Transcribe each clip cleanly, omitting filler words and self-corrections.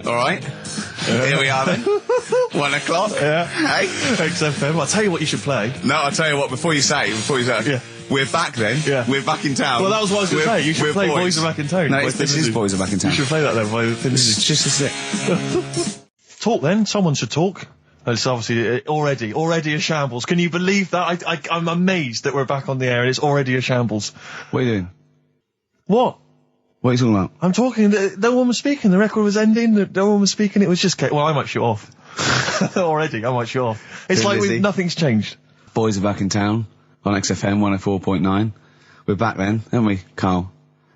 All right. Here we are then. 1 o'clock. Yeah. Hey. XFM. I'll tell you what you should play. No, I'll tell you what. Before you say, Yeah. we're back then. Yeah. We're back in town. Well, that was what I was going to say. You should play Boys Are Back in Town. No, this is Boys Are Back in Town. You should play that then. It's just a Talk then. Someone should talk. It's obviously already a shambles. Can you believe that? I'm amazed that we're back on the air and it's already a shambles. What are you doing? What? What are you talking about? I'm talking. No one was speaking. The record was ending. No one was speaking. It was just. Well, I might shut off. Already, I might shut off. It's like nothing's changed. Boys Are Back in Town on XFM 104.9. We're back then, aren't we, Carl?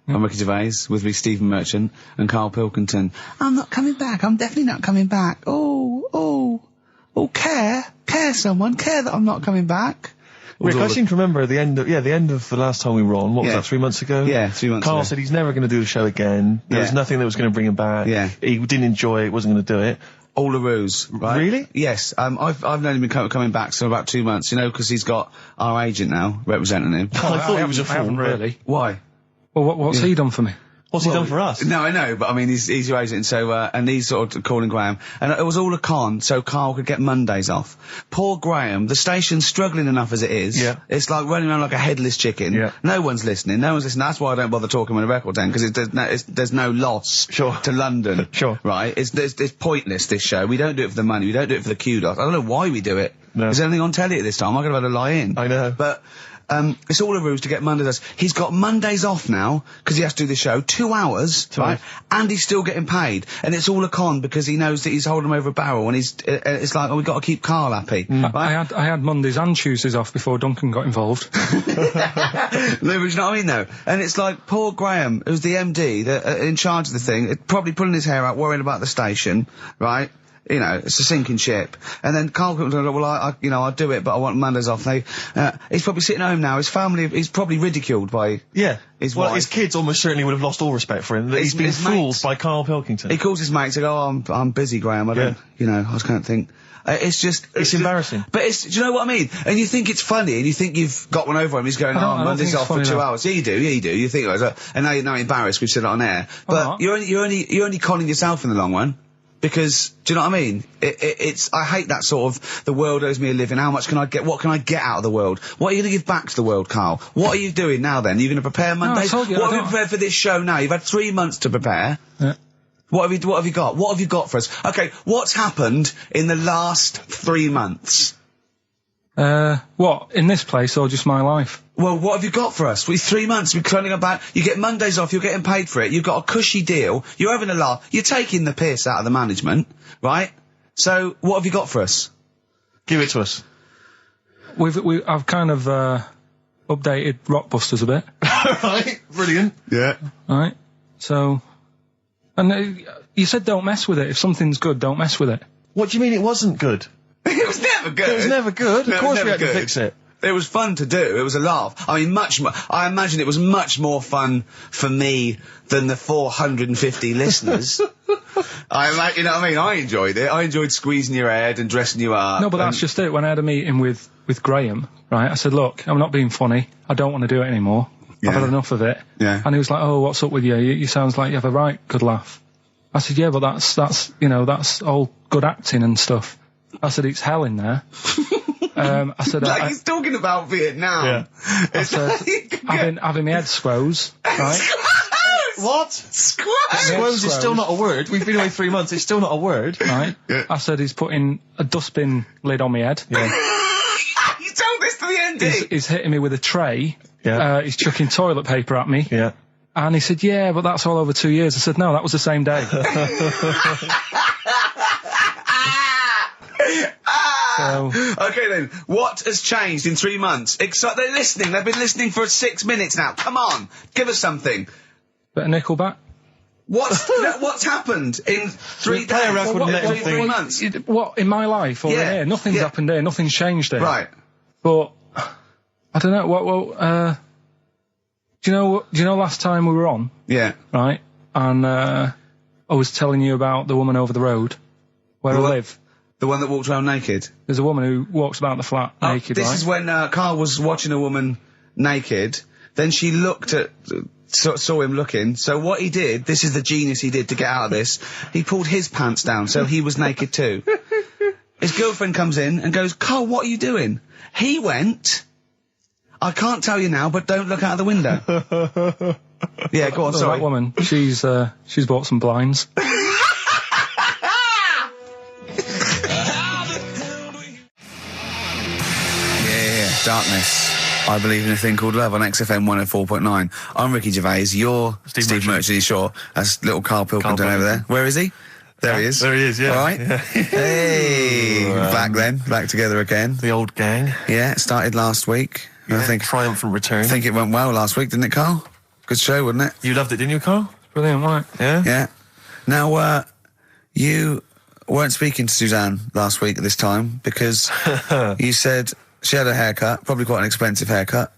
I'm Ricky Gervais, with me Stephen Merchant and Karl Pilkington. I'm not coming back. I'm definitely not coming back. Oh, care someone, care that I'm not coming back. Rick, I seem to remember the end of the last time we were on. What was that, 3 months ago? Yeah, 3 months ago. Carl said he's never going to do the show again. There was nothing that was going to bring him back. Yeah. He didn't enjoy it, wasn't going to do it. All a ruse, right? Really? Yes. I've known him coming back for about 2 months, because he's got our agent now representing him. I thought he was a fool, really. Why? Well, what's he done for me? What's he done for us? No, I know, but I mean, he's your agent, so, and he's sort of calling Graham. And it was all a con, so Carl could get Mondays off. Poor Graham, the station's struggling enough as it is. Yeah. It's like running around like a headless chicken. Yeah. No one's listening. That's why I don't bother talking on the record then, because there's no loss to London. Sure. Right? It's pointless, this show. We don't do it for the money. We don't do it for the kudos. I don't know why we do it. No. Is there anything on telly at this time? I could have had a lie in. I know. But, it's all a ruse to get Mondays. He's got Mondays off now, because he has to do the show, 2 hours, right? And he's still getting paid. And it's all a con, because he knows that he's holding him over a barrel, and it's like, we've got to keep Carl happy. Right? I had Mondays and Tuesdays off before Duncan got involved. No, but you know what I mean, though? And it's like, poor Graham, who's the MD, in charge of the thing, probably pulling his hair out, worrying about the station, right? It's a sinking ship. And then Karl comes and goes, well, I'll do it, but I want Mondays off. He's probably sitting home now. His family, he's probably ridiculed by his wife. His kids almost certainly would have lost all respect for him. He's been fooled by Karl Pilkington. He calls his mates and goes, I'm busy, Graham. I don't, I just can't think. It's embarrassing. But do you know what I mean? And you think it's funny, and you think you've got one over him. He's going, Monday's off for 2 hours. Yeah, you do. You think it was, and now you're embarrassed we've said it on air. But you're only conning yourself in the long run. Because, do you know what I mean? I hate that sort of, the world owes me a living, what can I get out of the world? What are you going to give back to the world, Carl? What are you doing now then? Are you going to prepare Mondays? What have you prepared for this show now? You've had 3 months to prepare. Yeah. What have you got? What have you got for us? Okay, what's happened in the last 3 months? What? In this place or just my life? Well, what have you got for us? 3 months, we're cloning about, you get Mondays off, you're getting paid for it, you've got a cushy deal, you're having a laugh, you're taking the piss out of the management, right? So, what have you got for us? Give it to us. I've kind of, updated Rockbusters a bit. Right, brilliant. Yeah. Right, so, and you said don't mess with it. If something's good, don't mess with it. What do you mean it wasn't good? It was never good. It was never good. No, of course we had good. to fix it. It was fun to do. It was a laugh. I mean, I imagine it was much more fun for me than the 450 listeners. You know what I mean? I enjoyed it. I enjoyed squeezing your head and dressing you up. No, but that's just it. When I had a meeting with Graham, right, I said, look, I'm not being funny. I don't want to do it anymore. Yeah. I've had enough of it. Yeah. And he was like, oh, what's up with you? You sounds like you have a right good laugh. I said, yeah, but that's all good acting and stuff. I said, it's hell in there. I said, like he's talking about Vietnam. Yeah. I said, having my head squoze, right? What? Squoze is still not a word. We've been away 3 months. It's still not a word. Right. Yeah. I said, he's putting a dustbin lid on my head. Yeah. You told this to the MD. He's hitting me with a tray. Yeah. He's chucking toilet paper at me. Yeah. And he said, yeah, but that's all over 2 years. I said, no, that was the same day. Okay then, what has changed in 3 months? They're listening, they've been listening for 6 minutes now. Come on, give us something. Bit of Nickelback. What's happened in 3 days? Play a record and let him 3 months? What, in my life or in here? Nothing's happened here, nothing's changed here. Right. But, I don't know, do you know last time we were on? Yeah. Right? And, I was telling you about the woman over the road, where I live. The one that walked around naked? There's a woman who walks about the flat naked, This is when Carl was watching a woman naked, then she looked at saw him looking. So what he did, this is the genius he did to get out of this, he pulled his pants down so he was naked too. His girlfriend comes in and goes, Carl, what are you doing? He went, I can't tell you now, but don't look out of the window. Yeah, go on, sorry. That woman, she's bought some blinds. Darkness. I believe in a thing called love on XFM 104.9. I'm Ricky Gervais. You're Steve Merchant. Sure. That's little Karl Pilkington over there. Where is he? There he is. There he is, yeah. All right. Yeah. Hey. Back together again. The old gang. Yeah, it started last week. Yeah, I think triumphant return. I think it went well last week, didn't it, Carl? Good show, wasn't it? You loved it, didn't you, Carl? Brilliant, right? Yeah? Yeah. Now, you weren't speaking to Suzanne last week at this time because you said she had a haircut, probably quite an expensive haircut.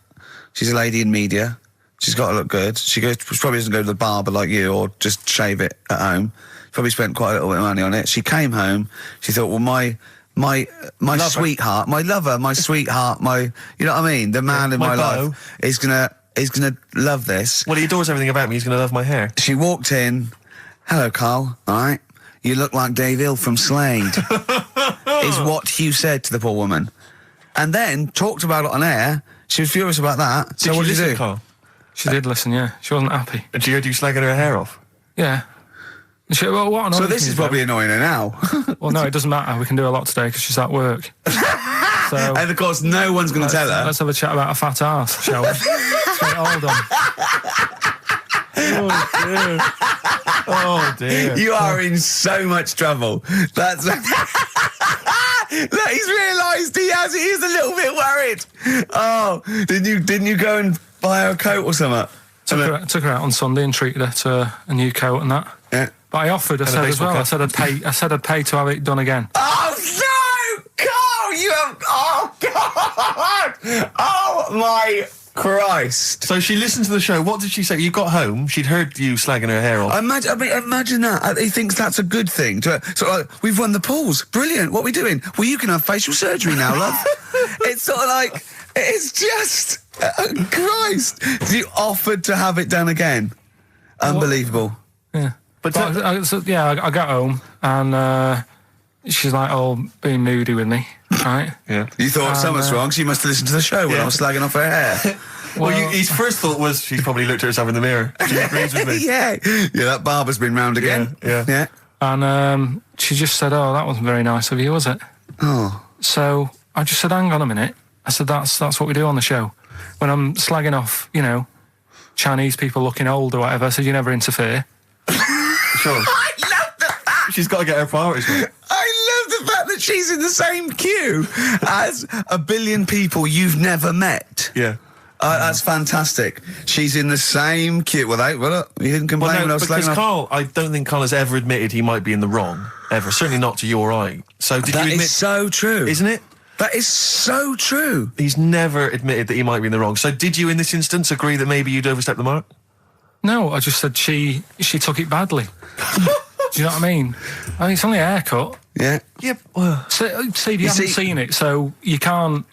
She's a lady in media. She's got to look good. She probably doesn't go to the barber like you or just shave it at home. Probably spent quite a little bit of money on it. She came home. She thought, well, my sweetheart, my lover, my sweetheart, you know what I mean? The man in my life is gonna love this. Well, he adores everything about me. He's gonna love my hair. She walked in. Hello, Carl. All right. You look like Dave Hill from Slade. Is what you said to the poor woman. And then talked about it on air. She was furious about that. So what did you do? Carl? She did listen, yeah. She wasn't happy. And she heard you slagging her hair off? Yeah. What so this is probably annoying her now. Well, no, it doesn't matter. We can do a lot today because she's at work. So, and of course, no one's going to tell her. Let's have a chat about a fat arse, shall we? Hold on. Oh, dear. Oh, dear. You are in so much trouble. That's... Look, he's realised he is a little bit worried. Oh, didn't you go and buy her a coat or something? Took her out on Sunday and treated her to a new coat and that. Yeah. But I offered, I said as well, I said I'd pay to have it done again. Oh, no! Carl, you have... Oh, God! Oh, my... Christ. So she listened to the show. What did she say? You got home, she'd heard you slagging her hair off. Imagine that. He thinks that's a good thing. We've won the pools. Brilliant. What are we doing? Well, you can have facial surgery now, love. It's sort of like... It's just... Christ. You offered to have it done again. Unbelievable. Yeah. But I got home and she's like, being moody with me, right? Yeah. You thought something's wrong, she must have listened to the show when I was slagging off her hair. Well, his first thought was she's probably looked at herself in the mirror. She agrees with me. Yeah, that barber's been round again. Yeah. And she just said, that wasn't very nice of you, was it? Oh. So I just said, hang on a minute. I said, that's what we do on the show. When I'm slagging off, Chinese people looking old or whatever, I said, you never interfere. Sure. I love the fact. She's got to get her priorities right. I love the fact that she's in the same queue as a billion people you've never met. Yeah. That's fantastic. She's in the same queue. Well, you didn't complain when I was slagging off. Carl, I don't think Carl has ever admitted he might be in the wrong. Ever. Certainly not to you or I. So did you admit... That is so true. Isn't it? That is so true. He's never admitted that he might be in the wrong. So did you, in this instance, agree that maybe you'd overstepped the mark? No, I just said she took it badly. Do you know what I mean? It's only a haircut. Yeah. Yeah. Well, Steve, you haven't seen it, so you can't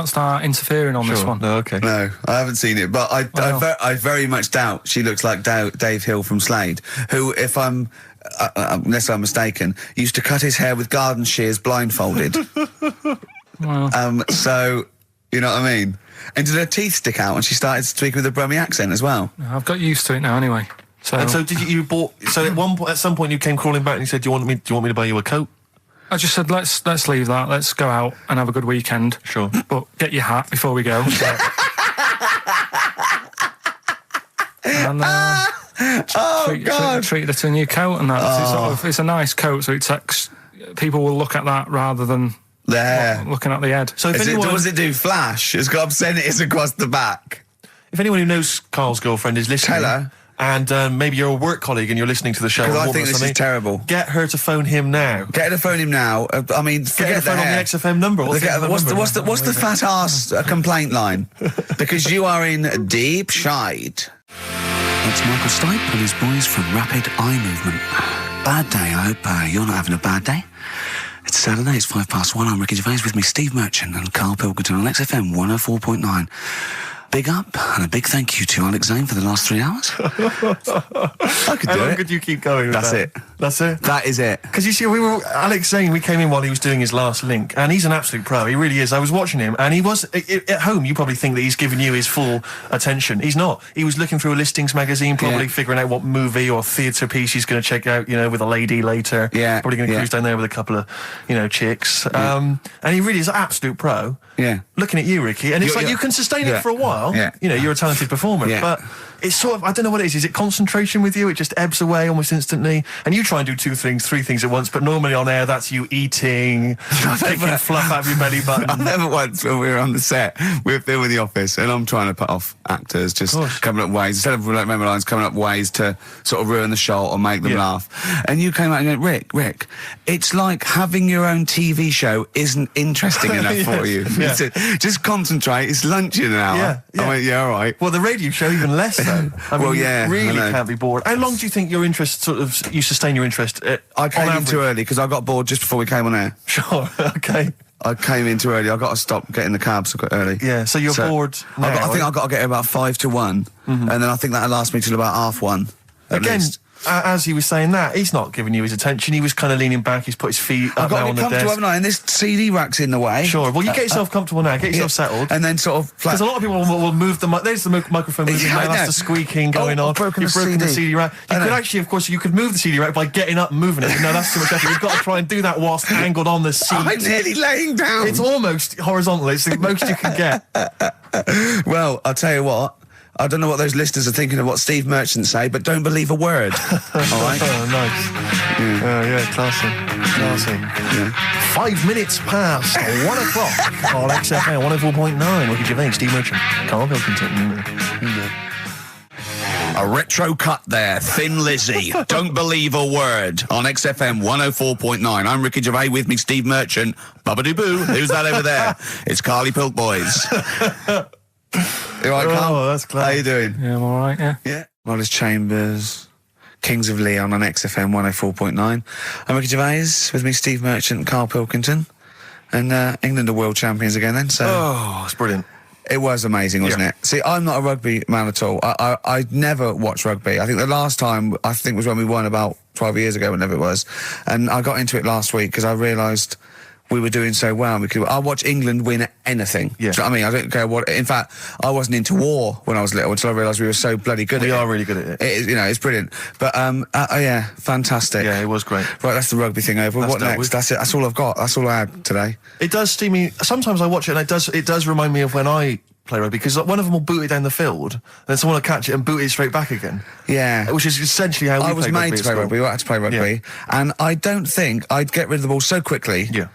start interfering on this one. No, okay. No, I haven't seen it, but I very much doubt she looks like Dave Hill from Slade, who, if I'm unless I'm mistaken, used to cut his hair with garden shears blindfolded. Well. So, you know what I mean? And did her teeth stick out and she started speaking with a Brummie accent as well? I've got used to it now anyway. So, and so did you bought? So at some point you came crawling back and you said, "Do you want me to buy you a coat?" I just said, "Let's leave that. Let's go out and have a good weekend." Sure, but get your hat before we go. And treated her to a new coat and that. It's a nice coat, so people will look at that rather than looking at the head. So does it do flash? It's got obscenities across the back. If anyone who knows Carl's girlfriend is listening, tell her. And maybe you're a work colleague and you're listening to the show. Because I think this is terrible. Get her to phone him now. Get her to phone him now. I mean, forget the phone on the XFM number. What's the fat arse complaint line? Because you are in deep shade. That's Michael Stipe and his boys from Rapid Eye Movement. Bad day. I hope you're not having a bad day. It's Saturday. It's 1:05. I'm Ricky Gervais with me, Steve Merchant and Karl Pilkington on XFM 104.9. Big up and a big thank you to Alex Zane for the last 3 hours. I could do How long it. could you keep going with That's that? it. That's it? That is it. Because you see, Alex Zane, we came in while he was doing his last link, and he's an absolute pro. He really is. I was watching him, and he was, at home, you probably think that he's giving you his full attention. He's not. He was looking through a listings magazine, probably figuring out what movie or theatre piece he's going to check out, with a lady later. Yeah. Probably going to cruise down there with a couple of, chicks. And he really is an absolute pro. Yeah. Looking at you, Ricky, and it's you can sustain it for a while. Yeah. You're a talented performer, but it's sort of, I don't know what it is. Is it concentration with you? It just ebbs away almost instantly. And you try and do 2 things, 3 things at once, but normally on air, that's you eating, picking fluff out of your belly button. I never once, when we were on the set, we were filming The Office, and I'm trying to put off actors, just coming up ways, instead of remember lines, coming up ways to sort of ruin the shot or make them laugh. And you came out and went, Rick, it's like having your own TV show isn't interesting enough for you. Yeah. Just concentrate, it's lunch in an hour. Yeah. I went, all right. Well, the radio show, even less so. I mean, you really can't be bored. How long do you think your interest you sustain your interest? I came in too early because I got bored just before we came on air. Sure, okay. I came in too early. I got to stop getting the cabs early. Yeah, so you're bored now. I think I've got to get about 5 to 1, and then I think that'll last me till about 1:30. Again, as he was saying that, he's not giving you his attention. He was kind of leaning back. He's put his feet up now on the desk. Haven't I? And this CD rack's in the way. Sure. Well, you get yourself comfortable now. Get yourself settled. And then sort of... Because a lot of people will move the... There's the microphone moving now. That's the squeaking going on. You've broken the CD rack. You could actually, of course, you could move the CD rack by getting up and moving it. No, that's too much effort. You've got to try and do that whilst angled on the seat. I'm nearly laying down. It's almost horizontal. It's the most you can get. Well, I'll tell you what. I don't know what those listeners are thinking of what Steve Merchant say, but don't believe a word. All right? Oh, nice. Classy. Yeah. 5 minutes past 1 o'clock on XFM 104.9. Ricky Gervais, Steve Merchant, Karl Pilkington. A retro cut there, Thin Lizzy. Don't believe a word on XFM 104.9. I'm Ricky Gervais, with me Steve Merchant. Bubba-doo-boo. Who's that over there? It's Carly Pilk Boys. You all right, Carl? Oh, that's clever. How you doing? Yeah, I'm all right, yeah. Yeah. Wallace Chambers, Kings of Leon on XFM 104.9. I'm Ricky Gervais, with me Steve Merchant and Karl Pilkington. And England are world champions again then, so... Oh, it's brilliant. It was amazing, wasn't it? See, I'm not a rugby man at all. I never watched rugby. I think the last time, was when we won about 12 years ago, whenever it was. And I got into it last week because I realised we were doing so well. I'll watch England win anything. Yeah. Do you know what I mean? I don't care what... In fact, I wasn't into war when I was little until I realised we were so bloody good at it. We are really good at it. It's brilliant. But, yeah, fantastic. Yeah, it was great. Right, that's the rugby thing over. What next? That's it. That's all I've got. That's all I had today. It does steam me... Sometimes I watch it and it does remind me of when I play rugby, because one of them will boot it down the field, and then someone will catch it and boot it straight back again. Yeah. Which is essentially how we play rugby. I was made to play rugby. I had to play rugby. And I don't think I'd get rid of the ball so quickly. Yeah.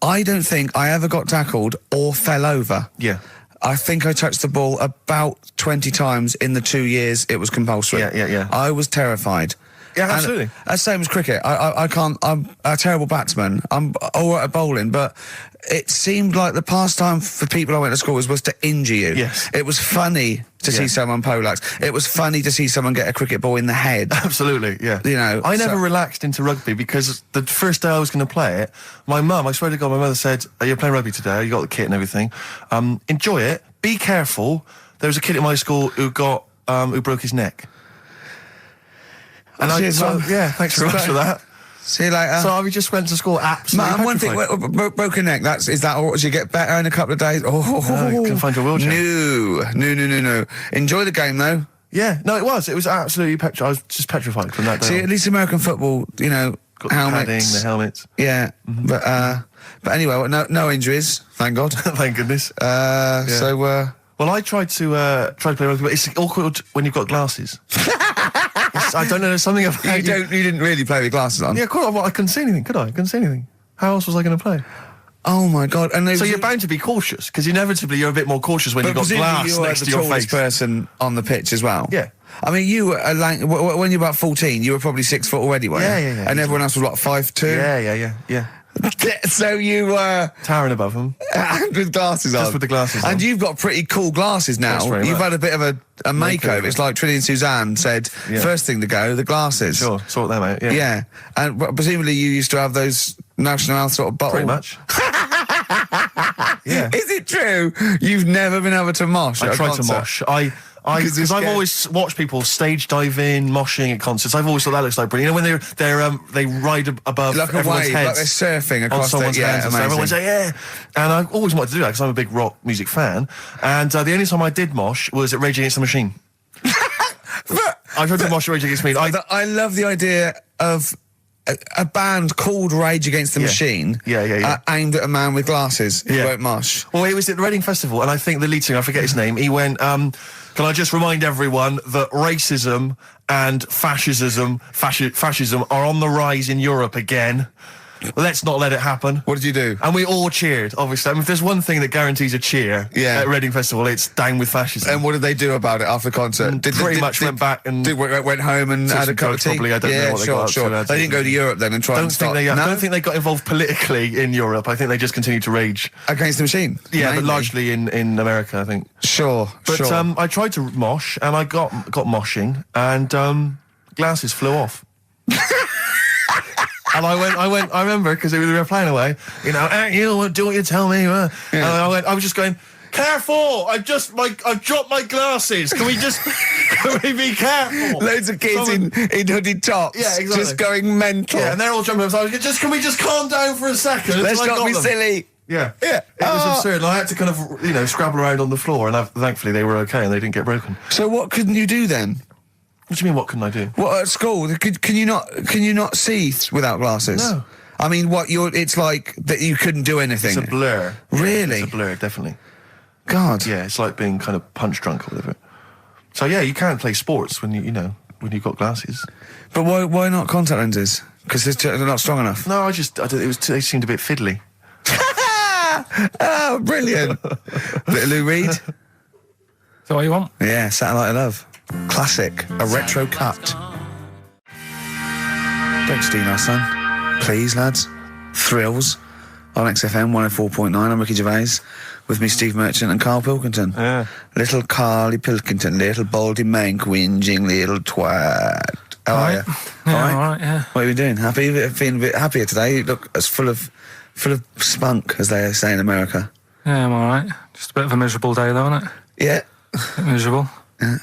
I don't think I ever got tackled or fell over. Yeah. I think I touched the ball about 20 times in the 2 years it was compulsory. Yeah. I was terrified. Yeah, absolutely. And same as cricket. I can't... I'm a terrible batsman. I'm all right at bowling, but it seemed like the pastime for people I went to school was to injure you. Yes. It was funny to see someone poleaxe. It was funny to see someone get a cricket ball in the head. Absolutely, yeah. You know... I never relaxed into rugby because the first day I was going to play it, my mum, I swear to God, my mother said, "Are you playing rugby today? You got the kit and everything. Enjoy it. Be careful." There was a kid at my school who broke his neck. And thanks very much for that. See you later. So I just went to school absolutely petrified. One thing, broken neck, is that all? Did you get better in a couple of days? Oh, you can find your wheelchair. No. Enjoy the game, though. Yeah, no, it was absolutely petrified. I was just petrified from that day. See, at least American football, got helmets. The helmets. Yeah, but anyway, no injuries, thank God. Thank goodness. So, well, I tried to play rugby, but it's awkward when you've got glasses. I don't know, there's something about you didn't really play with glasses on? Yeah, of course. Well, I couldn't see anything, could I? I couldn't see anything. How else was I going to play? Oh, my God. And so you're bound to be cautious, because inevitably you're a bit more cautious when you've got glass next to your face. But you were the tallest person on the pitch as well. Yeah. I mean, you were, when you were about 14, you were probably 6 foot already, weren't you? Yeah. And everyone else was, what, 5'2"? Yeah. So you were... towering above them. And with glasses on. Just with the glasses on. And you've got pretty cool glasses now. You've had a bit of a makeover. It's like Trinity and Suzanne said, first thing to go, the glasses. Sure, sort them out, yeah. And presumably you used to have those National Health sort of bottle... Pretty much. Yeah. Is it true you've never been able to mosh? I tried to mosh. Because I've always watched people stage dive in, moshing at concerts. I've always thought that looks like brilliant. You know, when they ride above like a everyone's wave, heads, like they're surfing across someone's hands. Yeah, And everyone's like, yeah. And I always wanted to do that because I'm a big rock music fan. And the only time I did mosh was at Rage Against the Machine. I tried to mosh at Rage Against the Machine. I love the idea of a band called Rage Against the Machine, aimed at a man with glasses who won't mosh. Well, it was at the Reading Festival, and I think the lead singer, I forget his name, he went, can I just remind everyone that racism and fascism are on the rise in Europe again. Let's not let it happen. What did you do? And we all cheered, obviously. I mean, if there's one thing that guarantees a cheer at Reading Festival, it's down with fascism. And what did they do about it after the concert? Pretty much went back and... went home and had a cup of tea? Probably, I don't know what they got up to. They didn't go to Europe then and try and start... I don't think they got involved politically in Europe. I think they just continued to rage. Against the Machine? Yeah, but largely in America, I think. Sure. I tried to mosh, and I got moshing, and glasses flew off. And I remember, because we were playing away, you know, you do what you tell me. And I was just going, careful! I've dropped my glasses. Can we be careful? Loads of kids in hooded tops. Yeah, exactly. Just going mental. Yeah, and they're all jumping up. So can we just calm down for a second? Let's not be silly. Yeah. It was absurd. And I had to kind of, scrabble around on the floor, and thankfully they were okay and they didn't get broken. So what couldn't you do then? What do you mean, what couldn't I do? What, at school? Can you not see without glasses? No. I mean, it's like that you couldn't do anything. It's a blur. Really? It's a blur, definitely. God. Yeah, it's like being kind of punch drunk or whatever. So yeah, you can't play sports when when you've got glasses. But why not contact lenses? Because they're not strong enough. No, they seemed a bit fiddly. Oh, brilliant. Bit of Lou Reed. Is that what you want? Yeah, Satellite of Love. Classic. A retro cut. Don't steal our son. Please, lads. Thrills. On XFM 104.9, I'm Ricky Gervais. With me, Steve Merchant and Karl Pilkington. Yeah. Little Carly Pilkington, little baldy mank, whinging little twat. How are you? Yeah, all right, yeah. What are you doing? Happy? Feeling a bit happier today? You look as full of spunk, as they say in America. Yeah, I'm all right. Just a bit of a miserable day, though, isn't it? Yeah. A bit miserable. Yeah.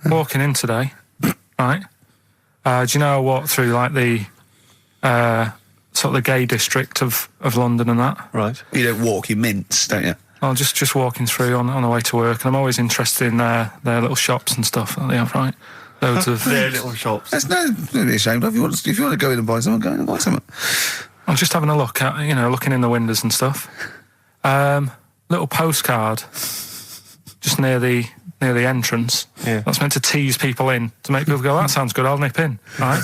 Walking in today, right? Do you know I walked through, like, the sort of the gay district of London and that? Right. You don't walk, you mince, don't you? Well, just walking through on the way to work, and I'm always interested in their little shops and stuff that they have, right? Loads of... their little shops. That's no be ashamed of. If you want to go in and buy something, go in and buy something. I'm just having a look at, looking in the windows and stuff. Little postcard just near the entrance. Yeah. That's meant to tease people in, to make people go, that sounds good, I'll nip in. Right?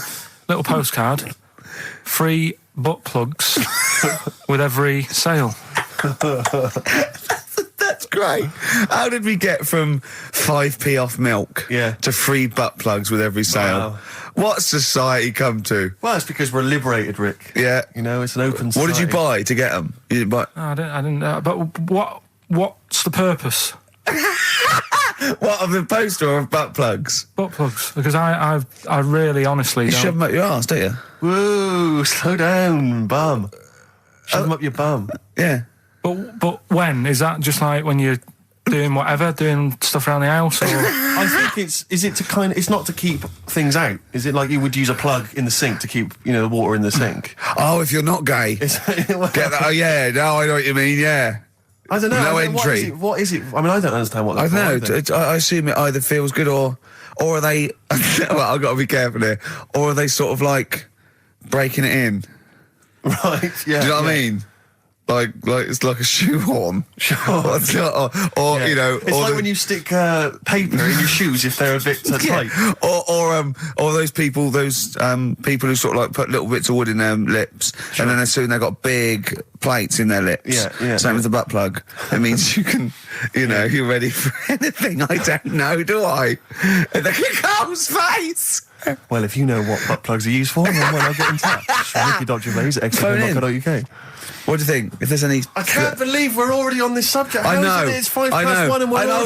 Little postcard. Free butt plugs with every sale. That's great. How did we get from 5p off milk to free butt plugs with every sale? Wow. What society come to? Well, it's because we're liberated, Rick. Yeah. It's an open society. What did you buy to get them? You didn't buy... No, I didn't. But what's the purpose? What, of the poster or of butt plugs? Butt plugs. Because I really honestly You don't... shove them up your arse, don't you? Whoa, slow down, bum. Shove them up your bum. Yeah. But when? Is that just like when you're doing whatever, doing stuff around the house? Or? I think it's not to keep things out. Is it like you would use a plug in the sink to keep, the water in the sink? Oh, if you're not gay. Get that? Oh, yeah. No, I know what you mean, yeah. I don't know. No entry. What is it? I mean, I don't understand what that's for. I don't know. I assume it either feels good or are they... well, I've got to be careful here. Or are they sort of like breaking it in? Right, yeah. Do you know what I mean? Like it's like a shoehorn. Sure. or It's like when you stick paper in your shoes if they're a bit tight. Or those people who sort of like put little bits of wood in their lips, and then as soon they've got big plates in their lips. Yeah. Same as the butt plug. It means you can, you're ready for anything. I don't know, do I? And the Carl's face. Well, if you know what butt plugs are used for, then why not get in touch? Ricky.Gervais at XFM.co.uk. What do you think? If there's any... I can't believe we're already on this subject. I know. It's 1:05 and we're I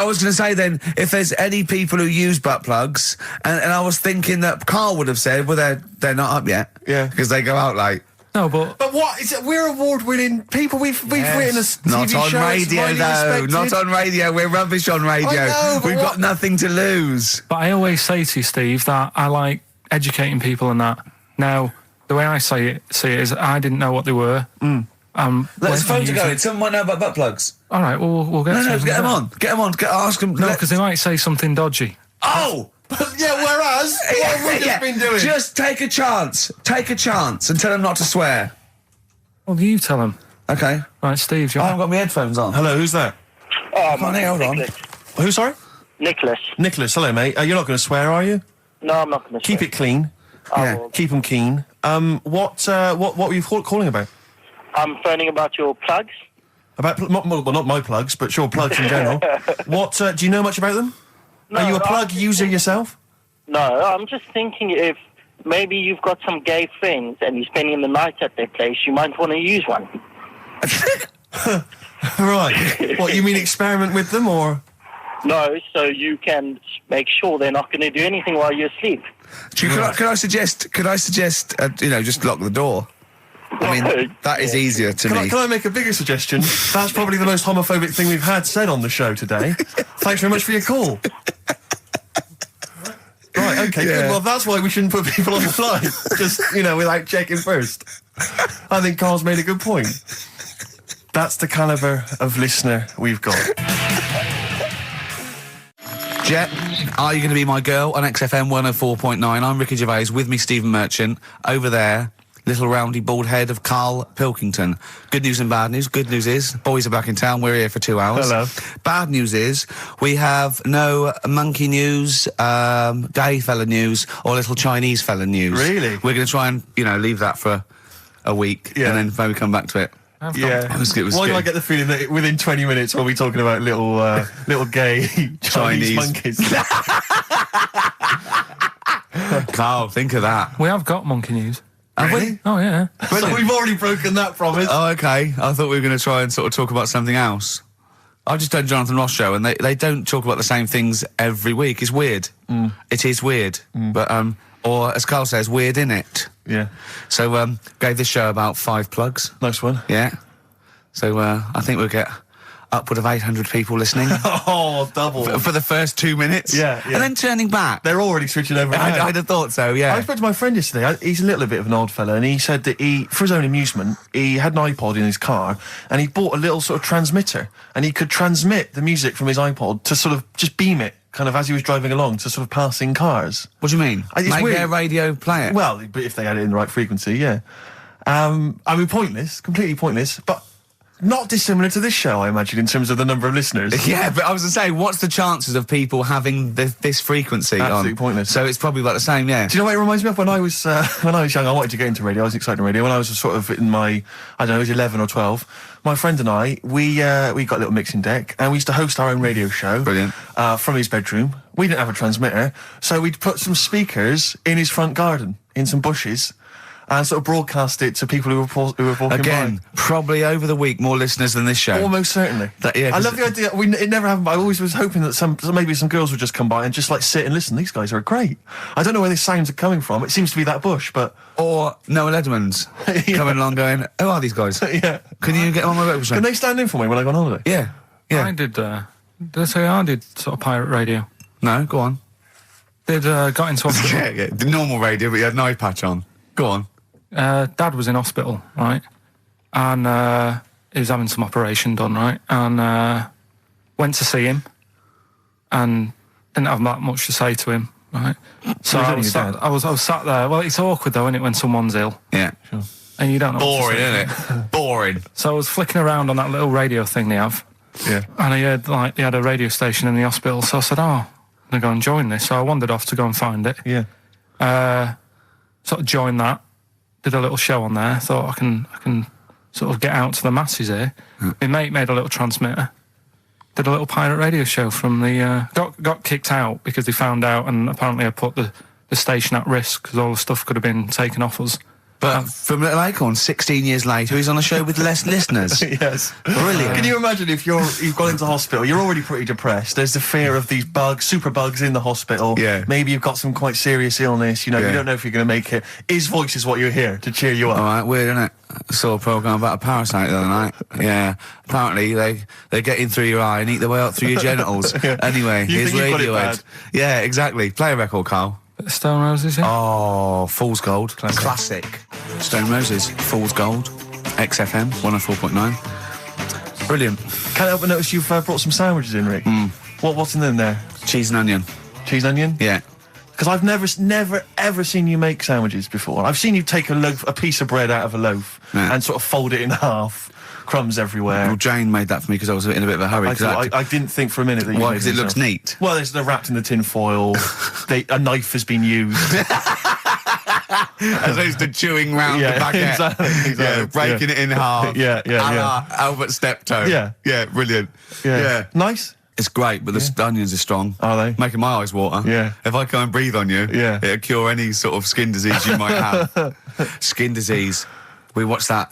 was going to say then, if there's any people who use butt plugs, and I was thinking that Karl would have said, well, they're not up yet. Yeah. Because they go out late. No, but what is it? We're award-winning people. We've written a TV not on show. radio though. Not on radio. We're rubbish on radio. I know, We've got nothing to lose. But I always say to you, Steve, that I like educating people and that. Now, the way I see it is I didn't know what they were. Let's phone to go. Someone know about butt plugs. All right, we'll get. No, get them on. Get them on. Ask them. No, because they might say something dodgy. Oh. Yeah, whereas what have we just been doing? Just take a chance. Take a chance and tell them not to swear. Well, you tell them. Okay. Right, Steve. I haven't got my headphones on. Hello, who's that? Hold on. Who, sorry? Nicholas. Nicholas, hello, mate. You're not going to swear, are you? No, I'm not going to swear. Keep it clean. Yeah. Keep them keen. What were you calling about? I'm phoning about your plugs. About, not my plugs, but sure, plugs in general. What, do you know much about them? No, are you a plug user yourself? No, I'm just thinking if maybe you've got some gay friends and you're spending the night at their place, you might want to use one. Right. What, you mean experiment with them, or...? No, so you can make sure they're not going to do anything while you're asleep. Could I suggest, just lock the door? I mean, that is easier to me. Can I make a bigger suggestion? That's probably the most homophobic thing we've had said on the show today. Thanks very much for your call. Right, okay, good. Well, that's why we shouldn't put people on the fly. Just, without checking first. I think Carl's made a good point. That's the calibre of listener we've got. Jet, are you going to be my girl on XFM 104.9? I'm Ricky Gervais, with me Stephen Merchant. Over there, little roundy bald head of Karl Pilkington. Good news and bad news. Good news is, boys are back in town, we're here for 2 hours. Hello. Bad news is, we have no monkey news, gay fella news, or little Chinese fella news. Really? We're going to try and, leave that for a week, and then maybe come back to it. Yeah. Why do I get the feeling that within 20 minutes we'll be talking about little gay Chinese monkeys? Carl, think of that. We have got monkey news. Have we? Oh, yeah. So we've already broken that promise. Oh, okay. I thought we were going to try and sort of talk about something else. I've just done Jonathan Ross show, and they don't talk about the same things every week. It's weird. It is weird. But, or as Carl says, weird innit? Yeah. So, gave this show about 5 plugs. Nice one. Yeah. So, I think we'll get upward of 800 people listening. Oh, double. For the first 2 minutes. Yeah. And then turning back. They're already switching over. I'd have thought so, yeah. I spoke to my friend yesterday. He's a little bit of an odd fella, and he said that for his own amusement, he had an iPod in his car, and he bought a little sort of transmitter, and he could transmit the music from his iPod to sort of just beam it, kind of as he was driving along, to sort of passing cars. What do you mean? Make their radio play it? Well, but if they had it in the right frequency, yeah. I mean, pointless, completely pointless, but not dissimilar to this show, I imagine, in terms of the number of listeners. Yeah, but I was going to say, what's the chances of people having this frequency Absolutely on? Pointless. So it's probably about the same, yeah. Do you know what it reminds me of? When I was young, I wanted to get into radio. I was excited in radio. When I was sort of in my, I don't know, it was 11 or 12, my friend and I, we got a little mixing deck, and we used to host our own radio show. Brilliant. From his bedroom. We didn't have a transmitter, so we'd put some speakers in his front garden, in some bushes, and sort of broadcast it to people who were walking Again, by. probably over the week more listeners than this show. Almost certainly. I love the idea. It never happened, but I always was hoping that maybe some girls would just come by and just like sit and listen. These guys are great. I don't know where these sounds are coming from. It seems to be that bush, but... Or Noah Ledman's coming along going, who are these guys? Yeah. Can you get on my breakfast show? Can they stand in for me when I go on holiday? Yeah. Yeah. I did I did sort of pirate radio. No, go on. Got into hospital. yeah, the normal radio, but you had an eye patch on. Go on. Dad was in hospital, right? And he was having some operation done, right? And went to see him and didn't have that much to say to him, right? So I was sat there. Well, it's awkward though, isn't it, when someone's ill? Yeah. Sure. And you don't know. Boring, isn't it? Boring. So I was flicking around on that little radio thing they have. Yeah. And he had a radio station in the hospital, so I said, I'm going to go and join this. So I wandered off to go and find it. Yeah. Sort of joined that. Did a little show on there. Thought I can sort of get out to the masses here. My mate made a little transmitter. Did a little pirate radio show from the... got kicked out because they found out, and apparently I put the station at risk because all the stuff could have been taken off us. But from Little Acorn, 16 years later, he's on a show with less listeners. Yes. Brilliant. Can you imagine if you've gone into hospital, you're already pretty depressed, there's the fear of these super bugs in the hospital. Yeah. Maybe you've got some quite serious illness, you know, you don't know if you're going to make it. His voice is what you hear to cheer you up. All right, weird, isn't it? I saw a programme about a parasite the other night. Yeah. Apparently, they get in through your eye and eat their way up through your genitals. Anyway, here's Radiohead. Yeah, exactly. Play a record, Carl. Stone Roses, yeah? Oh, Fool's Gold. Classic. Stone Roses, Fool's Gold. XFM, 104.9. Brilliant. Can't help but notice you've brought some sandwiches in, Rick. What's in them there? Cheese and onion. Cheese and onion? Yeah. Because I've never, ever seen you make sandwiches before. I've seen you take a piece of bread out of a loaf and sort of fold it in half. Crumbs everywhere. Well, Jane made that for me because I was in a bit of a hurry. I didn't think for a minute that you Why? Because it looks neat. Well, they're wrapped in the tin foil. A knife has been used. As opposed to chewing round the baguette. Exactly. Yeah, breaking it in half. Yeah. Albert Steptoe. Yeah, brilliant. Yeah. Nice. It's great, but the onions are strong. Are they? Making my eyes water. Yeah. If I can't breathe on you, it'll cure any sort of skin disease you might have. Skin disease. We watched that,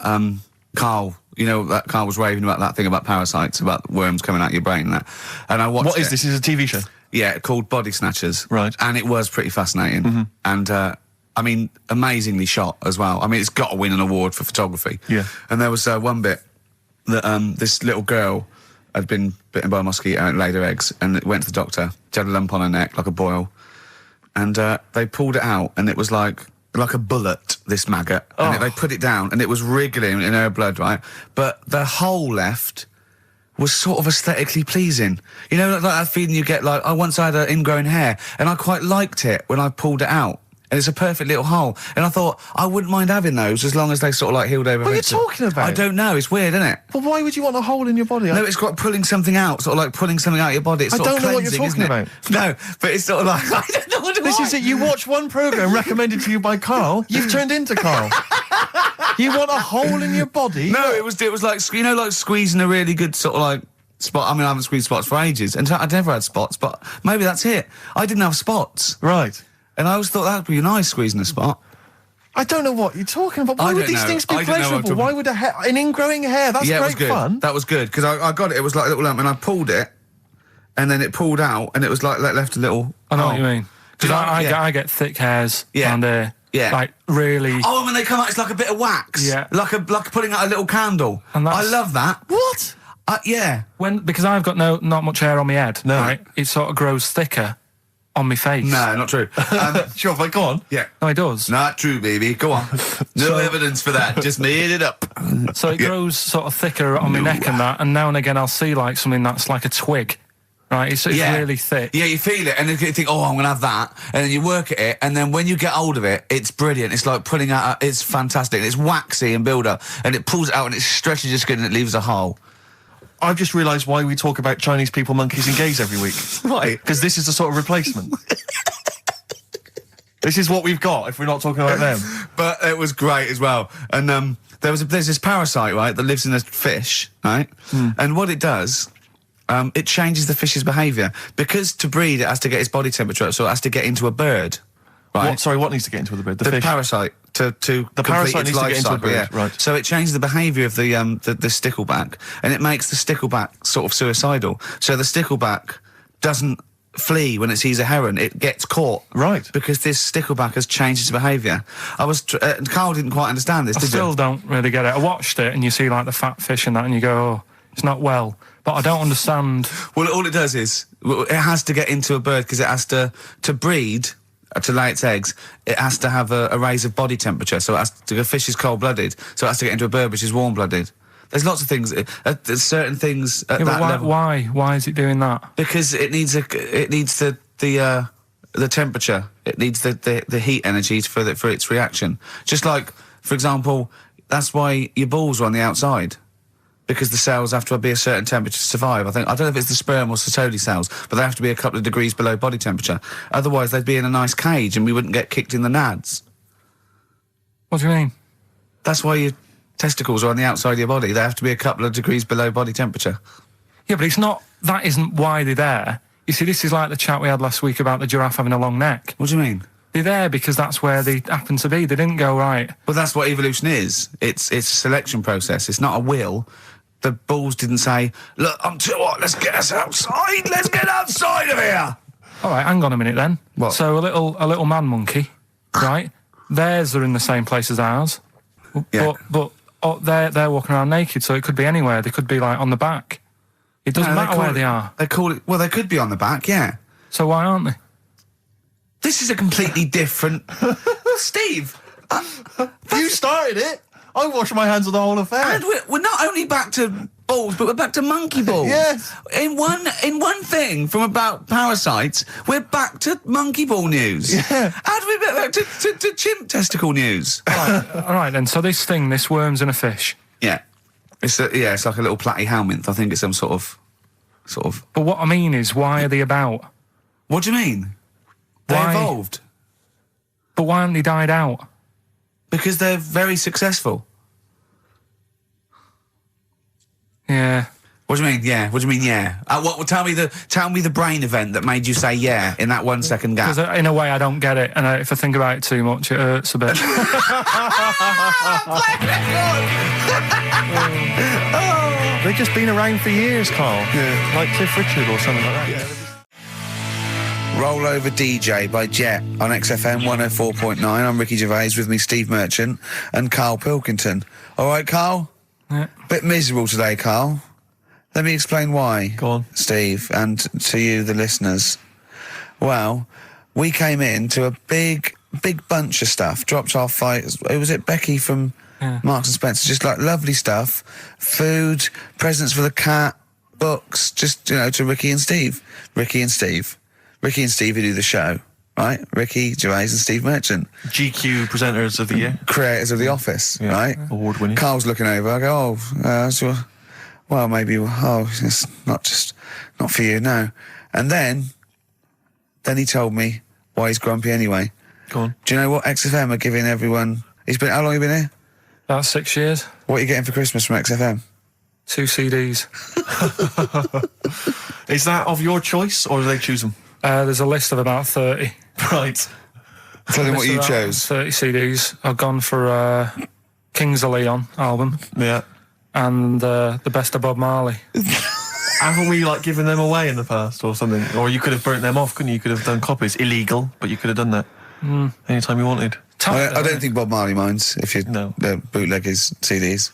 Carl, you know, that Carl was raving about that thing about parasites, about worms coming out your brain and that. And I watched What is this? Is it a TV show? Yeah, called Body Snatchers. Right. And it was pretty fascinating. And, I mean, amazingly shot as well. I mean, it's got to win an award for photography. Yeah. And there was one bit that this little girl had been bitten by a mosquito and laid her eggs, and it went to the doctor. She had a lump on her neck, like a boil. And they pulled it out, and it was like a bullet, this maggot. And they put it down, and it was wriggling in her blood, right? But the hole left was sort of aesthetically pleasing. You know, like that feeling you get, like, I once had an ingrown hair, and I quite liked it when I pulled it out. And it's a perfect little hole. And I thought, I wouldn't mind having those as long as they sort of like healed over. What are you talking about? I don't know, it's weird, isn't it? But why would you want a hole in your body? No, it's got pulling something out, sort of like pulling something out of your body. It's sort of don't know what you're cleansing, talking about. No, but it's sort of like, I don't know what This is it, you watch one programme recommended to you by Carl, you've turned into Carl. You want a hole in your body? No, it was like, you know, like squeezing a really good sort of like spot. I mean, I haven't squeezed spots for ages, and I'd never had spots, but maybe that's it. I didn't have spots. Right. And I always thought that would be nice, squeezing a spot. I don't know what you're talking about. Why would these things be pleasurable? Why would an ingrowing hair? That's great fun. That was good, because I got it. It was like a little lump, and I pulled it, and then it pulled out, and it was like left a little... I know what you mean. Because I get thick hairs and like really... Oh, when they come out, it's like a bit of wax. Yeah. Like putting out a little candle. And I love that. What? Yeah. Because I've got not much hair on my head, no. Right? It sort of grows thicker on my face. No, not true. Sure, but go on. Yeah. No, it does. Not true, baby. Go on. No evidence for that. Just made it up. So it grows sort of thicker on my neck and that, and now and again I'll see like something that's like a twig. Right, it's really thick. Yeah, you feel it, and then you think, oh, I'm going to have that, and then you work at it, and then when you get hold of it, it's brilliant. It's like pulling out, it's fantastic. It's waxy and build up, and it pulls it out, and it stretches your skin, and it leaves a hole. I've just realised why we talk about Chinese people, monkeys and gays every week. Why? Because this is the sort of replacement. This is what we've got if we're not talking about them. But it was great as well. And there's this parasite, right, that lives in a fish, right? And what it does... it changes the fish's behaviour. Because to breed, it has to get its body temperature up, so it has to get into a bird. Right? What needs to get into the bird? The fish? Parasite. To the parasite needs to get into a bird, yeah. Right. So it changes the behaviour of the stickleback, and it makes the stickleback sort of suicidal. So the stickleback doesn't flee when it sees a heron, it gets caught. Right. Because this stickleback has changed its behaviour. Carl didn't quite understand this, I still don't really get it. I watched it, and you see like the fat fish and that, and you go, oh, it's not well. But I don't understand. Well, all it does is, it has to get into a bird because it has to breed, to lay its eggs, it has to have a raise of body temperature. So a fish is cold-blooded, so it has to get into a bird which is warm-blooded. There's lots of things, there's certain things at that level. Why is it doing that? Because it needs the temperature. It needs the heat energy for its reaction. Just like, for example, that's why your balls are on the outside. Because the cells have to be a certain temperature to survive. I don't know if it's the sperm or Sertoli cells, but they have to be a couple of degrees below body temperature. Otherwise, they'd be in a nice cage and we wouldn't get kicked in the nads. What do you mean? That's why your testicles are on the outside of your body. They have to be a couple of degrees below body temperature. Yeah, but that isn't why they're there. You see, this is like the chat we had last week about the giraffe having a long neck. What do you mean? They're there because that's where they happen to be. They didn't go right. But that's what evolution is. It's a selection process. It's not a will. The balls didn't say, look, I'm too hot, let's get us outside. Let's get outside of here. All right, hang on a minute then. What? So a little man monkey, right? Theirs are in the same place as ours. Yeah. But they're walking around naked, so it could be anywhere. They could be, like, on the back. It doesn't matter where they are. They call it... Well, they could be on the back, yeah. So why aren't they? This is a completely different... Steve! You started it! I wash my hands of the whole affair. And we're not only back to balls, but we're back to monkey balls. Yes. In one thing from about Parasites, we're back to monkey ball news. Yeah. And we're back to chimp testicle news. All right then, so this worms in a fish. Yeah. It's like a little platyhelminth. I think it's some sort of... But what I mean is, why are they about? What do you mean? They evolved. But why haven't they died out? Because they're very successful. Yeah. What do you mean? Yeah. What do you mean? Yeah. Tell me the brain event that made you say yeah in that 1 second gap. Because in a way I don't get it, and if I think about it too much, it hurts a bit. They've just been around for years, Carl. Yeah. Like Cliff Richard or something like that. Yeah. Roll Over DJ by Jet on XFM 104.9. I'm Ricky Gervais, with me Steve Merchant and Karl Pilkington. All right, Karl? Yeah. Bit miserable today, Karl. Let me explain why. Go on. Steve, and to you, the listeners. Well, we came in to a big bunch of stuff. Dropped off, was it Becky from Marks and Spencer? Just like lovely stuff. Food, presents for the cat, books, just, to Ricky and Steve who do the show, right? Ricky Gervais and Steve Merchant. GQ presenters of the year. Creators of The Office, right? Award winning. Carl's looking over, I go, well, maybe, it's not for you, no. And then he told me why he's grumpy anyway. Go on. Do you know what XFM are giving everyone? How long have you been here? About 6 years. What are you getting for Christmas from XFM? 2 CDs. Is that of your choice, or do they choose them? There's a list of about 30. Right. Tell them what you chose. 30 CDs. I've gone for Kings of Leon album. Yeah. And the best of Bob Marley. Haven't we given them away in the past or something? Or you could have burnt them off, couldn't you? You could have done copies. Illegal, but you could have done that anytime you wanted. I don't think Bob Marley minds if you bootleg his CDs.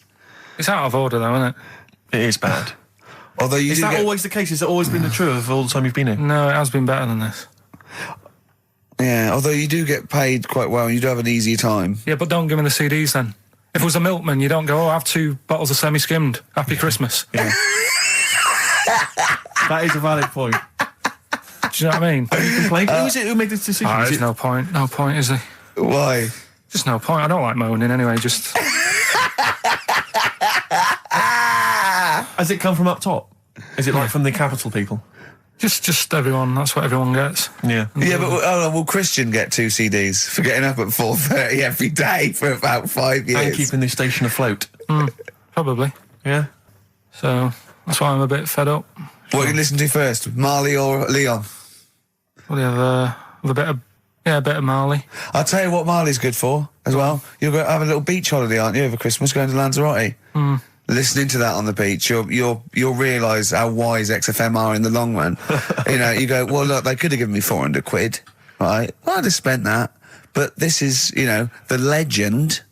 It's out of order though, isn't it? It is bad. Although is that always the case? Has it always been the truth of all the time you've been here? No, it has been better than this. Yeah, although you do get paid quite well and you do have an easier time. Yeah, but don't give me the CDs then. If it was a milkman, you don't go, I have 2 bottles of semi-skimmed. Happy Christmas. Yeah. That is a valid point. Do you know what I mean? You complain? Who is it who made this decision? There's no point. No point, is there? Why? Just no point. I don't like moaning anyway, just... Has it come from up top? Is it from the capital people? Just everyone. That's what everyone gets. Yeah. Yeah, but will Christian get 2 CDs for getting up at 4:30 every day for about 5 years? And keeping this station afloat. Probably. Yeah. So that's why I'm a bit fed up. What do you listen to first, Marley or Leon? Well, you have a bit of Marley. I'll tell you what Marley's good for as well. You'll go have a little beach holiday, aren't you, over Christmas, going to Lanzarote? Listening to that on the beach, you'll realise how wise XFM are in the long run. You go, well, look, they could have given me 400 quid, right? I'd have spent that. But this is, the legend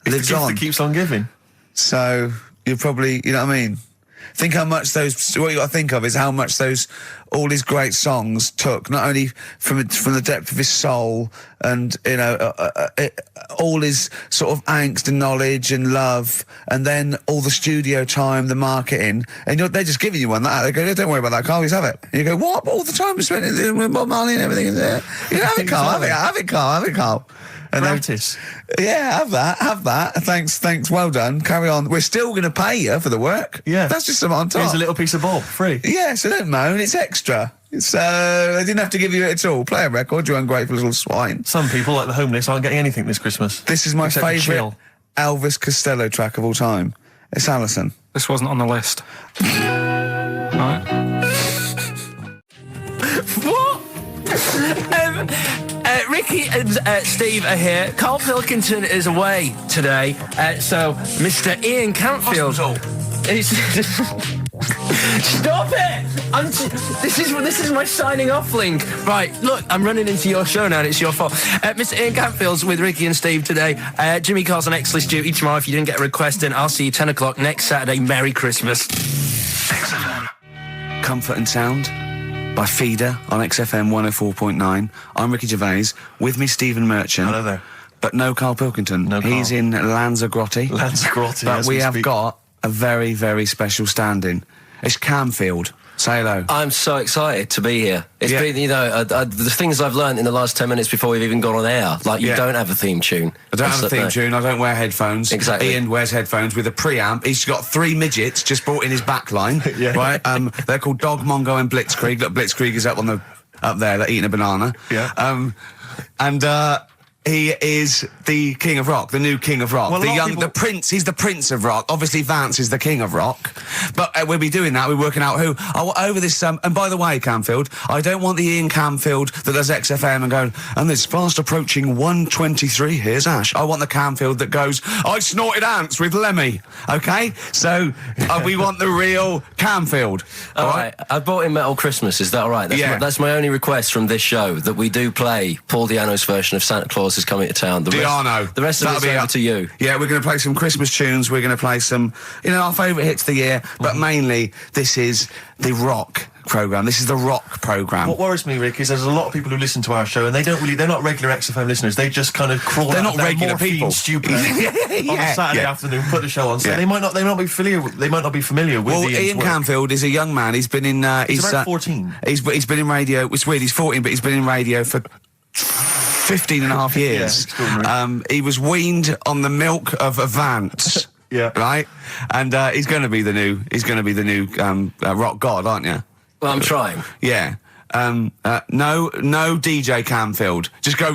lives on. That keeps on giving. So you're probably, you know what I mean? Think how much what you got to think of is how much all his great songs took, not only from the depth of his soul and, all his sort of angst and knowledge and love, and then all the studio time, the marketing, and they're just giving you one like that. They go, don't worry about that, Carl, just have it. And you go, what? All the time we spent with Bob Marley and everything. You go, have it, Carl, have it, Carl. And Practice. Yeah, have that. Thanks, well done. Carry on. We're still going to pay you for the work. Yeah. That's just something on top. Here's a little piece of Bob, free. Yeah, so don't moan, it's extra. So, they didn't have to give you it at all. Play a record, you ungrateful little swine. Some people, like the homeless, aren't getting anything this Christmas. This is my favourite Elvis Costello track of all time. It's Alison. This wasn't on the list. Right. What? Ricky and Steve are here. Karl Pilkington is away today, so Mr. Ian Cantfield is... Stop it! This is my signing off link. Right, look, I'm running into your show now and it's your fault. Mr. Ian Cantfield's with Ricky and Steve today. Jimmy Carr's on X-List duty tomorrow. If you didn't get a request in, I'll see you 10 o'clock next Saturday. Merry Christmas. XFM. Comfort and Sound by Feeder on XFM 104.9. I'm Ricky Gervais. With me, Stephen Merchant. Hello there. But no Karl Pilkington. No Karl. He's in Lanzarote. But we have got a very, very special stand-in. It's Camfield. Say hello. I'm so excited to be here. It's been, you know, the things I've learned in the last 10 minutes before we've even gone on air. Like, you don't have a theme tune. I don't have a theme tune. I don't wear headphones. Exactly. Ian wears headphones with a preamp. He's got 3 midgets just brought in his back line. Right? They're called Dog, Mongo and Blitzkrieg. Look, Blitzkrieg is up there. They're eating a banana. Yeah. He is the king of rock, the new king of rock. Well, the prince, he's the prince of rock. Obviously, Vance is the king of rock. But we'll be doing that, we're working out who. Over this, and by the way, Camfield, I don't want the Ian Camfield that does XFM and going, and there's fast approaching 1:23, here's Ash. I want the Camfield that goes, I snorted ants with Lemmy. Okay? So, we want the real Camfield. All right. I bought in Metal Christmas, is that all right? That's my only request from this show, that we do play Paul Di'Anno's version of Santa Claus is Coming to Town. The rest of it's over to you. Yeah, we're going to play some Christmas tunes. We're going to play some, our favourite hits of the year. But mainly, this is the rock programme. This is the rock programme. What worries me, Rick, is there's a lot of people who listen to our show and they're not regular XFM listeners. They just kind of crawl They're out not regular people. Stupid on a Saturday afternoon, put the show on. So they might not be familiar with Ian Camfield is a young man. He's been in... he's about 14. He's been in radio. It's weird, he's 14, but he's been in radio for 15 and a half years. He was weaned on the milk of a Vance. Right? And he's going to be the new rock god, aren't you? Well, I'm trying. Yeah. No DJ Camfield. Just go,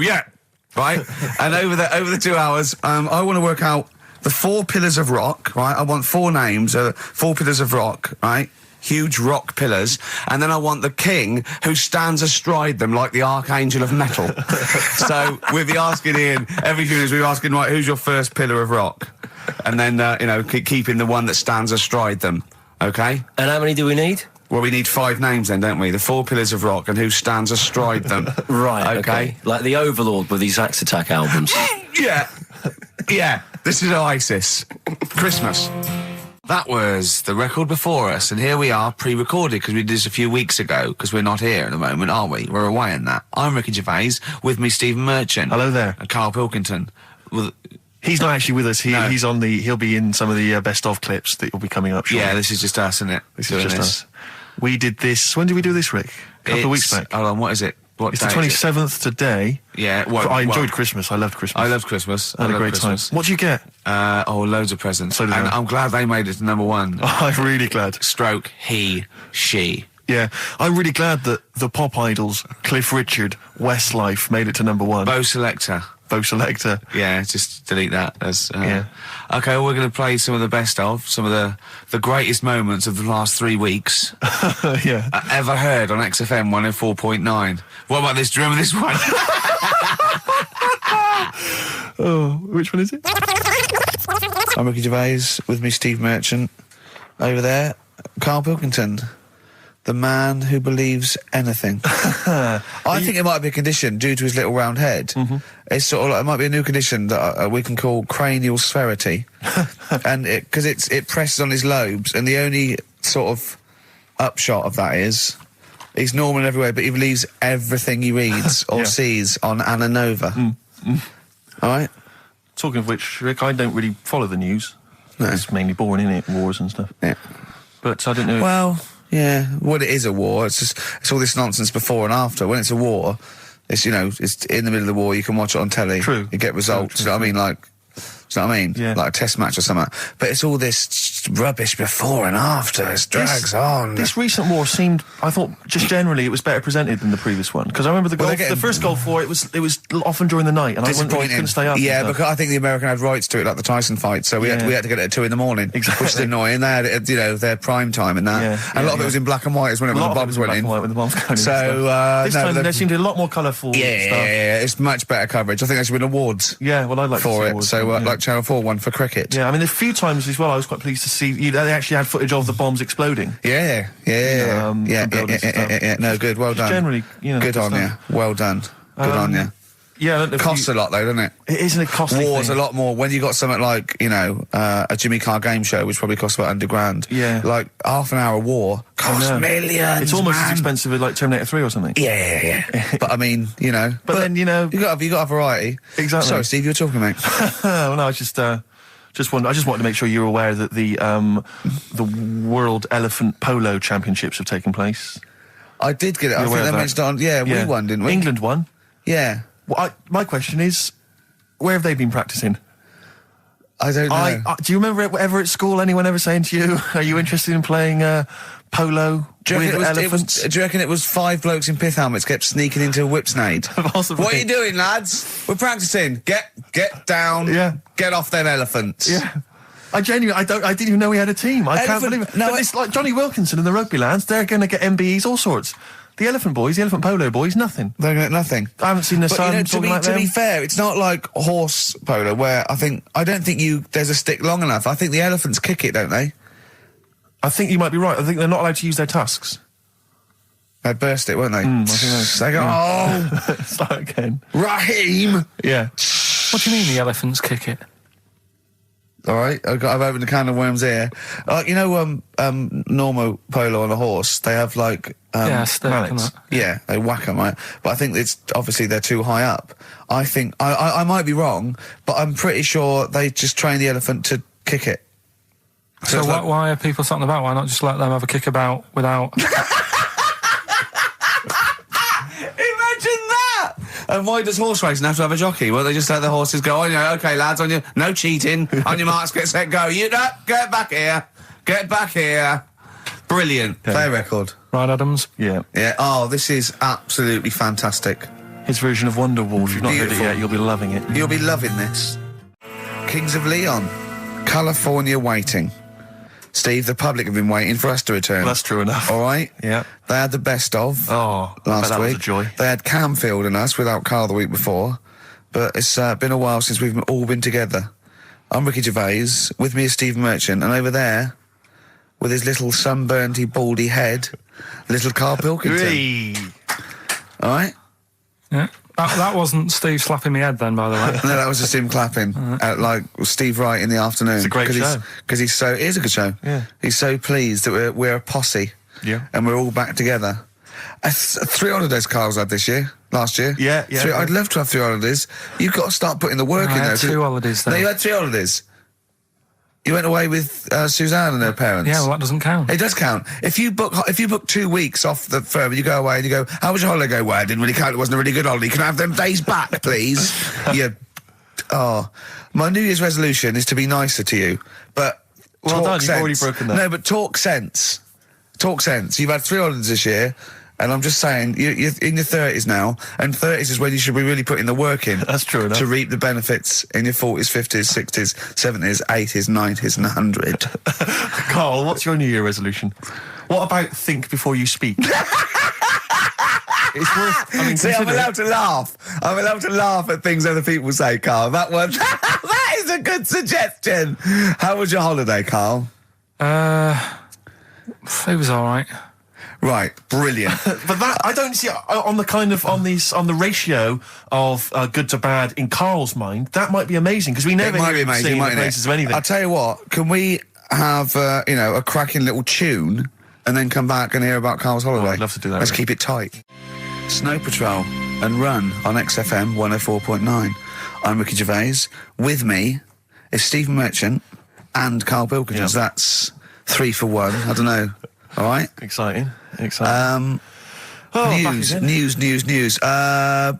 right? And over the 2 hours, I want to work out the 4 pillars of rock, right? I want 4 names, 4 pillars of rock, right? Huge rock pillars, and then I want the king who stands astride them like the archangel of metal. So we'll be asking Ian every few minutes. We're asking, right, who's your first pillar of rock, and then keeping the one that stands astride them. Okay. And how many do we need? Well, we need 5 names then, don't we? The 4 pillars of rock and who stands astride them. Right. Okay. Like the Overlord with these Axe Attack albums. Yeah. This is Oasis. Christmas. That was the record before us, and here we are, pre-recorded, because we did this a few weeks ago, because we're not here at the moment, are we? We're away in that. I'm Ricky Gervais, with me Stephen Merchant. Hello there. And Karl Pilkington. He's not actually with us. He'll be in some of the best of clips that will be coming up shortly. Yeah, this is just us, isn't it? This is just us. We did this, when did we do this, Rick? A couple of weeks back. Hold on, what is it? It's the 27th today. Yeah. I enjoyed Christmas. I loved Christmas. I loved Christmas. I had a great time. What did you get? Loads of presents. So did I. I'm glad they made it to number 1. Oh, I'm really glad. Stroke, he, she. Yeah. I'm really glad that the pop idols, Cliff Richard, Westlife, made it to number 1. Bo Selector. Yeah, just delete that. Okay, well, we're going to play some of the best of, some of the greatest moments of the last 3 weeks. Yeah. Ever heard on XFM 104.9. What about this? Do you remember this one? Oh, which one is it? I'm Ricky Gervais, with me Steve Merchant. Over there, Karl Pilkington. The man who believes anything. I think it might be a condition due to his little round head. Mm-hmm. It's sort of like, it might be a new condition that we can call cranial spherity, and because it presses on his lobes, and the only sort of upshot of that is he's normal in every way, but he believes everything he reads or sees on Anna Nova. All right. Talking of which, Rick, I don't really follow the news. No. It's mainly boring, isn't it? Wars and stuff. Yeah. But I don't know. Well. Yeah, well, it is a war. It's all this nonsense before and after. When it's a war, it's it's in the middle of the war. You can watch it on telly. True. You get results. True. You know what I mean? Like, do you know what I mean? Yeah. Like a test match or something. But it's all this just rubbish before and after. It drags on. This recent war seemed, I thought, just generally it was better presented than the previous one. Because I remember the first Gulf War, it was often during the night, and I couldn't stay up. Yeah, because I think the American had rights to it, like the Tyson fight, so we had to get it at 2 in the morning, exactly. Which is annoying. They had it at, their prime time and that. And a lot of it was in black and white as well, when the bombs went in. When the bombs going in. So, this time there seemed to be a lot more colourful stuff. Yeah, it's much better coverage. I think they should win awards. Yeah, well, I'd like for to see it. awards, So, like Channel 4 won for cricket. Yeah, I mean, a few times as well, I was quite pleased to see they actually had footage of the bombs exploding. Yeah. No, good. Well done. Generally, good on you. Well done. Good on you. Yeah, it costs a lot though, doesn't it? It isn't a costly War's thing. a lot more. When you got something like, a Jimmy Carr game show, which probably costs about £100,000. Yeah. Like, half an hour war costs millions, It's almost as expensive as, like, Terminator 3 or something. Yeah. But, I mean, But then, you got a variety. Exactly. Sorry, Steve, you were talking, mate. Well, no, I just wanted to make sure you were aware that the World Elephant Polo Championships have taken place. I did get it. I think they mentioned it on... Yeah, we won, didn't we? England won. Yeah. Well, my question is, where have they been practicing? I don't know. Do you remember ever at school anyone ever saying to you, are you interested in playing polo with elephants? Do you reckon it was 5 blokes in pith helmets kept sneaking into a whipsnade? Possibly. What are you doing, lads? We're practicing. Get down. Yeah. Get off them elephants. Yeah. I didn't even know we had a team. I can't believe it. No, but it's like Johnny Wilkinson and the rugby lads, they're going to get MBEs, all sorts. The elephant boys, the elephant polo boys, nothing. They're going to get nothing. I haven't seen the sun talking like them. To be fair, it's not like horse polo where I don't think there's a stick long enough. I think the elephants kick it, don't they? I think you might be right. I think they're not allowed to use their tusks. They'd burst it, weren't they? I think they go, start again. Raheem! Yeah. What do you mean the elephants kick it? All right, I've opened a can of worms here. Normal polo on a horse, they have like... Yeah, they whack them, right? But I think it's obviously they're too high up. I think, I might be wrong, but I'm pretty sure they just train the elephant to kick it. So why are people something about? Why not just let them have a kick about without... And why does horse racing have to have a jockey? Well, they just let the horses go, okay, lads, on you, no cheating, on your marks, get set, go. Get back here. Get back here. Brilliant. Yeah. Play record. Right, Adams? Yeah. Yeah, this is absolutely fantastic. His version of Wonderwall, if you've not heard it yet, you'll be loving it. You'll be loving this. Kings of Leon, California Waiting. Steve, the public have been waiting for us to return. That's true enough. All right? Yeah. They had the best of last that week. Was a joy. They had Camfield and us without Carl the week before. But it's been a while since we've all been together. I'm Ricky Gervais, with me is Steve Merchant, and over there, with his little sunburnedy, baldy head, little Karl Pilkington. All right? Yeah. That wasn't Steve slapping me head then, by the way. No, that was just him clapping at, like, Steve Wright in the afternoon. It's a great show. Because it is a good show. Yeah. He's so pleased that we're a posse. Yeah. And we're all back together. 3 holidays Carl's had last year. Yeah. I'd love to have 3 holidays. You've got to start putting the work in there. I had 2 holidays though. No, you had 3 holidays. You went away with Suzanne and her parents. Yeah, well, that doesn't count. It does count. If you book 2 weeks off the firm, you go away and you go, how was your holiday? Go, well, it didn't really count. It wasn't a really good holiday. Can I have them days back, please? My New Year's resolution is to be nicer to you, but well done, you've already broken that. No, but talk sense. Talk sense. You've had 3 holidays this year. And I'm just saying, you're in your 30s now, and 30s is when you should be really putting the work in. That's true enough. To reap the benefits in your 40s, 50s, 60s, 70s, 80s, 90s, and 100. Carl, what's your New Year resolution? What about think before you speak? It's worth... See, I'm allowed to laugh. I'm allowed to laugh at things other people say, Carl. That is a good suggestion. How was your holiday, Carl? It was all right. Right, brilliant. But that I don't see on the ratio of good to bad in Carl's mind. That might be amazing because we never hear him sing the praises of anything. I'll tell you what. Can we have a cracking little tune and then come back and hear about Carl's holiday? I'd love to do that. Let's keep it tight. Snow Patrol and Run on XFM 104.9. I'm Ricky Gervais. With me is Steve Merchant and Karl Pilkington. Yep. That's 3 for 1. I don't know. All right. Exciting. News.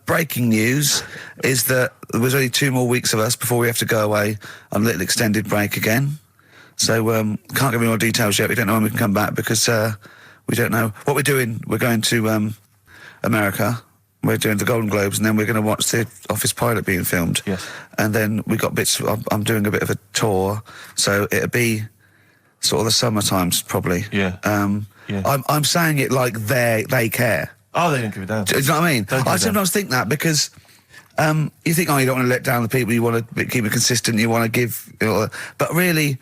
Breaking news is that there was only 2 more weeks of us before we have to go away on a little extended break again. So, can't give any more details yet. We don't know when we can come back because, we don't know what we're doing. We're going to, America. We're doing the Golden Globes, and then we're going to watch the Office pilot being filmed. Yes. And then we got bits. I'm doing a bit of a tour, so it'll be sort of the summer times probably. Yeah. I'm saying it like they care. Oh, they don't give a damn. Do you know what I mean? I sometimes think that because you think, oh, you don't want to let down the people. You want to keep it consistent. You want to give, but really,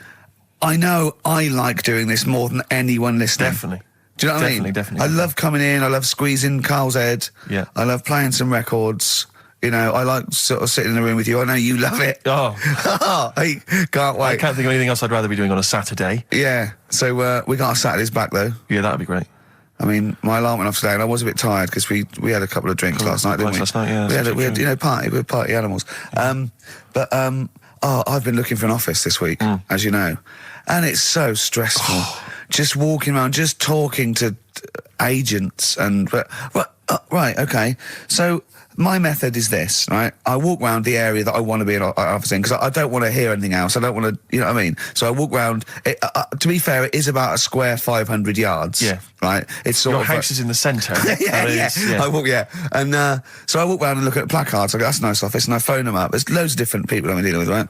I know I like doing this more than anyone listening. Definitely. Do you know what I mean? Definitely. I love coming in. I love squeezing Carl's head. Yeah. I love playing some records. You know, I like sort of sitting in the room with you. I know you love it. Oh. I can't wait. I can't think of anything else I'd rather be doing on a Saturday. Yeah. So we got our Saturdays back though. Yeah, that'd be great. I mean, my alarm went off today, and I was a bit tired because we had a couple of drinks last night, didn't we? Last night, yeah. We had party. We were party animals. I've been looking for an office this week, as you know, and it's so stressful. Just walking around, just talking to agents and... right, okay. So my method is this, right? I walk around the area that I want to be in office in, because I don't want to hear anything else. I don't want to... You know what I mean? So I walk around... to be fair, it is about a square 500 yards. Yeah. Right? It's sort Your of... house is in the centre. yeah. I walk, And so I walk around and look at placards. I go, that's a nice office. And I phone them up. There's loads of different people I'm dealing with, right?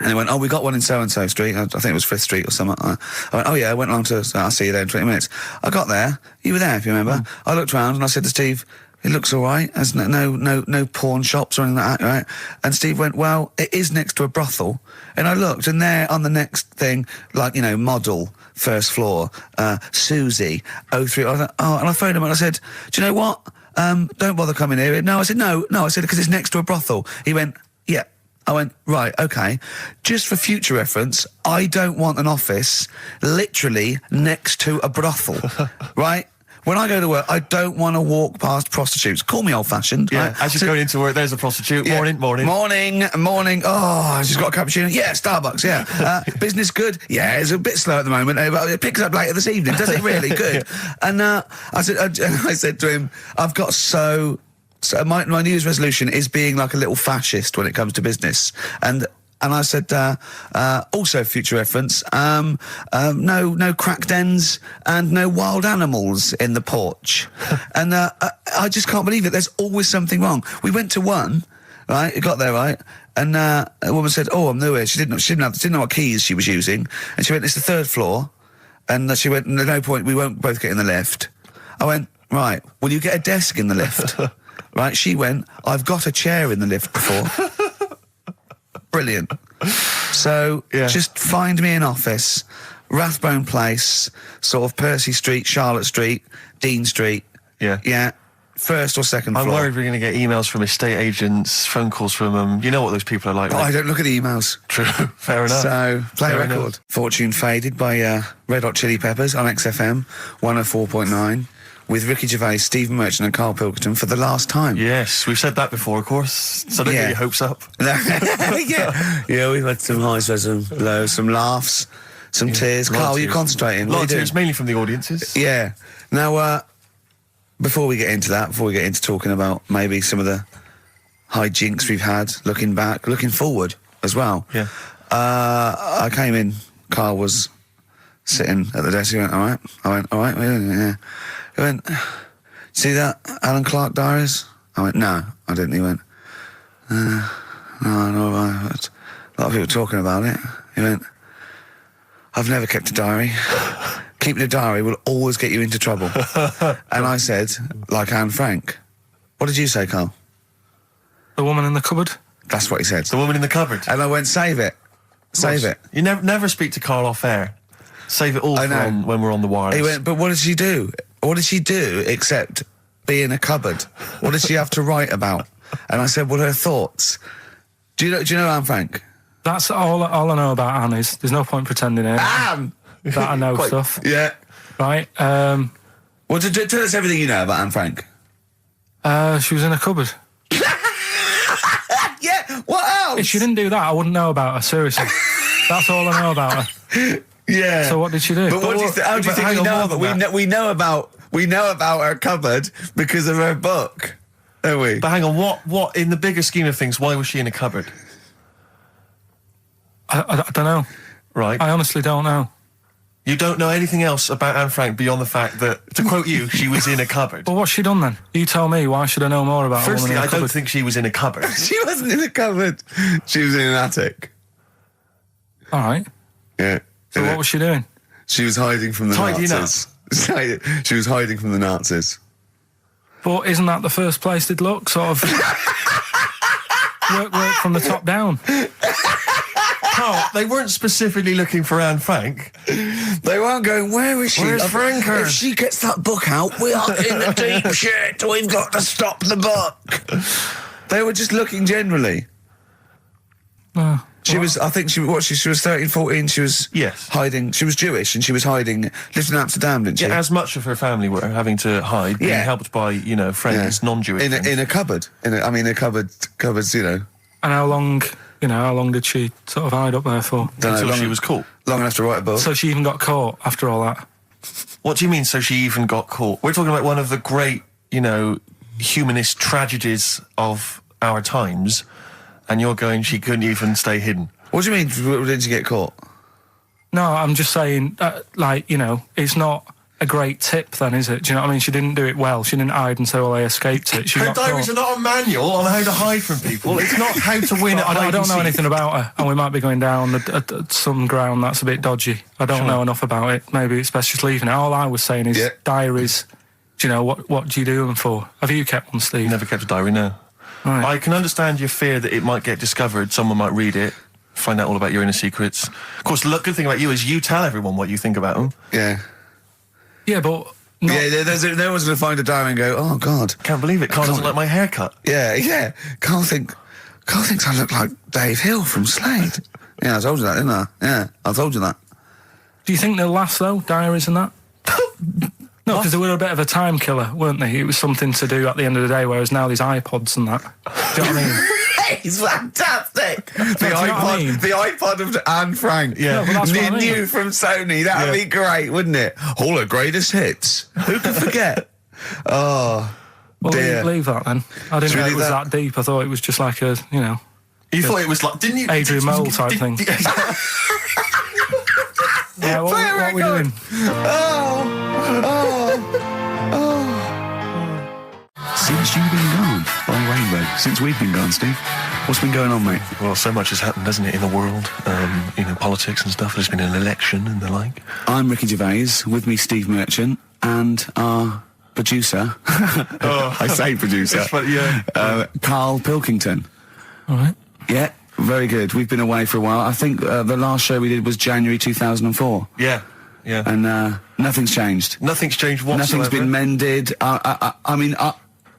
And they went, oh, we got one in so-and-so street. I think it was 5th Street or something. I went, oh, yeah, I went along to... I'll see you there in 20 minutes. I got there. You were there, if you remember. I looked around and I said to Steve, it looks all right. There's no pawn shops or anything like that, right? And Steve went, well, it is next to a brothel. And I looked, and there on the next thing, like, you know, model, first floor, Susie, 03. I thought, and I phoned him and I said, do you know what? Don't bother coming here. No, I said, no. I said, because it's next to a brothel. He went, yeah. I went, right, okay. Just for future reference, I don't want an office literally next to a brothel, right? When I go to work, I don't want to walk past prostitutes. Call me old-fashioned. Yeah, right? as you're going into work, there's a prostitute. Yeah. Morning. Oh, she's got a cappuccino. Yeah, Starbucks, yeah. Business good? Yeah, it's a bit slow at the moment, but it picks up later this evening. Does it really? Good. And I said to him, I've got so my New Year's resolution is being like a little fascist when it comes to business. And I said, also future reference, no crack dens and no wild animals in the porch. And I just can't believe it. There's always something wrong. We went to one, right? It got there, right? And a woman said, oh, I'm new here. She didn't know what keys she was using. And she went, it's the 3rd floor. And she went, no point, we won't both get in the lift. I went, right, will you get a desk in the lift? Right, she went, I've got a chair in the lift before. Brilliant. So, just find me an office, Rathbone Place, sort of Percy Street, Charlotte Street, Dean Street. Yeah. Yeah. 1st or 2nd floor. I'm worried we're going to get emails from estate agents, phone calls from them. You know what those people are like. Oh, I don't look at the emails. True. Fair enough. So, play a record. Enough. Fortune Faded by Red Hot Chili Peppers on XFM 104.9. With Ricky Gervais, Stephen Merchant and Karl Pilkington for the last time. Yes, we've said that before, of course, so don't get your hopes up. Yeah, we've had some highs, some lows, some laughs, some tears. Karl, you concentrating? A lot of tears, mainly from the audiences. Yeah. Now, before we get into talking about maybe some of the hijinks we've had, looking back, looking forward as well. Yeah. I came in, Karl was sitting at the desk, he went, all right? I went, all right, yeah. He went, see that Alan Clark diaries? I went, no, I didn't. He went, no, a lot of people talking about it. He went, I've never kept a diary. Keeping a diary will always get you into trouble. And I said, like Anne Frank. What did you say, Karl? The woman in the cupboard? That's what he said. The woman in the cupboard. And I went, save it. Save it. You never speak to Karl off air. Save it all from when we're on the wireless. He went, but what did she do? What did she do except be in a cupboard? What did she have to write about? And I said, well, her thoughts. Do you know Anne Frank? That's all I know about Anne is there's no point pretending it. Anne! That I know stuff. Yeah. Right. Well, tell us everything you know about Anne Frank. She was in a cupboard. Yeah, what else? If she didn't do that, I wouldn't know about her, seriously. That's all I know about her. Yeah. So what did she do? But how do you think we know about we know about her cupboard because of her book, don't we? But hang on, what in the bigger scheme of things, why was she in a cupboard? I don't know. Right. I honestly don't know. You don't know anything else about Anne Frank beyond the fact that, to quote you, she was in a cupboard. Well, what's she done then? You tell me. Why should I know more about Firstly, a woman in a cupboard? I don't think she was in a cupboard. She wasn't in a cupboard. She was in an attic. All right. Yeah. So what was she doing? She was hiding from the Nazis. She was hiding from the Nazis. But isn't that the first place they'd look? Sort of work from the top down. Carl, they weren't specifically looking for Anne Frank. They weren't going, where is she? Where's Franker? If she gets that book out, we are in the deep shit. We've got to stop the book. They were just looking generally. She was 13, 14, she was hiding, she was Jewish and she was hiding, lived in Amsterdam, didn't she? Yeah, as much of her family were having to hide, being helped by, friends, non-Jewish friends. In a cupboard. Cupboards, And how long did she sort of hide up there for? Until she was caught. Long enough to write a book. So she even got caught after all that? What do you mean, so she even got caught? We're talking about one of the great, humanist tragedies of our times, and you're going, she couldn't even stay hidden. What do you mean, didn't she get caught? No, I'm just saying, it's not a great tip then, is it? Do you know what I mean? She didn't do it well. She didn't hide and say, well, I escaped it. Her diaries are not a manual on how to hide from people. It's not how to win at I don't know anything about her, and we might be going down some ground that's a bit dodgy. I don't know enough about it. Maybe it's best just leaving it. All I was saying is diaries, what do you do them for? Have you kept one, Steve? Never kept a diary, no. Right. I can understand your fear that it might get discovered, someone might read it, find out all about your inner secrets. Of course, the good thing about you is you tell everyone what you think about them. Yeah. Yeah, but... There was going to find a diary and go, oh, God. Can't believe it. Carl doesn't like my haircut. Yeah. Carl thinks I look like Dave Hill from Slade. Yeah, I told you that, didn't I? Yeah, I told you that. Do you think they'll last, though, diaries and that? No, because they were a bit of a time killer, weren't they? It was something to do at the end of the day, whereas now there's iPods and that. Do you know what I mean? It's fantastic. The iPod of Anne Frank. Yeah, no, that's what I mean. New from Sony. That'd be great, wouldn't it? All her greatest hits. Who could forget? Oh, well, dear. Leave that then. I didn't know it was that deep. I thought it was just like a, You thought it was like, didn't you? Adrian Mole type thing. Yeah, what are we doing? Since you've been gone, Rainbow. Since we've been gone, Steve. What's been going on, mate? Well, so much has happened, hasn't it, in the world? Politics and stuff. There's been an election and the like. I'm Ricky Gervais. With me, Steve Merchant, and our producer. I say producer. Karl Pilkington. All right. Yeah. Very good. We've been away for a while. I think the last show we did was January 2004. Yeah. And nothing's changed. Nothing's changed whatsoever. Nothing's been mended.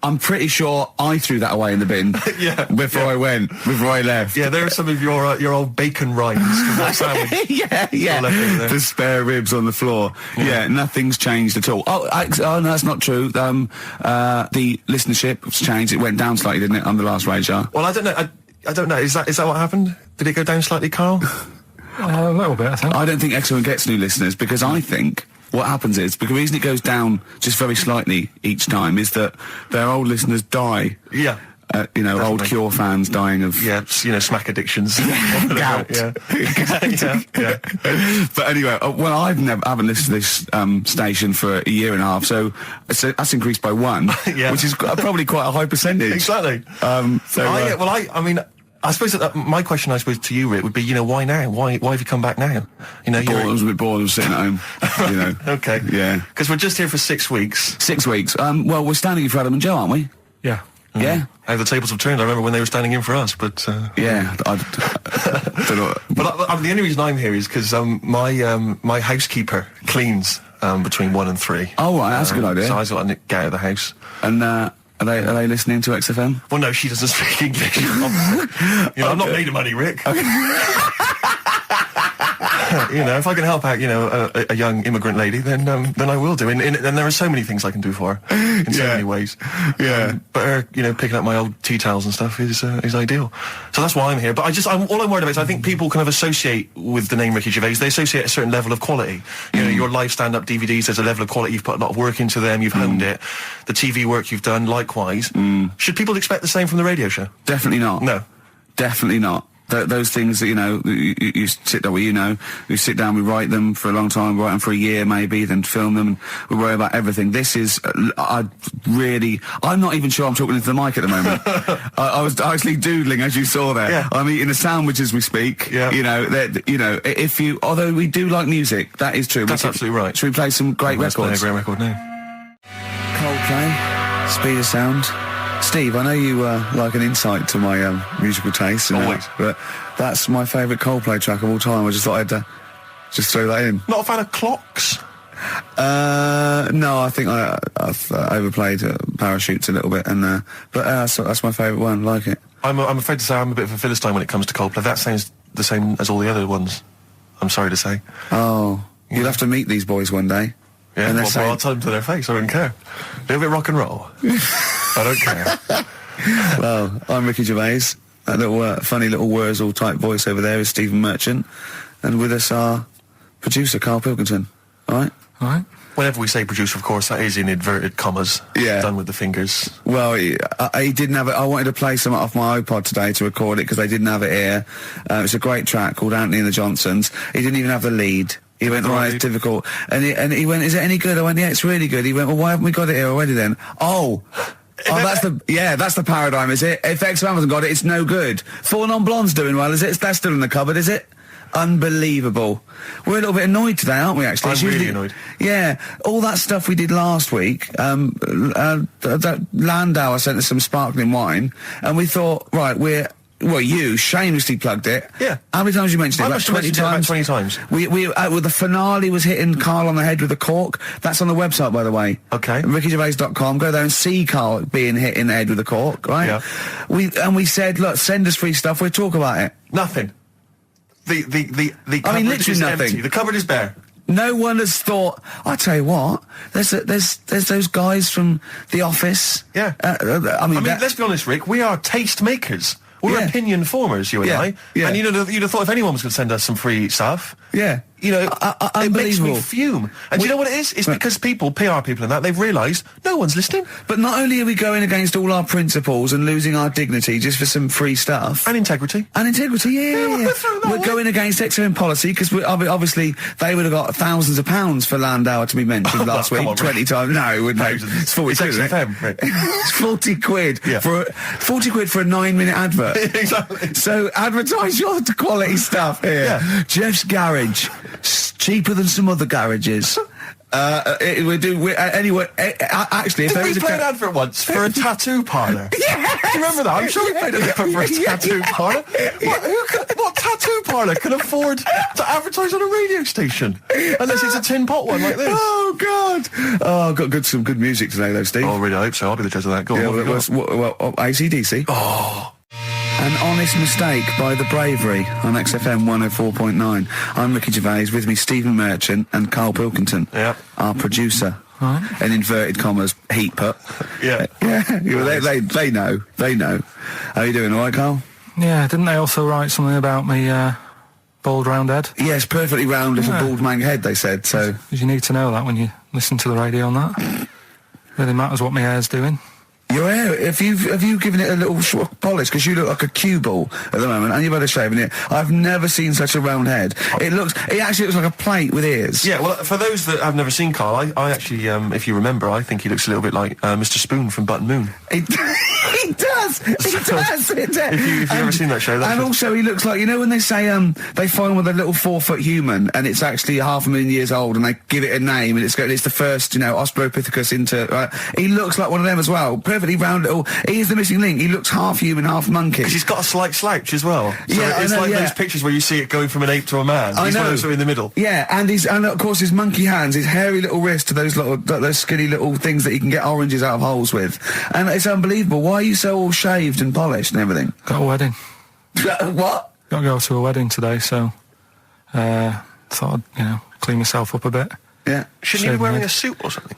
I'm pretty sure I threw that away in the bin before I left. Yeah, there are some of your old bacon rinds from that sandwich. Yeah. The spare ribs on the floor. Yeah, nothing's changed at all. Oh, no, that's not true. The listenership's changed. It went down slightly, didn't it, on the last radio show? Well, I don't know. I don't know. Is that what happened? Did it go down slightly, Carl? A little bit, I think. I don't think XFM gets new listeners because I think what happens is, because the reason it goes down just very slightly each time is that their old listeners die. Yeah. Definitely. Old Cure fans dying of... Yeah, smack addictions. Gout. Yeah. But anyway, I haven't listened to this station for a year and a half, so that's increased by 1, which is probably quite a high percentage. Exactly. I suppose that my question, to you, Rick, would be, why now? Why have you come back now? I was a bit bored of sitting at home. Okay. Yeah. Because we're just here for 6 weeks. 6 weeks. Well, we're standing in for Adam and Joe, aren't we? Yeah. Yeah. How the tables have turned. I remember when they were standing in for us, but... Yeah. I don't know. But the only reason I'm here is because my housekeeper cleans between 1 and 3. Oh, right, that's a good idea. So I just got to get out of the house. And, Are they listening to XFM? Well, no, she doesn't speak English. I'm not made of money, Rick. Okay. If I can help out, a young immigrant lady, then I will do. And there are so many things I can do for her in so many ways. Yeah. But her, picking up my old tea towels and stuff is ideal. So that's why I'm here. But all I'm worried about is I think people kind of associate with the name Ricky Gervais. They associate a certain level of quality. Your live stand-up DVDs, there's a level of quality. You've put a lot of work into them. You've honed it. The TV work you've done, likewise. Should people expect the same from the radio show? Definitely not. No. Definitely not. those things that, you know, you sit down, we sit down, we write them for a long time, write them for a year maybe, then film them, and we worry about everything. This is, I'm not even sure I'm talking into the mic at the moment. I was actually doodling, as you saw there. Yeah. I'm eating a sandwich as we speak. Yeah. You know, although we do like music, that is true. That's absolutely right. Should we play some great records? Let's play a great record now. Coldplay, Speed of Sound. Steve, I know you like an insight to my musical taste, but that's my favourite Coldplay track of all time. I just thought I'd just throw that in. Not a fan of clocks? No, I think I've overplayed Parachutes a little bit, and but that's my favourite one. Like it. I'm afraid to say I'm a bit of a Philistine when it comes to Coldplay. That sounds the same as all the other ones. I'm sorry to say. Oh, you'll have to meet these boys one day. Yeah, well, I'll tell them to their face. I don't care. A little bit rock and roll. I don't care. Well, I'm Ricky Gervais. That little funny little Wurzel type voice over there is Stephen Merchant, and with us our producer Karl Pilkington. All right. All right. Whenever we say producer, of course, that is in inverted commas. Yeah. Done with the fingers. Well, he didn't have it. I wanted to play some off my iPod today to record it because they didn't have it here. It's a great track called Anthony and the Johnsons. He didn't even have the lead. He went, right, it's difficult. And he went, is it any good? I went, yeah, it's really good. He went, well, why haven't we got it here already then? That's the paradigm, is it? If XFM hasn't got it, it's no good. Four Non-Blondes doing well, is it? That's still in the cupboard, is it? Unbelievable. We're a little bit annoyed today, aren't we, actually? I'm really annoyed. Yeah. All that stuff we did last week, that Landau sent us some sparkling wine, and we thought, right, you shamelessly plugged it. Yeah. How many times you mentioned it? About 20 times. About 20 times. The finale was hitting Karl on the head with a cork. That's on the website, by the way. Okay. RickyGervais.com. Go there and see Karl being hit in the head with a cork, right? Yeah. We said, look, send us free stuff. We'll talk about it. Nothing. The cupboard literally is nothing. empty. The cupboard is bare. No one has thought. I tell you what, there's those guys from The Office. Yeah. Let's be honest, Rick. We are taste makers. We're opinion formers, you and I. Yeah. And you'd have thought if anyone was going to send us some free stuff. Yeah. You know, it makes me fume. And do you know what it is? It's because PR people and that, they've realised no one's listening. But not only are we going against all our principles and losing our dignity just for some free stuff. And integrity. Yeah. We're going against XFM policy because obviously they would have got thousands of pounds for Landau to be mentioned last week. 20 times. No, it wouldn't. It's 40 quid, isn't it? Right? It's 40 quid. Yeah. 40 quid for a 9-minute advert. Exactly. So advertise your quality stuff here. Yeah. Jeff's Garage. Cheaper than some other garages. Anyway, actually, if there is we play an advert once for a tattoo parlour? Yeah. Do you remember that? I'm sure we played an advert for a tattoo parlour. What tattoo parlour can afford to advertise on a radio station? Unless it's a tin pot one like this. Oh, God. Oh, got some good music today, though, Steve. Oh, really? I hope so. I'll be the judge of that. Go on. AC/DC. Oh. An Honest Mistake by The Bravery on XFM 104.9. I'm Ricky Gervais, with me Stephen Merchant and Karl Pilkington, our producer. In inverted commas, heat put. Yeah. They know. How are you doing, all right, Karl? Yeah, didn't they also write something about me, bald round head? Yes, perfectly round little bald man head, they said, so... Because you need to know that when you listen to the radio on that. Really matters what my hair's doing. Your hair, have you given it a little polish? Because you look like a cue ball at the moment, and you've had a shave in it. I've never seen such a round head. It actually looks like a plate with ears. Yeah, well, for those that have never seen Karl, I actually, if you remember, I think he looks a little bit like Mr. Spoon from Button Moon. He does. If you've never seen that show, and also he looks like, you know when they say they find with a little 4-foot human and it's actually 500,000 years old and they give it a name and it's the first, Australopithecus into. Right? He looks like one of them as well. Perfectly round little. He is the missing link. He looks half human, half monkey. Because he's got a slight slouch as well. So it's those pictures where you see it going from an ape to a man. He's one of those in the middle. Yeah, and of course his monkey hands, his hairy little wrist to those skinny little things that you can get oranges out of holes with. And it's unbelievable. Why are you so all shaved and polished and everything? Got a wedding. What? Got to go to a wedding today, so thought I'd, clean myself up a bit. Yeah. Shouldn't you be wearing a suit or something?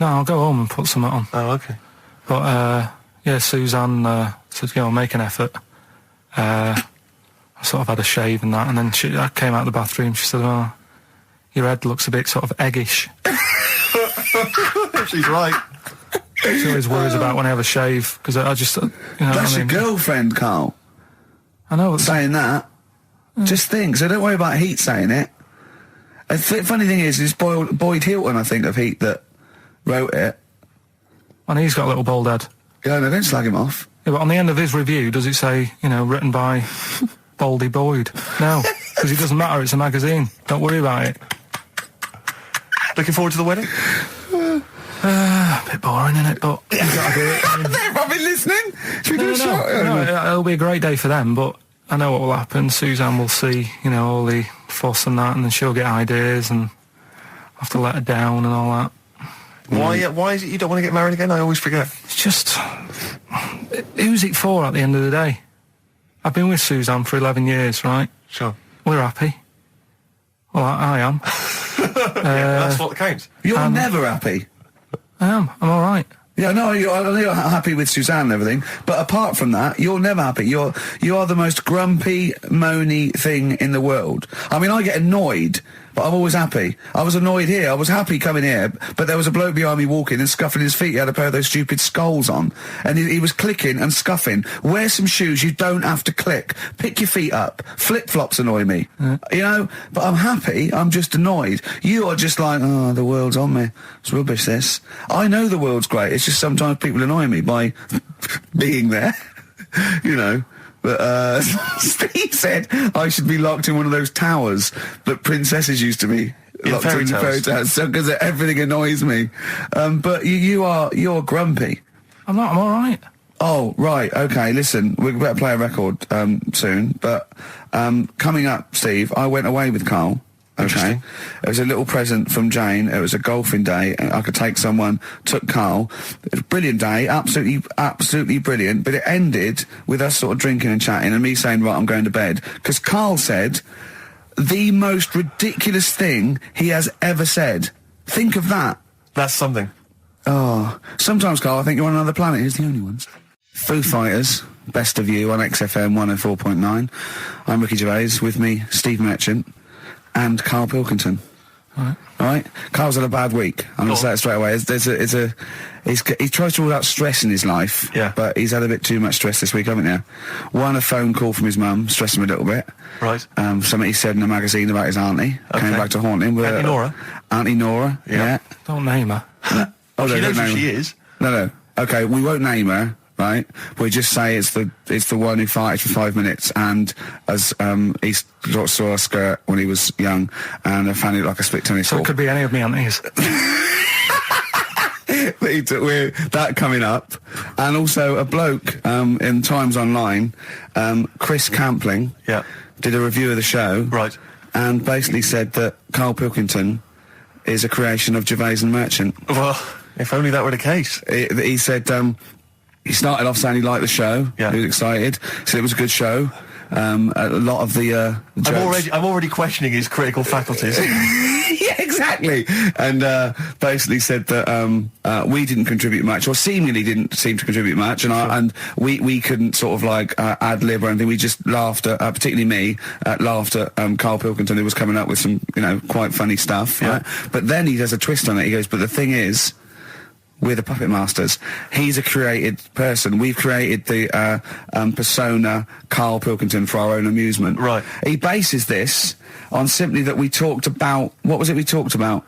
No, I'll go home and put something on. Oh, okay. But, Suzanne said, make an effort. I sort of had a shave and that, and then I came out of the bathroom, she said, oh, your head looks a bit sort of eggish. She's right. She always worries about when I have a shave, because I just, That's your girlfriend, Karl. I know. Saying that. Just think. So don't worry about Heat saying it. The funny thing is, it's Boyd Hilton, I think, of Heat that wrote it. And he's got a little bald head. Yeah, no, don't slag him off. Yeah, but on the end of his review, does it say, you know, written by Baldy Boyd? No, because it doesn't matter, it's a magazine. Don't worry about it. Looking forward to the wedding? A bit boring, isn't it? But you gotta do it. They've probably listening. Should we do a shot? No, it'll be a great day for them, but I know what will happen. Suzanne will see, you know, all the fuss and that, and then she'll get ideas and have to let her down and all that. Why is it you don't want to get married again? I always forget. It's just... who's it for at the end of the day? I've been with Suzanne for 11 years, right? Sure. We're happy. Well, I am. That's what counts. You're never happy. I am. I'm all right. Yeah, no, I know you're happy with Suzanne and everything, but apart from that, you're never happy. You are the most grumpy, moany thing in the world. I mean, I get annoyed, but I'm always happy. I was annoyed here. I was happy coming here, but there was a bloke behind me walking and scuffing his feet. He had a pair of those stupid skulls on, and he was clicking and scuffing. Wear some shoes. You don't have to click. Pick your feet up. Flip-flops annoy me. You know, but I'm happy. I'm just annoyed. You are just like, oh, the world's on me. It's rubbish, this. I know the world's great. It's just sometimes people annoy me by being there, you know. But Steve said I should be locked in one of those towers that princesses used to be locked in fairy tales, because everything annoys me. But you're grumpy. I'm not. I'm all right. Oh, right. Okay. Listen, we better play a record soon. But coming up, Steve, I went away with Carl. Okay. It was a little present from Jane. It was a golfing day. I could take someone, took Carl. It was a brilliant day, absolutely brilliant. But it ended with us sort of drinking and chatting and me saying, right, I'm going to bed. Because Carl said the most ridiculous thing he has ever said. Think of that. That's something. Oh, sometimes, Carl, I think you're on another planet. Here's the only ones. Foo Fighters, Best of You on XFM 104.9. I'm Ricky Gervais, with me, Steve Merchant. And Karl Pilkington. All right. Carl's had a bad week. I'm going to say it straight away. He tries to rule out stress in his life. Yeah. But he's had a bit too much stress this week, haven't you? One, a phone call from his mum, stressed him a little bit. Right. Something he said in a magazine about his auntie. Okay. Came back to haunt him. Auntie Nora? Auntie Nora, yeah. Don't name her. No. Oh, she knows who she is. No. Okay, we won't name her. Right, we just say it's the one who farted for 5 minutes, and as he saw a skirt when he was young, and I found it like a split tennis ball. So it could be any of me aunties. We're that coming up, and also a bloke in Times Online, Chris Campling, did a review of the show, right, and basically said that Karl Pilkington is a creation of Gervais and Merchant. Well, if only that were the case. He said. He started off saying he liked the show. Yeah. He was excited. Said it was a good show. A lot of the jokes. I'm already questioning his critical faculties. Yeah, exactly. And basically said that we didn't contribute much, or seemingly didn't seem to contribute much, and we couldn't sort of like ad lib or anything. We just laughed at, particularly me, laughed at Karl Pilkington, who was coming up with some, you know, quite funny stuff. Yeah. Right? But then he does a twist on it. He goes, but the thing is, we're the puppet masters. He's a created person. We've created the persona Karl Pilkington for our own amusement. Right. He bases this on simply that we talked about... What was it we talked about?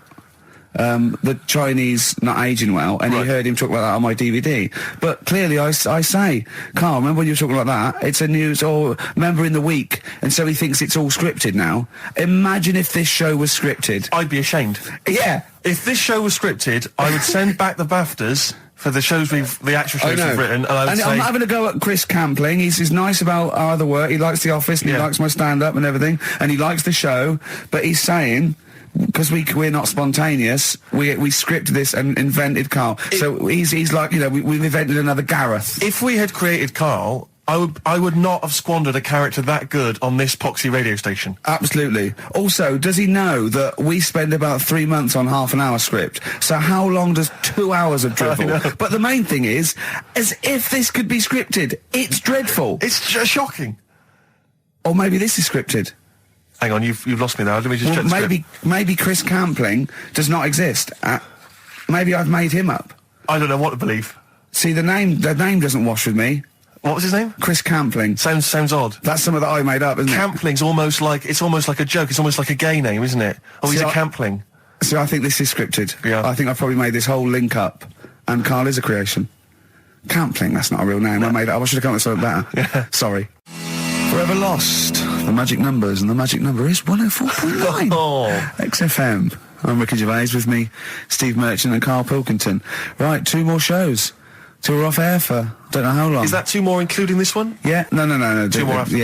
The Chinese not aging well, and he heard him talk about that on my DVD. But clearly I say, Karl, remember when you were talking about that? It's a news, or remember in the week, and so he thinks it's all scripted now. Imagine if this show was scripted. I'd be ashamed. Yeah. If this show was scripted, I would send back the BAFTAs for the shows the actual shows we've written, and I would say... I'm having a go at Chris Campling. He's nice about our other work. He likes The Office, and he likes my stand-up and everything, and he likes the show, but he's saying... Because we're not spontaneous, we scripted this and invented Karl. So he's like, you know, we've invented another Gareth. If we had created Karl, I would not have squandered a character that good on this poxy radio station. Absolutely. Also, does he know that we spend about 3 months on half an hour script? So how long does 2 hours of drivel? But the main thing is, as if this could be scripted, it's dreadful. It's shocking. Or maybe this is scripted. Hang on, you've lost me there. Let me just check the script. Maybe Chris Campling does not exist. Maybe I've made him up. I don't know what to believe. See, the name doesn't wash with me. What was his name? Chris Campling. Sounds odd. That's something that I made up, isn't Campling's almost like a joke. It's almost like a gay name, isn't it? Oh, he's a Campling. So I think this is scripted. Yeah. I think I've probably made this whole link up, and Karl is a creation. Campling, that's not a real name. No. I made it up. I should have come up with something better. Yeah. Sorry. Forever Lost. The magic numbers, and the magic number is 104.9. XFM. I'm Ricky Gervais, with me, Steve Merchant and Karl Pilkington. Right, 2 more shows. 2 are off air for don't know how long. Is that 2 more including this one? Yeah, no. 2 more after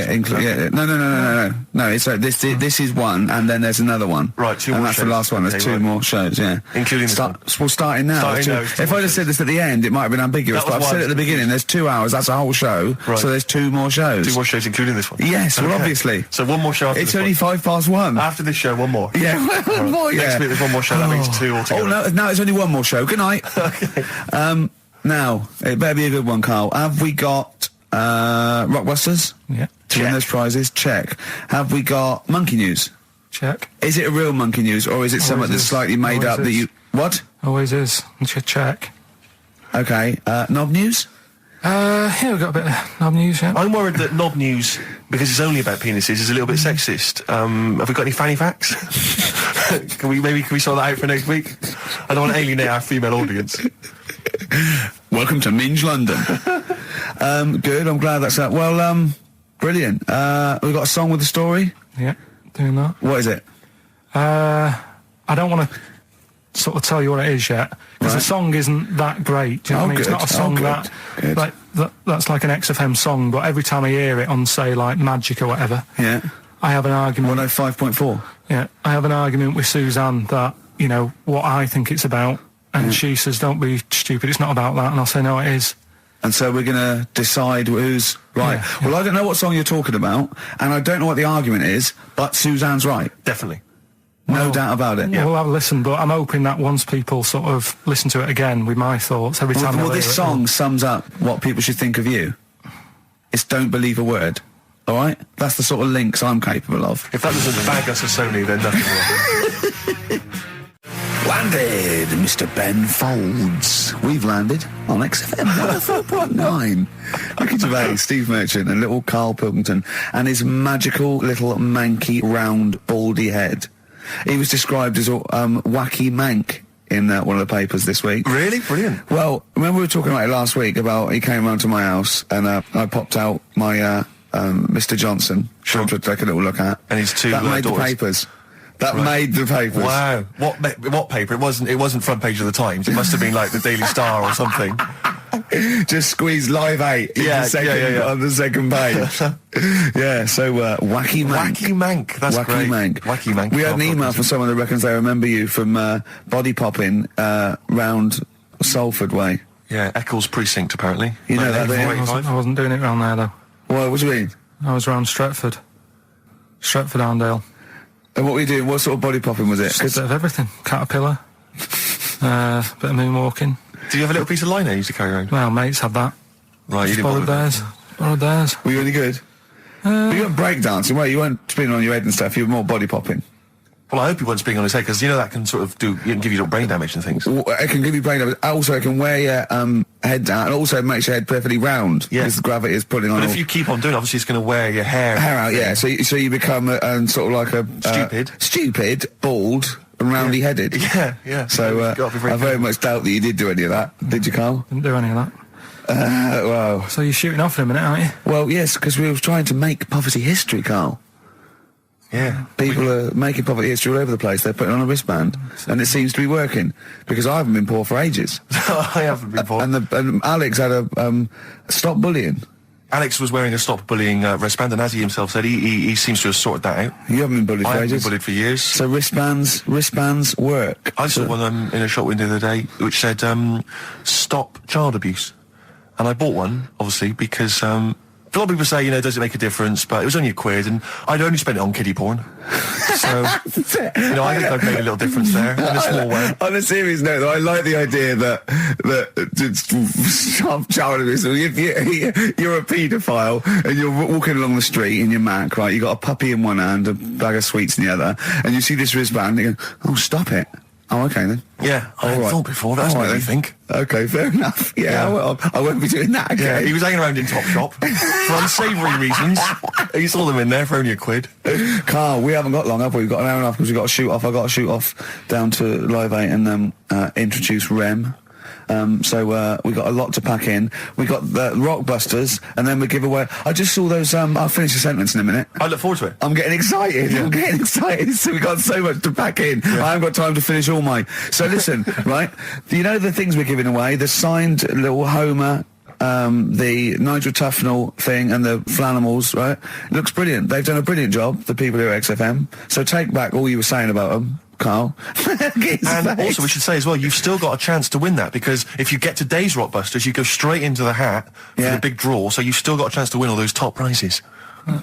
No. It's this is one, and then there's another one. Right, 2 more and that's shows. the last one. There's 2 more shows, yeah. Including this one. Well, starting now. If I'd have said this at the end, it might have been ambiguous, but I've said it at the beginning, there's 2 hours, that's a whole show, right. So there's 2 more shows. 2 more shows including this one? Yes, well, obviously. So 1 more show after it's this only one. 1:05. After this show, 1 more? Yeah, one more, yeah. Next week there's 1 more show, that means 2 altogether. Oh, no, it's only 1 more show. Good night. Okay. Now, it better be a good one, Karl. Have we got Rockbusters? Yeah. To win those prizes? Check. Have we got Monkey News? Check. Is it a real Monkey News, or is it something that's slightly made up that you... What? Always is. Check. Okay. Knob News? Yeah, we've got a bit of knob news, yeah. I'm worried that knob news, because it's only about penises, is a little bit sexist. Have we got any fanny facts? Can we sort that out for next week? I don't want to alienate our female audience. Welcome to Minge London. Good, I'm glad that's that. Well, brilliant. We've got a song with a story? Yeah, doing that. What is it? I don't want to sort of tell you what it is yet, because the song isn't that great. Do you know what I mean? Good. It's not a song that's like an XFM song, but every time I hear it on, say, like Magic or whatever, yeah, I have an argument. 105.4. Yeah, I have an argument with Suzanne that, you know, what I think it's about, and she says, don't be stupid, it's not about that, and I'll say, no, it is. And so we're going to decide who's right. Yeah. Well, I don't know what song you're talking about, and I don't know what the argument is, but Suzanne's right. Definitely. No doubt about it. Yeah, we'll have a listen, but I'm hoping that once people sort of listen to it again with my thoughts, every time well, this song sums up what people should think of you. It's don't believe a word. All right? That's the sort of links I'm capable of. If that doesn't bag us as Sony, then nothing will. Landed, Mr. Ben Folds. We've landed on XFM 104.9. Ricky Gervais, Steve Merchant, and little Karl Pilkington, and his magical little manky round baldy head. He was described as a wacky mank in one of the papers this week. Really? Brilliant. Well, remember we were talking about it last week, about he came round to my house, and I popped out my Mr. Johnson, sure, to take a little look at. And his 2 That made daughters. the papers. That made the papers. Wow. What paper? It wasn't front page of the Times. It must have been like the Daily Star or something. Just squeeze Live 8 on the second page. Yeah, so Wacky Mank. Wacky Mank, that's Wacky great. Mank. Wacky Mank. We had an email from someone that reckons they remember you from body popping round Salford way. Yeah, Eccles Precinct, apparently. You know that, I wasn't doing it round there, though. What do you mean? I was round Stretford. Stretford-Arndale. And what were you doing? What sort of body popping was it? Just a bit of everything. Caterpillar. Bit of moonwalking. Do you have a little piece of line you used to carry around? Well, mates had that. Right, you didn't borrowed theirs. Borrowed theirs. Were you any good? But you weren't breakdancing, well, you weren't spinning on your head and stuff, you were more body popping. Well, I hope he wasn't spinning on his head, because you know that can sort of give you little brain damage and things. Well, it can give you brain damage. Also, it can wear your head down, and also makes your head perfectly round. Yeah. Because the gravity is pulling on. But if you keep on doing it, obviously it's going to wear your hair out, yeah. So you become sort of like a... stupid, bald, and roundy-headed. Yeah. So I very much doubt that you did do any of that. Did you, Karl? Didn't do any of that. Well... So you're shooting off in a minute, aren't you? Well, yes, because we were trying to make poverty history, Karl. Yeah. People are making poverty history all over the place. They're putting on a wristband, and it seems to be working, because I haven't been poor for ages. I haven't been poor. And Alex had a stop bullying. Alex was wearing a stop bullying wristband, and as he himself said, he seems to have sorted that out. You haven't been bullied for ages? I haven't been bullied for years. So wristbands work. I saw one in a shop window the other day which said, stop child abuse. And I bought one, obviously, because a lot of people say, does it make a difference? But it was only £1, and I'd only spent it on kiddie porn. So, I think I've made a little difference there, in a small way. On a serious note, though, I like the idea that child abuse, if you're a paedophile, and you're walking along the street in your Mac, right, you got a puppy in one hand, a bag of sweets in the other, and you see this wristband, and you go, oh, stop it. Oh, okay then. Yeah, I thought before. That's what I think. Okay, fair enough. Yeah. I won't be doing that again. Yeah, he was hanging around in Topshop for unsavoury reasons. You saw them in there for only £1. Carl, we haven't got long, have we? We've got an hour and a half because we've got to shoot off. I've got to shoot off down to Live 8 and introduce Rem. So we got a lot to pack in. We got the Rockbusters, and then we give away. I just saw those. I'll finish the sentence in a minute. I look forward to it. I'm getting excited. Yeah. I'm getting excited. So we got so much to pack in. Yeah. I haven't got time to finish all my. So listen, right? You know the things we're giving away. The signed little Homer. The Nigel Tufnell thing and the Flanimals, right? It looks brilliant. They've done a brilliant job, the people here at XFM. So take back all you were saying about them, Carl. And also we should say as well, you've still got a chance to win that, because if you get today's Rockbusters, you go straight into the hat for the big draw, so you've still got a chance to win all those top prizes.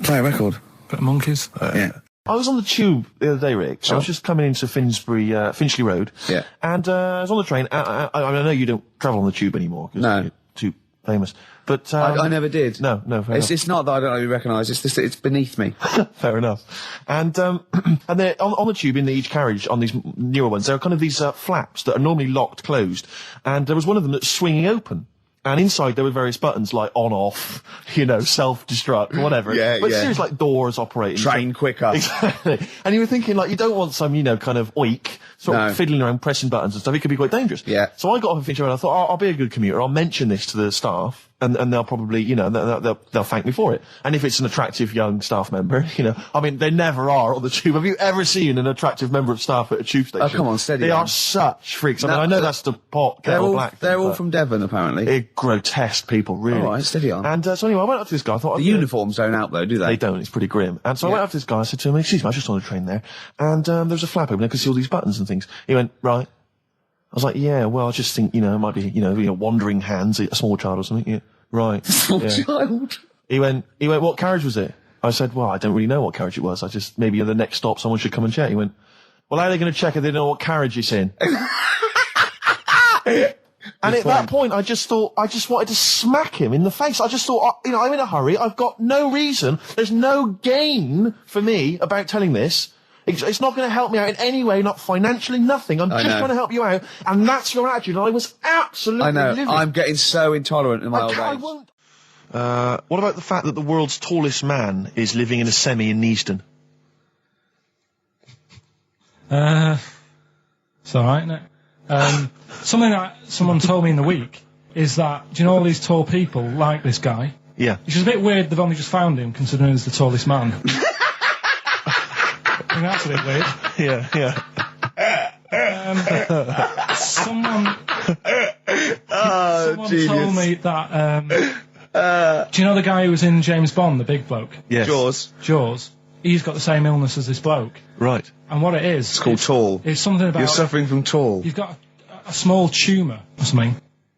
Play a record. Bit of monkeys. Yeah. I was on the tube the other day, Rick. So I was just coming into Finchley Road. Yeah. And I was on the train. I know you don't travel on the tube anymore. No. You're too famous. But I never did. No, fair enough. It's not that I don't really recognise. It's just it's beneath me. Fair enough. And they're on the tube in each carriage on these newer ones. There are kind of these flaps that are normally locked closed, and there was one of them that's swinging open. And inside there were various buttons like on, off, self-destruct, whatever. But seriously, like doors operating. Train quicker. Exactly. And you were thinking, like, you don't want some, kind of oik, sort of fiddling around pressing buttons and stuff. It could be quite dangerous. Yeah. So I got off of Fincher and I thought, I'll be a good commuter. I'll mention this to the staff. And they'll probably, they'll thank me for it. And if it's an attractive young staff member, I mean, they never are on the tube. Have you ever seen an attractive member of staff at a tube station? Oh, come on, steady. They are such freaks. I mean, I know that's the pot kettle black. They're all from Devon, apparently. They're grotesque people, really. All right, steady on. And so anyway, I went up to this guy. I thought the uniforms don't help, though, do they? They don't. It's pretty grim. And so I went up to this guy. I said to him, "Excuse me, I was just on a train there, and there was a flap open. I could see all these buttons and things." He went, "Right." I was like, "Yeah, well, I just think, it might be, wandering hands, a small child or something." Yeah. Right. Small child. He went, what carriage was it? I said, well, I don't really know what carriage it was. I just, maybe at the next stop someone should come and check. He went, well, how are they going to check if they don't know what carriage it's in? And at that point, I just wanted to smack him in the face. I just thought, I'm in a hurry. I've got no reason. There's no gain for me about telling this. It's not going to help me out in any way, not financially, nothing. I'm just trying to help you out, and that's your attitude. And I was absolutely livid. I'm getting so intolerant in my old age. I won't. What about the fact that the world's tallest man is living in a semi in Neasden? It's all right, isn't it? Something that someone told me in the week is that, do you know all these tall people like this guy? Yeah. Which is a bit weird they've only just found him, considering he's the tallest man. I mean, that's a bit weird. Yeah. Someone genius. told me that, do you know the guy who was in James Bond, the big bloke? Yes. Jaws. He's got the same illness as this bloke. Right. And what it is... It's called tall. It's something about... You're suffering from tall. You've got a small tumour or something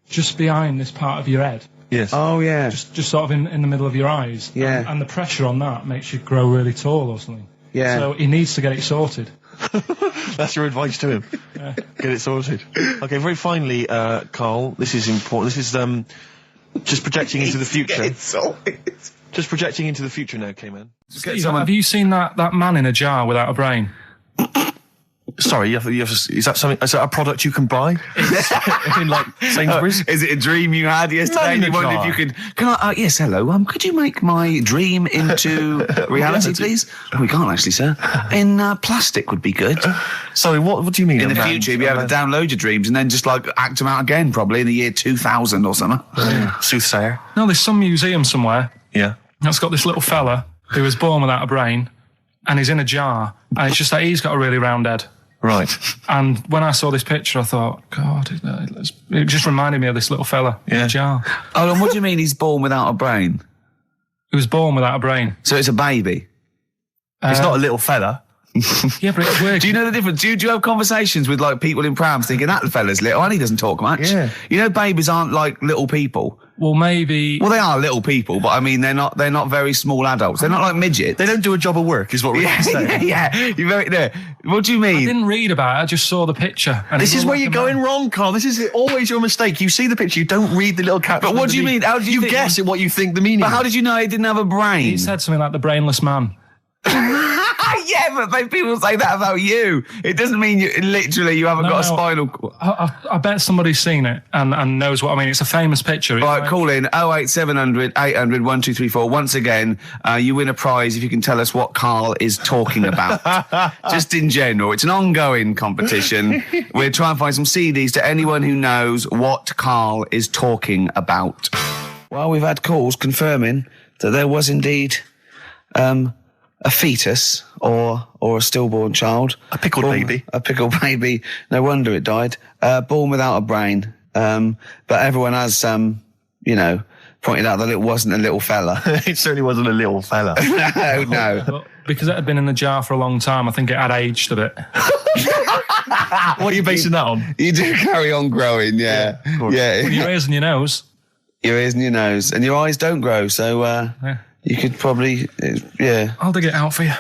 just behind this part of your head. Yes. Oh, yeah. Just sort of in the middle of your eyes. Yeah. And the pressure on that makes you grow really tall or something. Yeah. So he needs to get it sorted. That's your advice to him. Yeah. Get it sorted. Okay, very finally, Carl, this is important. This is just projecting into the future. Get it sorted. Just projecting into the future now, K-Man. Have you seen that man in a jar without a brain? Sorry, is that something? Is that a product you can buy in like Sainsbury's? Is it a dream you had yesterday? And you wondered if you could. Can I? Yes, hello. Could you make my dream into reality, please? Oh, we can't actually, sir. In plastic would be good. Sorry, what do you mean? In the future, you'll be able to download your dreams and then just like act them out again, probably in the year 2000 or something. Soothsayer. No, there's some museum somewhere. Yeah. That's got this little fella who was born without a brain, and he's in a jar, and it's just that he's got a really round head. Right. And when I saw this picture, I thought, God, it just reminded me of this little fella in a jar. Oh, and what do you mean he's born without a brain? He was born without a brain. So it's a baby? It's not a little fella. Yeah, but it's weird. Do you know the difference? Do you have conversations with like people in prams thinking that fella's little and he doesn't talk much? Yeah. You know, babies aren't like little people. Well, maybe. Well, they are little people, but I mean, they're not very small adults. They're not like midgets. They don't do a job of work, is what we're saying. Yeah. You're very. No. What do you mean? I didn't read about it. I just saw the picture. And this is where you're going wrong, Carl. This is always your mistake. You see the picture, you don't read the little caption. But what do you mean? How did you think? Guess at what you think the meaning. But how did you know he didn't have a brain? He said something like the brainless man. Yeah, but people say that about you. It doesn't mean you haven't got a spinal cord. I bet somebody's seen it and knows what I mean. It's a famous picture. Right, call in 08700 800 1234. Once again, you win a prize if you can tell us what Karl is talking about. Just in general. It's an ongoing competition. We're trying to find some CDs to anyone who knows what Karl is talking about. Well, we've had calls confirming that there was indeed a fetus or a stillborn child. A pickled baby. A pickled baby. No wonder it died. Born without a brain. But everyone has, pointed out that it wasn't a little fella. It certainly wasn't a little fella. No. Because it had been in the jar for a long time, I think it had aged a bit. What are you basing that on? You do carry on growing, yeah. Well, your ears and your nose. Your ears and your nose. And your eyes don't grow, so you could probably, I'll dig it out for you.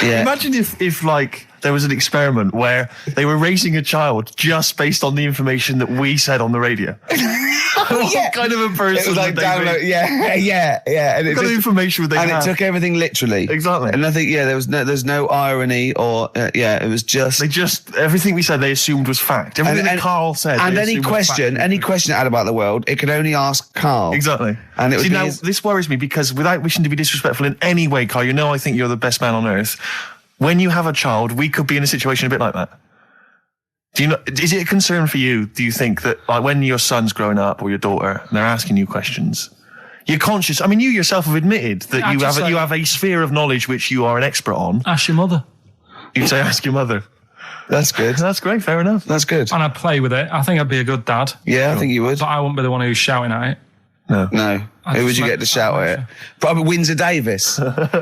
Yeah. Imagine if like, there was an experiment where they were raising a child just based on the information that we said on the radio. What kind of a person it was like download, yeah. And what kind of information would they have? And it took everything literally. Exactly. And I think, there's no irony or, it was just... everything we said they assumed was fact. Everything that Karl said. And any question it had about the world, it could only ask Karl. Exactly. And it now, this worries me because without wishing to be disrespectful in any way, Karl, I think you're the best man on earth. When you have a child, we could be in a situation a bit like that. Is it a concern for you? Do you think that, like, when your son's growing up or your daughter, and they're asking you questions, you're conscious? I mean, you yourself have admitted that you have a sphere of knowledge which you are an expert on. Ask your mother. You'd say, ask your mother. That's good. That's great. Fair enough. That's good. And I'd play with it. I think I'd be a good dad. Yeah, I think you would. But I wouldn't be the one who's shouting at it. No. Who would you get to shout at? Probably Windsor Davis.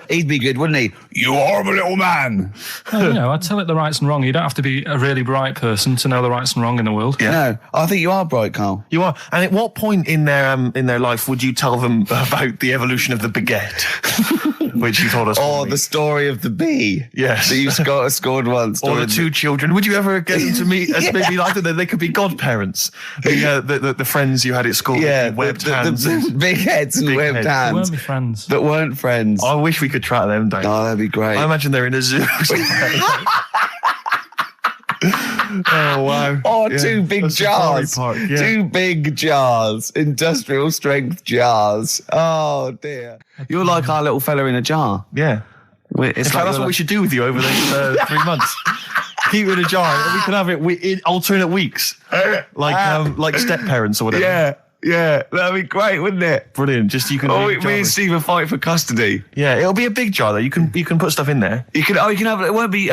He'd be good, wouldn't he? You horrible little man. Well, I'd tell it the rights and wrong. You don't have to be a really bright person to know the rights and wrong in the world. Yeah. No, I think you are bright, Karl. You are. And at what point in their life would you tell them about the evolution of the baguette, which you told us? Or the story of the bee. Yes. That you scored once. Or the two children. Would you ever get them to meet as maybe like that? They could be godparents. The friends you had at school. Yeah. Webbed hands. The big heads and webbed hands. They weren't my friends. That weren't friends. I wish we could track them down. Oh, that'd be great. I imagine they're in a zoo. Oh, wow. Or two big jars. Two big jars. Industrial strength jars. Oh, dear. You're like our little fella in a jar. Yeah. That's what we should do with you over the 3 months. Keep it in a jar. And we can have it in alternate weeks. Like step parents or whatever. Yeah, that'd be great, wouldn't it? Brilliant. Just you can. Me and Steve will fight for custody. Yeah, it'll be a big jar though. You can put stuff in there. You can have it. Won't be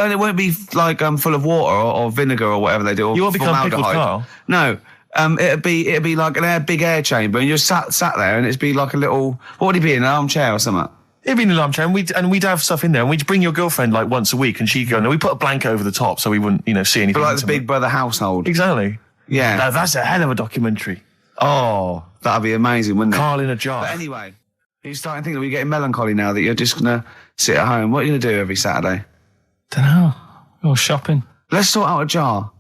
like full of water or vinegar or whatever they do. Or you won't become pickled, Karl. No. It'd be like an big air chamber, and you're sat there, and it'd be like a little. What would it be, an armchair or something? It'd be in an armchair, and we'd have stuff in there, and we'd bring your girlfriend like once a week, and she'd go. No, we put a blanket over the top so we wouldn't see anything. But like the Big Brother household. Exactly. Yeah. Now, that's a hell of a documentary. Oh, that'd be amazing, wouldn't it? Karl in a jar. But anyway, you're starting to think that we're getting melancholy now that you're just going to sit at home. What are you going to do every Saturday? Dunno. Go shopping. Let's sort out a jar.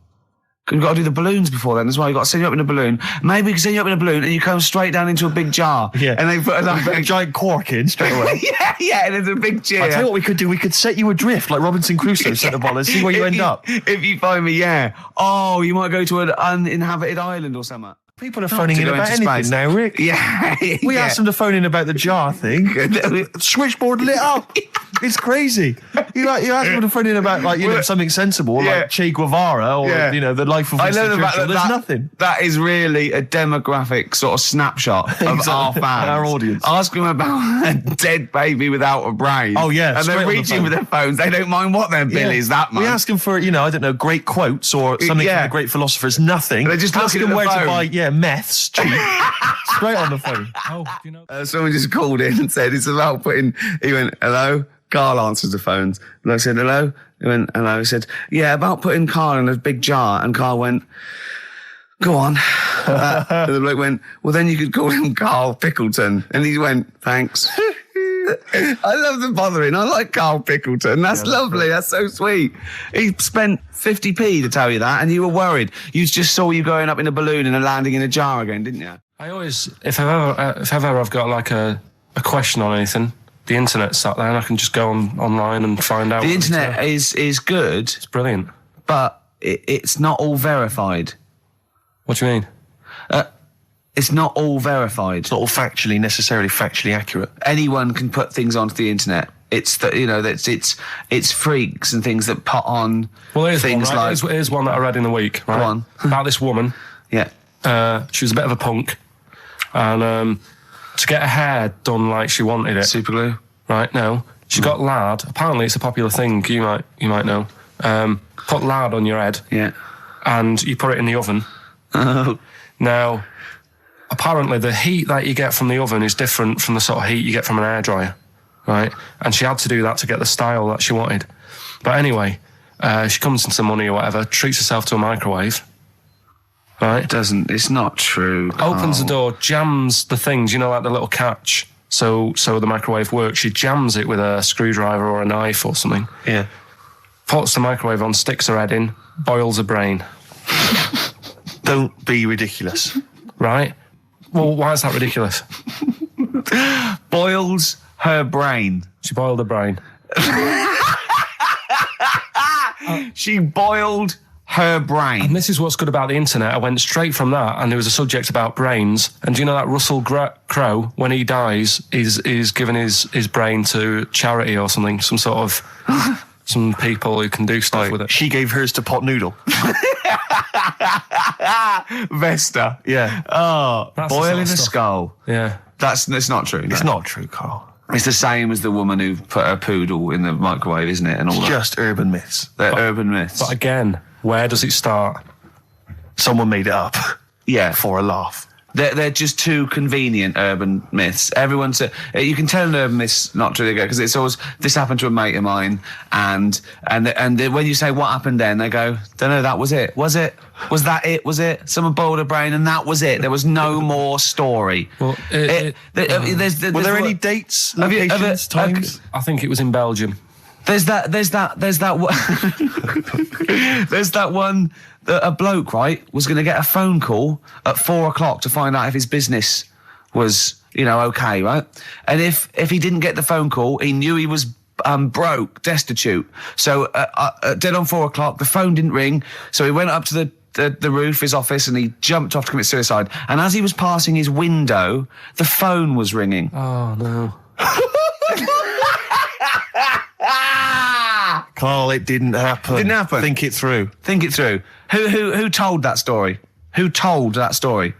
We've got to do the balloons before then as well. You've got to send you up in a balloon. Maybe we can send you up in a balloon and you come straight down into a big jar. Yeah. And they put a giant cork in straight away. yeah, and there's a big chair. I'll tell you what we could do. We could set you adrift like Robinson Crusoe, set the ball and see where you end up. If you find me, yeah. Oh, you might go to an uninhabited island or something. People are phoning in about anything space now, Rick. Yeah. We asked them to phone in about the jar thing. Switchboard lit up. It's crazy. You asked them to phone in about something sensible, like Che Guevara or the life of Winston Churchill. There's nothing. That is really a demographic sort of snapshot of our fans, our audience. Ask them about a dead baby without a brain. Oh yeah, and they're reaching with their phones. They don't mind what their bill is that much. We ask them for great quotes or something from the great philosophers. Nothing. They're just ask looking them at the where phone. to buy meths cheap. Straight on the phone. Oh, do you know? Someone just called in and said it's about putting. He went, "Hello." Karl answers the phones. And I said, "Hello." He went, "Hello." He said, "Yeah, about putting Karl in a big jar." And Karl went, "Go on." And the bloke went, "Well, then you could call him Karl Pilkington." And he went, "Thanks." I love the bothering. I like Karl Pilkington. That's lovely. That's so sweet. He spent 50p to tell you that, and you were worried. You just saw you going up in a balloon and landing in a jar again, didn't you? I always, if ever I've got like a question on anything, the internet's sat there and I can just go online and find out. The internet is good. It's brilliant. But it's not all verified. What do you mean? It's not all verified. It's not all necessarily factually accurate. Anyone can put things onto the internet. It's it's freaks and things that put on things one, right? Here's one that I read in the week, right? Go on. About this woman. Yeah. She was a bit of a punk. And to get her hair done like she wanted it. Super glue? Right, no. She got lard. Apparently it's a popular thing, you might know. Put lard on your head. Yeah. And you put it in the oven. Oh. Now, apparently the heat that you get from the oven is different from the sort of heat you get from an hairdryer, right? And she had to do that to get the style that she wanted. But anyway, she comes into money or whatever, treats herself to a microwave, right? It's not true. Opens the door, jams the things, like the little catch, so the microwave works. She jams it with a screwdriver or a knife or something. Yeah. Puts the microwave on, sticks her head in, boils her brain. Don't be ridiculous. Right? Well, why is that ridiculous? Boils her brain. She boiled her brain. She boiled her brain. And this is what's good about the internet. I went straight from that, and there was a subject about brains. And do you know that Russell Crowe, when he dies, is giving his brain to charity or something, some sort of... some people who can do stuff with it. She gave hers to Pot Noodle. Vesta. Yeah. Oh, boiling a skull. Yeah. It's not true. It's not true, Carl. It's the same as the woman who put her poodle in the microwave, isn't it? And all it's just urban myths. They're urban myths. But again, where does it start? Someone made it up. Yeah. For a laugh. They're just too convenient urban myths. Everyone's you can tell an urban myth's not true because it's always this happened to a mate of mine, and when you say what happened then, they go, don't know, that was it. Was it? Was that it? Was it? Someone boiled a brain and that was it. There was no more story. Well, were there any dates, locations, times? I think it was in Belgium. There's that one that a bloke, right, was going to get a phone call at 4:00 to find out if his business was, okay, right? And if he didn't get the phone call, he knew he was broke, destitute. So dead on 4:00, the phone didn't ring. So he went up to the roof, his office, and he jumped off to commit suicide. And as he was passing his window, the phone was ringing. Oh, no. Carl, it didn't happen. Didn't happen. Think it through. Who told that story? Who told that story?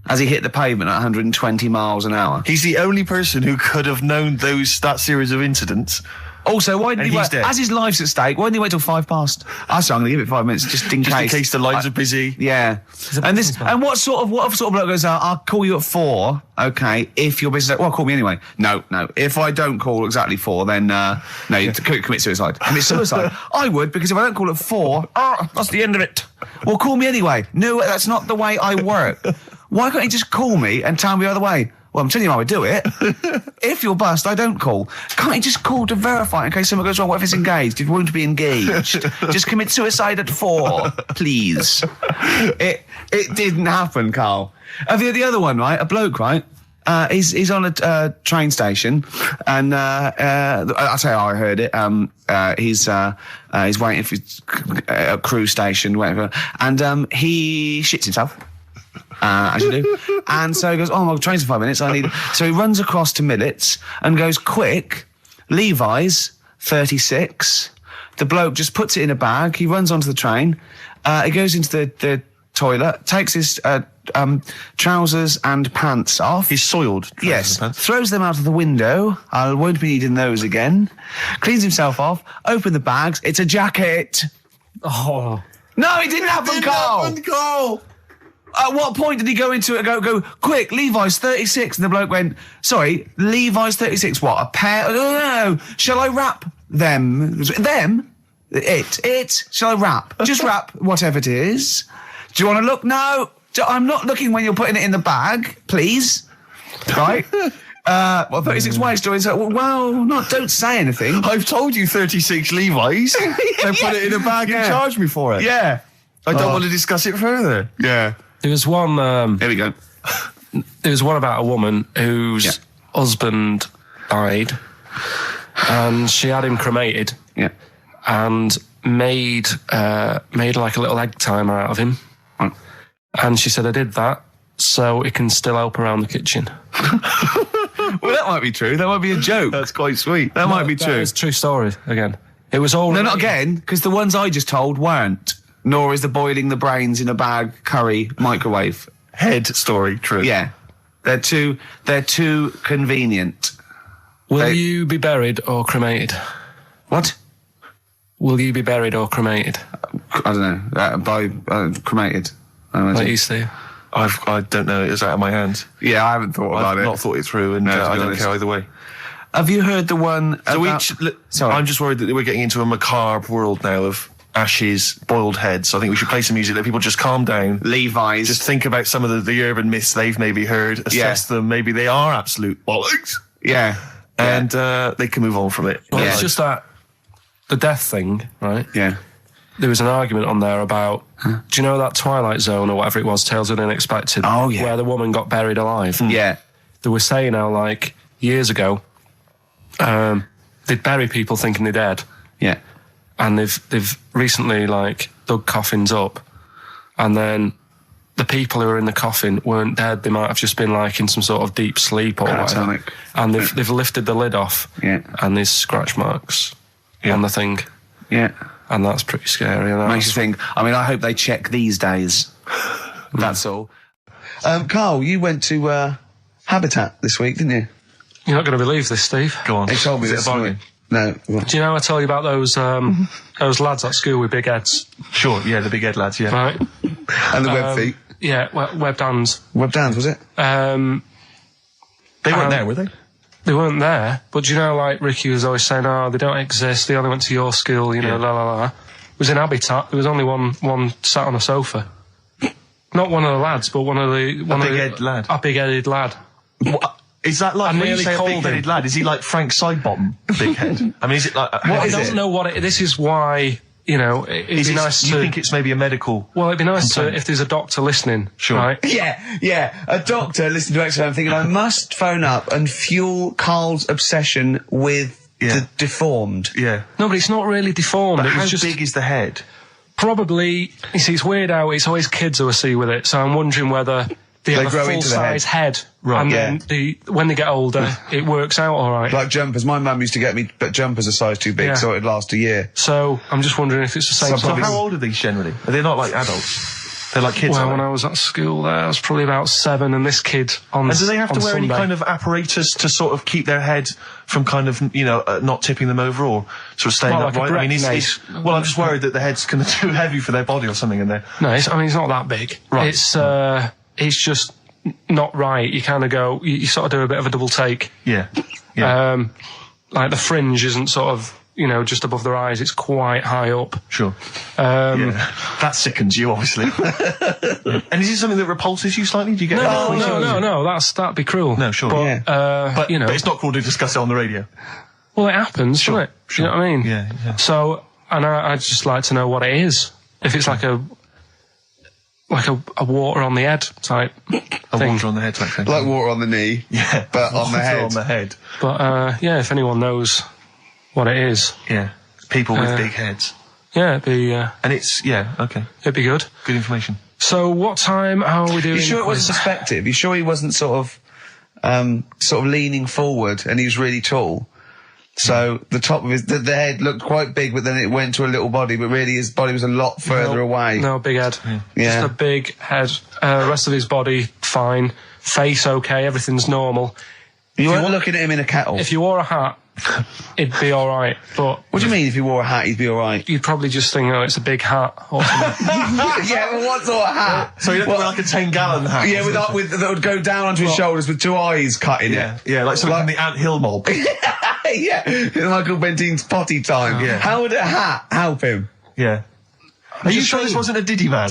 As he hit the pavement at 120 miles an hour. He's the only person who could have known that series of incidents. Also, why didn't he wait? As his life's at stake, why didn't he wait till 5:00? I'm going to give it 5 minutes just in case. Just in case the lines are busy. Yeah. And what sort of bloke goes, I'll call you at 4, okay, if your business... Well, call me anyway. No. If I don't call exactly 4, then, no, you commit suicide. Commit suicide. I would, because if I don't call at 4, that's the end of it. Well, call me anyway. No, that's not the way I work. Why can't you just call me and tell me the other way? Well, I'm telling you how I do it. If you're bust, I don't call. Can't you just call to verify in case something goes wrong? What if it's engaged? It won't be engaged. Just commit suicide at 4, please. It didn't happen, Carl. The other one, right? A bloke, right? He's on a train station, and I'll tell you how I heard it. He's waiting for a cruise station, whatever, and he shits himself. As you do. And so he goes, my train's in 5 minutes, So he runs across to Millets and goes, quick, Levi's, 36. The bloke just puts it in a bag, he runs onto the train, he goes into the toilet, takes his trousers and pants off. He's soiled. Yes. Throws them out of the window. I won't be needing those again. Cleans himself off, open the bags, it's a jacket. Oh. No, it didn't happen, Carl. At what point did he go into it and go, quick, Levi's 36? And the bloke went, sorry, Levi's 36, what, a pair? No. Shall I wrap them? Them? It? Shall I wrap? Just wrap whatever it is. Do you want to look? No. I'm not looking when you're putting it in the bag, please. Right? 36 ways to it. Don't say anything. I've told you 36 Levi's. They put it in a bag and charged me for it. Yeah. I don't want to discuss it further. Yeah. There was one... Here we go. There was one about a woman whose husband died, and she had him cremated. Yeah. And made like a little egg timer out of him. Mm. And she said, I did that so it can still help around the kitchen. Well, that might be true. That might be a joke. That's quite sweet. That might be true. It's a true story, again. It was all... No, not again, because the ones I just told weren't. Nor is the boiling the brains in a bag curry microwave head story true. Yeah. They're too convenient. Will you be buried or cremated? What? Will you be buried or cremated? I don't know. Cremated. Like you, Steve? I don't know. It's out of my hands. Yeah, I haven't thought about it. I've not thought it through, and I don't care either way. Have you heard the one about... Sorry. I'm just worried that we're getting into a macabre world now of ashes, boiled heads. So I think we should play some music that people just calm down. Levi's. Just think about some of the urban myths they've maybe heard, assess them. Maybe they are absolute bollocks. Yeah. And they can move on from it. Well, it's just that the death thing, right? Yeah. There was an argument on there about, do you know that Twilight Zone or whatever it was, Tales of the Unexpected? Oh, yeah. Where the woman got buried alive. Yeah. They were saying how, like, years ago, they'd bury people thinking they're dead. Yeah. And they've recently, like, dug coffins up, and then the people who were in the coffin weren't dead. They might have just been, like, in some sort of deep sleep or whatever. And they've lifted the lid off. Yeah. And there's scratch marks on the thing. Yeah. And that's pretty scary. Makes you think, I mean, I hope they check these days. That's all. Carl, you went to Habitat this week, didn't you? You're not going to believe this, Steve. Go on. He told me this morning. No. Do you know I tell you about those lads at school with big heads? Sure, yeah, the big head lads, yeah. Right. And the web feet. Yeah, webbed hands. Webbed hands, was it? They weren't there, were they? They weren't there, but you know, like Ricky was always saying, oh, they don't exist, they only went to your school, you know, la la la. It was in Habitat, there was only one sat on a sofa. Not one of the lads, but one of the... big-headed lad? A big-headed lad. What? Is that like, when you say a big-headed lad, is he like Frank Sidebottom, big head? I mean, is it like... I don't know what this is why, you know, it'd be nice to... You think it's maybe a medical... Well, it'd be nice to, if there's a doctor listening, sure. Right? Yeah, a doctor listening to XFM thinking, I must phone up and fuel Carl's obsession with the deformed. Yeah. No, but it's not really deformed. But how big is the head? Probably, you see, it's weird how it's always kids who I see with it, so I'm wondering whether they have a full-size head. Right. And then when they get older, it works out all right. Like jumpers. My mum used to get me jumpers a size too big, so it'd last a year. So I'm just wondering if it's the same. So how old are these generally? Are they not like adults? They're like kids. Well, when I was at school there, I was probably about 7, and this kid on And do they have to wear Sunday. any kind of apparatus to sort of keep their head from kind of, you know, not tipping them over or sort of staying upright? Like well, I'm just worried that the head's kind of too heavy for their body or something in there. No, it's not that big. Right. It's just not right. You kind of go, you sort of do a bit of a double take. Yeah. Like the fringe isn't sort of, you know, just above their eyes. It's quite high up. Sure. That sickens you, obviously. And is it something that repulses you slightly? Do you get No, that'd be cruel. No, sure. But, you know. But it's not cruel to discuss it on the radio. Well, it happens, doesn't it? Sure. You know what I mean? Yeah. So, and I'd just like to know what it is. If it's like a water on the head type thing. Water on the head type thing. Like water on the knee. Yeah. But on the head. On the head. But, if anyone knows what it is. Yeah. People with big heads. Yeah, it'd be... and it's... Yeah, okay. It'd be good. Good information. So, what time, how are we doing? You sure it wasn't perspective? You sure he wasn't sort of leaning forward and he was really tall? So the top of the head looked quite big, but then it went to a little body, but really his body was a lot further away. No, big head. Yeah. Just a big head. Rest of his body, fine. Face, okay, everything's normal. You weren't looking at him in a kettle. If you wore a hat, it'd be alright, but... What do you mean if you wore a hat, he'd be alright? You'd probably just think, oh, it's a big hat or something. Yeah, well, what sort of hat? So you don't wear like a 10-gallon hat? Yeah, that would go down onto his shoulders with 2 eyes cut in it. Yeah, like something from the Ant Hill mob. Yeah, Michael Bentine's potty time. Yeah. How would a hat help him? Yeah. Are you sure this wasn't a Diddy man?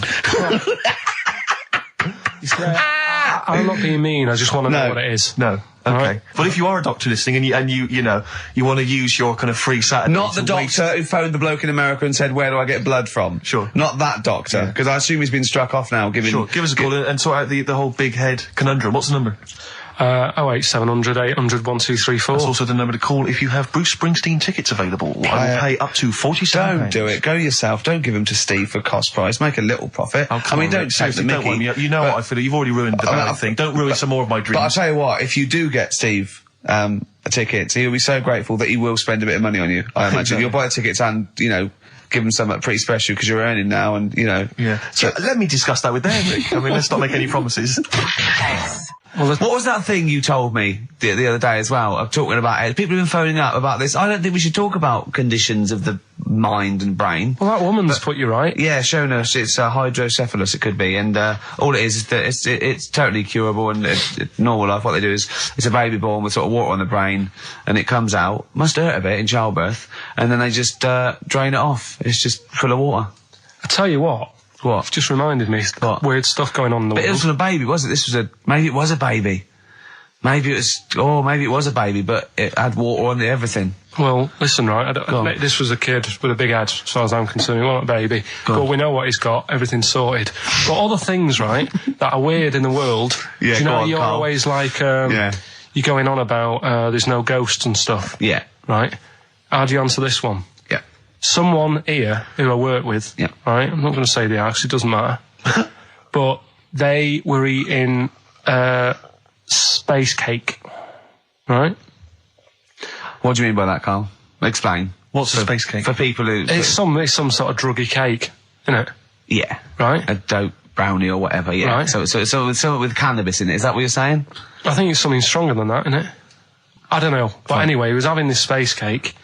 I'm not being mean, I just want to know what it is. No. Okay. Right. Well, if you are a doctor listening and you want to use your kind of free Saturday... Not the doctor who phoned the bloke in America and said, where do I get blood from? Sure. Not that doctor, because I assume he's been struck off now. Sure, give us a call and sort out the whole big head conundrum. What's the number? 08700 800 1234. That's also the number to call if you have Bruce Springsteen tickets available. I will pay up to £47. Don't do it. Go yourself. Don't give them to Steve for cost price. Make a little profit. Oh, I mean, don't take the mickey. You know what I feel. You've already ruined the bad thing. Don't ruin some more of my dreams. But I'll tell you what, if you do get Steve a ticket, he'll be so grateful that he will spend a bit of money on you, I imagine. You'll buy tickets and, you know, give him something pretty special because you're earning now and, you know. Yeah. So let me discuss that with them, Rick. I mean, let's not make any promises. Well, what was that thing you told me the other day as well? I'm talking about it. People have been phoning up about this. I don't think we should talk about conditions of the mind and brain. Well, that woman's put you right. Yeah, shown us it's hydrocephalus. It could be, and all it is that it's totally curable and normal life. What they do is it's a baby born with sort of water on the brain, and it comes out. Must hurt a bit in childbirth, and then they just drain it off. It's just full of water. I tell you what. What? You've just reminded me weird stuff going on in the world. But it wasn't a baby, was it? Maybe it was a baby. Maybe it was a baby, but it had water on everything. Well, listen, right, this was a kid with a big head, as far as I'm concerned. He wasn't a baby. But we know what he's got, everything's sorted. But other things, right, that are weird in the world, yeah, do you know, you're Carl. always like, you're going on about there's no ghosts and stuff. Yeah. Right? How do you answer this one? Someone here who I work with, right, I'm not going to say the house, it doesn't matter, but they were eating space cake, right? What do you mean by that, Carl? Explain. What's a space cake? For people who... It's some sort of druggy cake, isn't it? Yeah. Right? A dope brownie or whatever, yeah. Right. So something with cannabis in it, is that what you're saying? I think it's something stronger than that, isn't it? I don't know. But anyway, he was having this space cake.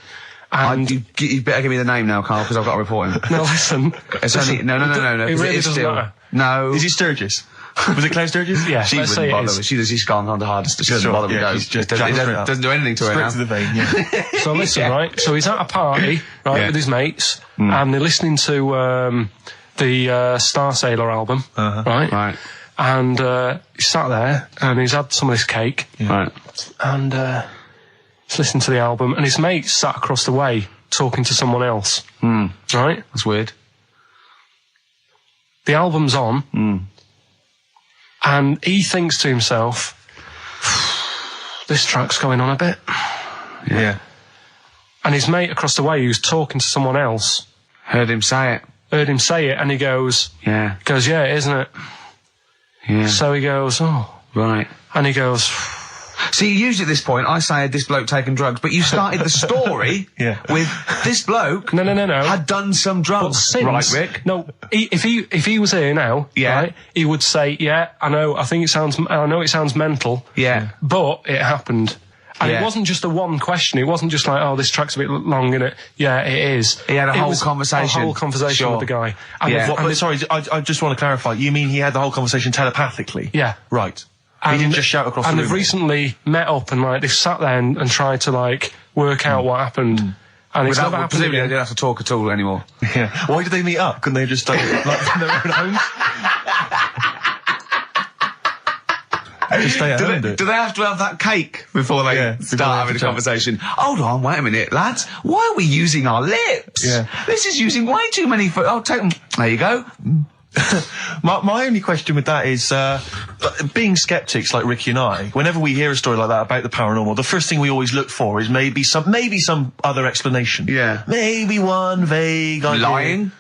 And you better give me the name now, Carl, because I've got to report him. No, listen. No. It really doesn't matter. No. Is he Sturgis? Was it Claire Sturgis? Yeah, she wouldn't bother. She's gone on the hardest. She doesn't bother with those. He doesn't do anything to her now. Straight to the vein, yeah. So listen, right? So he's at a party, right, with his mates, and they're listening to the Star Sailor album, right? Right. And he's sat there, and he's had some of this cake. Yeah. Right. And he's listening to the album, and his mate sat across the way talking to someone else. Right? That's weird. The album's on, and he thinks to himself, this track's going on a bit. Yeah. And his mate across the way, who's talking to someone else, heard him say it, and he goes, yeah, isn't it? Yeah. So he goes, oh. Right. And he goes... See, usually at this point, I say this bloke taking drugs, but you started the story with this bloke no. had done some drugs, right, Rick? No, if he was here now, right, he would say, yeah, I know it sounds mental, but it happened. And it wasn't just a one question. It wasn't just like, oh, this track's a bit long, innit? Yeah, it is. He had a whole conversation. A whole conversation with the guy. And sorry, I just want to clarify. You mean he had the whole conversation telepathically? Yeah. Right. He didn't just shout across the room. And they've recently met up and, like, they've sat there and tried to, like, work out what happened. And it's never happened. Presumably they didn't have to talk at all anymore. Yeah. Why did they meet up? Couldn't they just stay, like, in their own homes? Just stay at home, do they have to have that cake before they start having a conversation? Hold on, wait a minute, lads. Why are we using our lips? Yeah. This is using way too many... I'll take them. There you go. My only question with that is, being skeptics like Ricky and I, whenever we hear a story like that about the paranormal, the first thing we always look for is maybe some other explanation. Yeah. Maybe one vague idea. Lying.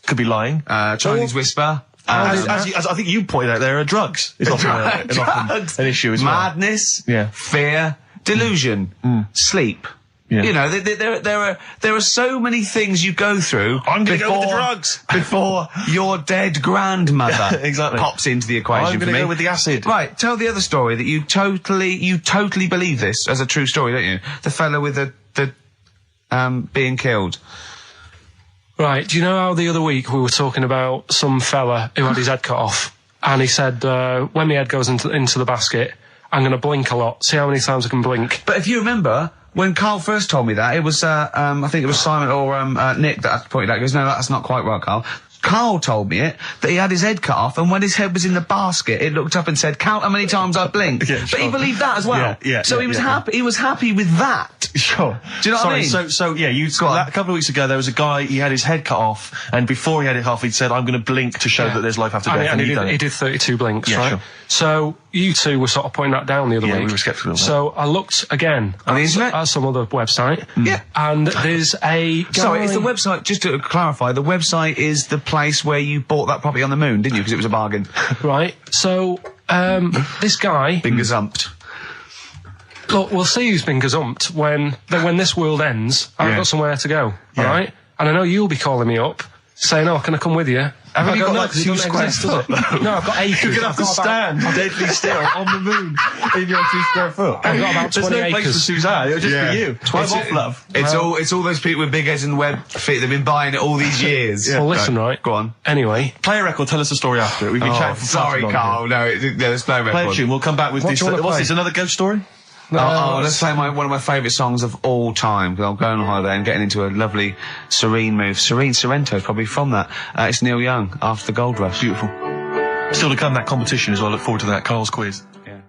Could be lying. Chinese whisper. As I think you pointed out, there are drugs. It's often an issue as well. Madness. Yeah. Fear. Delusion. Sleep. Yeah. You know, there are so many things you go through. I'm going to go with the drugs before your dead grandmother pops into the equation. I'm going to go with the acid. Right. Tell the other story that you totally believe this as a true story, don't you? The fella with the being killed. Right. Do you know how the other week we were talking about some fella who had his head cut off, and he said, when my head goes into the basket, I'm going to blink a lot. See how many times I can blink. But if you remember, when Carl first told me that, it was, I think it was Simon or Nick that pointed out. He goes, no, that's not quite right, Carl. Carl told me that he had his head cut off, and when his head was in the basket, it looked up and said, count how many times I blinked. But he believed that as well. So he was happy. He was happy with that. Sure. Do you know what I mean? So yeah, a couple of weeks ago, there was a guy, he had his head cut off, and before he had it off, he'd said, I'm going to blink to show that there's life after death. And he did 32 blinks, right? Sure. So you two were sort of pointing that down the other week. Yeah, we were sceptical. So I looked again on the internet at some other website. Yeah. And there's a guy... Sorry, is the website, just to clarify, the website is the place where you bought that property on the moon, didn't you? Because it was a bargain. Right. So, this guy... Been gazumped. Look, we'll see who's been gazumped when this world ends. I've got somewhere to go, alright? And I know you'll be calling me up, saying, oh, can I come with you? Have you got like 2 square foot? No, I've got acres. You're going to have to stand deadly still on the moon in your 2 square foot. I've got about 20 acres. There's no place for Suzanne, it'll just be you. 12 off, love. It's all those people with big heads and web feet that've been buying it all these years. Well, listen, right. Go on. Anyway. Play a record, tell us the story after it. We've been chatting for sorry, Carl. No, there's no record. Play a tune, we'll come back with this. What's this, another ghost story? No, let's play one of my favourite songs of all time. I'm going on holiday and getting into a lovely serene move. Sorrento is probably from that. It's Neil Young, After the Gold Rush. Beautiful. Still to come, that competition as well. Look forward to that, Carl's quiz. Yeah.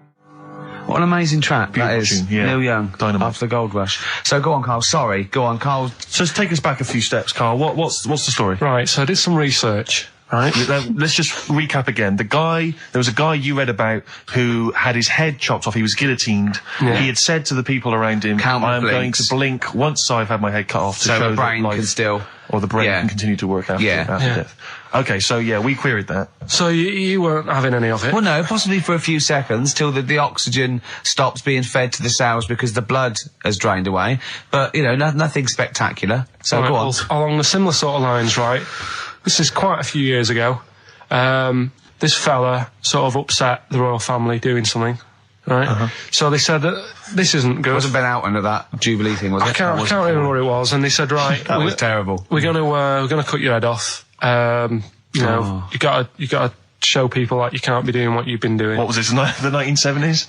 What an amazing track that is. Tune, yeah. Neil Young, Dynamite. After the Gold Rush. So go on, Carl. Sorry. Go on, Carl. So let's take us back a few steps, Carl. What's the story? Right, so I did some research. Right. Let's just recap again. There was a guy you read about who had his head chopped off. He was guillotined. Yeah. He had said to the people around him, I am going to blink once I've had my head cut off to so show the brain that life, can still... Or the brain can continue to work after death. Okay, so we queried that. So you weren't having any of it? Well, no, possibly for a few seconds till the oxygen stops being fed to the cells because the blood has drained away. But, nothing spectacular. So go on. Well, along the similar sort of lines, right? This is quite a few years ago. This fella sort of upset the royal family doing something, right? So they said that this isn't good. It wasn't Ben Oughton at that Jubilee thing, was it? I can't remember what it was. And they said, right, that was terrible. We're gonna cut your head off. You gotta show people like you can't be doing what you've been doing. What was this? The 1970s?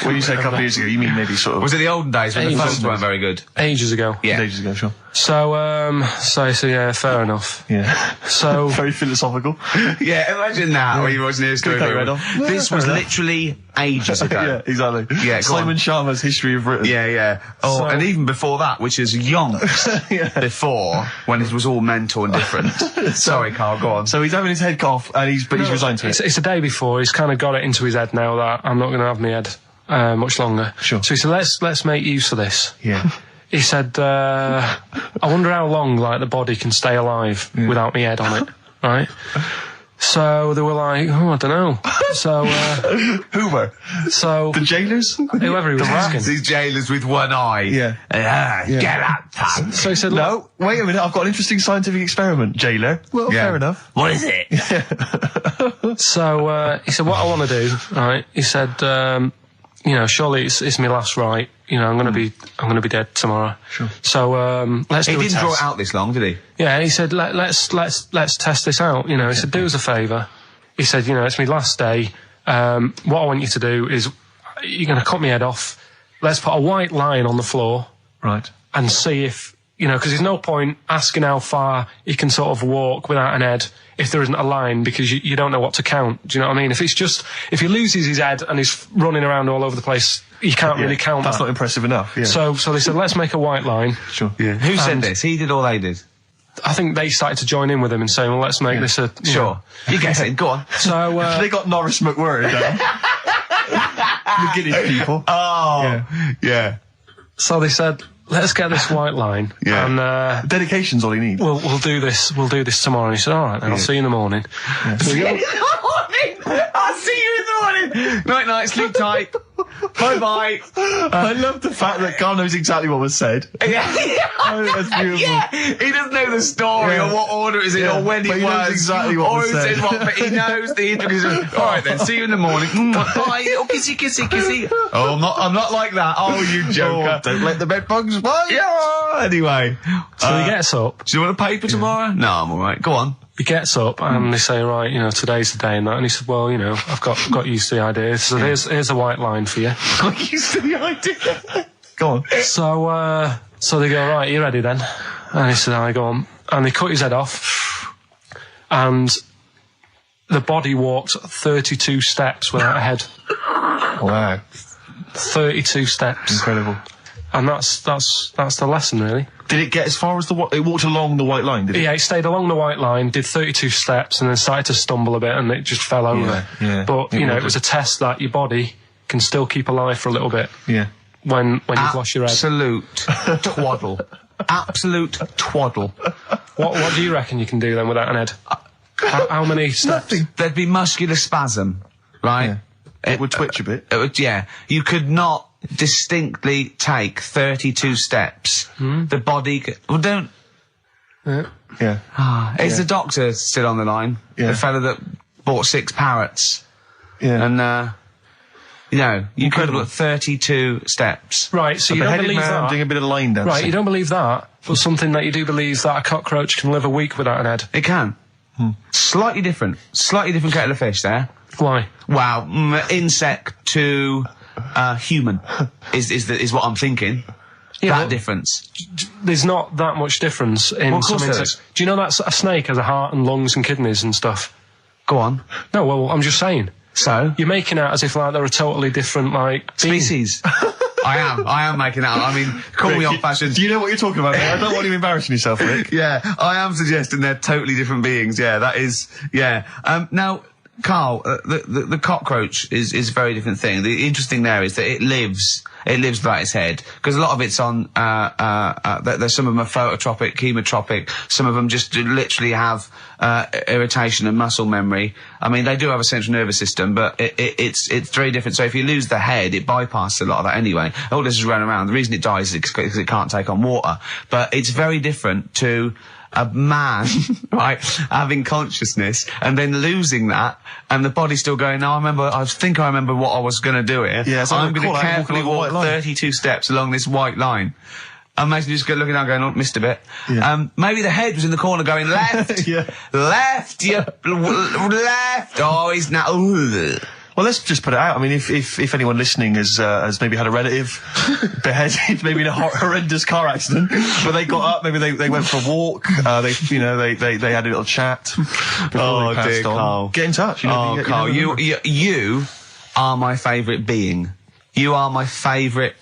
When you say a couple of years ago, you mean maybe sort of... Was it the olden days when the phones weren't very good? Ages ago. Yeah. Ages ago, sure. So yeah, fair enough. Yeah. So... Very philosophical. Yeah, imagine that when you wasn't here story. This was literally ages ago. Yeah, exactly. Yeah, Simon Sharma's History of Britain. Yeah. Oh, and even before that, which is yonks before, when it was all mental and different. Sorry, Carl, go on. So he's having his head cut off, and he's resigned to it. It's the day before. He's kind of got it into his head now that I'm not going to have my head much longer. Sure. So he said, let's make use of this. Yeah. He said, I wonder how long the body can stay alive without my head on it, right? So they were like, I don't know. So who were? So the jailers, whoever he was asking. These jailers with one eye. Yeah. Get out, pal. So he said, no, wait a minute. I've got an interesting scientific experiment, jailer. Well, fair enough. What is it? So he said, what I want to do, right? He said, surely it's my last right. I'm going to be dead tomorrow. Sure. So let's do a test. He didn't draw it out this long, did he? Yeah. He said, let's test this out. He said, do us a favour. He said, it's my last day. What I want you to do is you're going to cut my head off. Let's put a white line on the floor. Right. And see if because there's no point asking how far he can sort of walk without an head if there isn't a line, because you don't know what to count. Do you know what I mean? If he loses his head and he's running around all over the place, you can't really count That's not impressive enough. Yeah. So they said, let's make a white line. Sure. Yeah. Who said this? He did or they did? I think they started to join in with him and saying, well, let's make this a... Sure. You guess it. Go on. So... they got Norris McWhirr down. The Guinness people. Oh. Yeah. So they said... Let's get this white line. Yeah. And dedication's all he needs. We'll do this tomorrow. And he said, all right, then I'll see you in the morning. Yeah. See you in the morning. I'll see you in the morning. Night, sleep tight. Bye. I love the fact that Carl knows exactly what was said. Yeah. That's beautiful. Yeah. He doesn't know the story or what order it is in or when but he knows exactly what was said. But he knows the introduction. All right then, see you in the morning. Bye. Oh, kissy. Oh, I'm not like that. Oh, you joker. Don't let the bed bugs fly. Yeah. Anyway. So he gets up. Do you want a paper tomorrow? No, I'm all right. Go on. He gets up and they say, right, today's the day and that. And he said, well, I've got used to the idea. So here's a white line for you. Got used to the idea. Go on. So they go, right, you ready then? And he said, I go on. And they cut his head off. And the body walked 32 steps without a head. Wow. 32 steps. Incredible. And that's the lesson, really. Did it get as far as it walked along the white line, did it? Yeah, it stayed along the white line, did 32 steps, and then started to stumble a bit, and it just fell over. Yeah. But, it was a test that your body can still keep alive for a little bit. Yeah. When you've lost your head. Absolute twaddle. Absolute twaddle. What do you reckon you can do then without an head? How many steps? Nothing. There'd be muscular spasm, right? Yeah. It would twitch a bit. It would, yeah. You could not distinctly take 32 steps. The body... Well, don't... Yeah. Is the doctor still on the line? Yeah. The fella that bought 6 parrots. Yeah. And, you could have got 32 steps. Right, so you don't believe that. Doing a bit of line dancing. Right, you don't believe that, but something that you do believe that a cockroach can live a week without an head. It can. Slightly different kettle of fish there. Why? Wow, insect to human is what I'm thinking. Yeah, that difference. There's not that much difference in some insects. Do you know that a snake has a heart and lungs and kidneys and stuff? Go on. No, well, I'm just saying. So? You're making out as if like they're a totally different species. I am making out. I mean, call Rick, me old-fashioned. Do you know what you're talking about, mate? I don't want you embarrassing yourself, Rick. Yeah, I am suggesting they're totally different beings. Yeah, that is. Yeah. Now, Karl, the cockroach is a very different thing. The interesting there is that it lives without its head, because a lot of it's on. There's some of them are phototropic, chemotropic. Some of them just literally have irritation and muscle memory. I mean, they do have a central nervous system, but it's very different. So if you lose the head, it bypasses a lot of that anyway. All this is running around. The reason it dies is because it can't take on water. But it's very different to a man, right, having consciousness and then losing that, and the body's still going, no, I think I remember what I was going to do here. Yeah, so I'm going to carefully walk 32 steps along this white line. And maybe just looking down going, oh, missed a bit. Yeah. Maybe the head was in the corner going, left, left, left, oh, he's now, ooh. Well, let's just put it out. I mean, if anyone listening has maybe had a relative beheaded, maybe in a horrendous car accident, but they got up, maybe they went for a walk, they had a little chat before they passed on. Karl. Get in touch. Karl, you are my favourite being. You are my favourite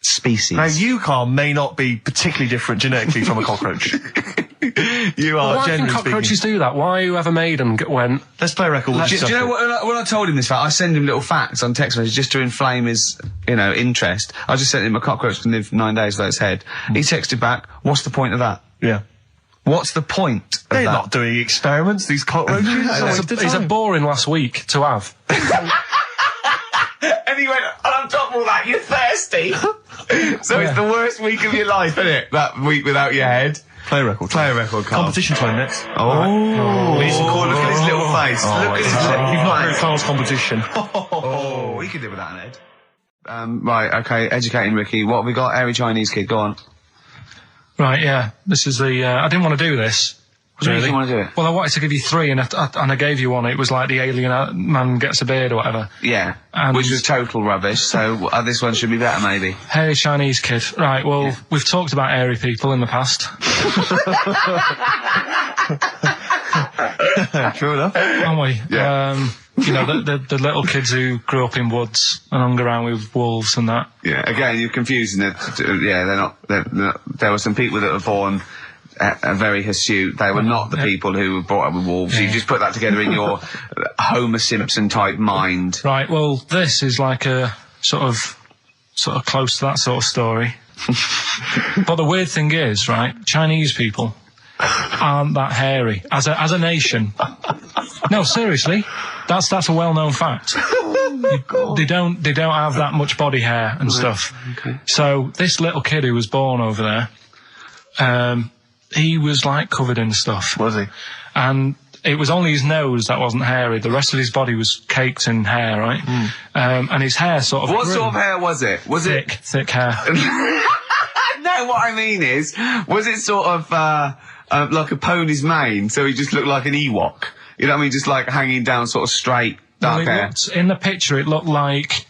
species. Now, you, Karl, may not be particularly different genetically from a cockroach. You are. Why can cockroaches do that? Why whoever made them went... Let's play a record. Do you know what, when I told him this fact, I send him little facts on text messages just to inflame his, interest. I just sent him a cockroach can live 9 days without its head. He texted back, what's the point of that? Yeah. What's the point of They're that? not doing experiments, these cockroaches. It's a boring last week to have. And he went, on top of all that, you're thirsty. So it's the worst week of your life, isn't it? That week without your head. Play a record. Karl. Competition time next. Oh. Look at his little face. Look at his little face. You've not heard Karl's competition. Oh, we could live without an head. Right, okay, educating Ricky. What have we got? Airy Chinese kid, go on. Right, yeah. This is the... I didn't want to do this. Really? You didn't want to do it? Well, I wanted to give you 3, and I gave you one. It was like the alien man gets a beard or whatever. Yeah, which was total rubbish, so this one should be better, maybe. Hairy Chinese kid. Right, well, we've talked about airy people in the past. True enough. Haven't we? Yeah. The little kids who grew up in woods and hung around with wolves and that. Yeah, again, you're confusing it. Yeah, they're not, there were some people that were born... very hirsute. They were not the people who were brought up with wolves. You just put that together in your Homer Simpson type mind. Right, well, this is like a sort of close to that sort of story. But the weird thing is, right, Chinese people aren't that hairy as a nation. No, seriously, that's a well-known fact. They don't have that much body hair and stuff. Okay. So this little kid who was born over there, he was like covered in stuff. Was he? And it was only his nose that wasn't hairy. The rest of his body was caked in hair, right? And his hair sort of What sort of hair was it? Was thick hair. No, what I mean is, was it sort of like a pony's mane, so he just looked like an Ewok? You know what I mean? Just like hanging down sort of straight, dark hair. In the picture, it looked like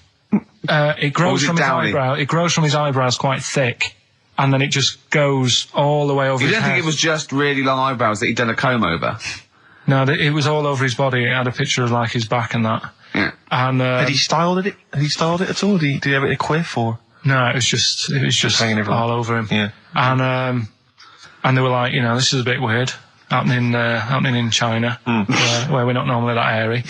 it grows from his eyebrow. It grows from his eyebrows quite thick. And then it just goes all the way over his head. You don't think it was just really long eyebrows that he'd done a comb over? No, it was all over his body. It had a picture of, like, his back and that. Yeah. And, had he styled it? Had he styled it at all? Did he have it in a quiff, or...? No, it was just hanging all over him. Yeah. And they were like, this is a bit weird, happening in China, where we're not normally that airy.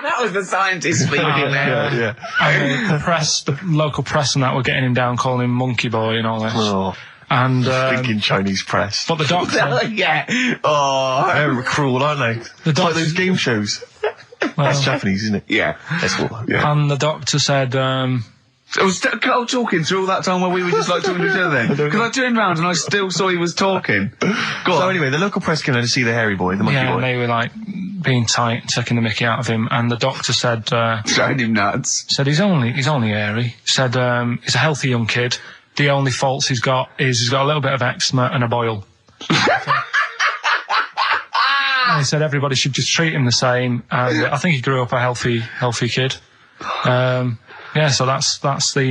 That was the scientist speaking there. Yeah. And the local press and that were getting him down, calling him monkey boy and all this. Oh. And thinking Chinese press. But the doctor, yeah. Oh, they're cruel, aren't they? It's like those game shows. That's Japanese, isn't it? Yeah. That's what. Yeah. And the doctor said, was Carl talking through all that time while we were just like talking to each other then? Because I turned round and I still saw he was talking. So anyway, the local press came in to see the hairy boy, the monkey boy. Yeah, and they were like being tight, taking the mickey out of him, and the doctor said, showing him nuts. Said he's only airy. Said he's a healthy young kid. The only faults he's got is he's got a little bit of eczema and a boil. And he said everybody should just treat him the same, and I think he grew up a healthy kid. Yeah, so that's the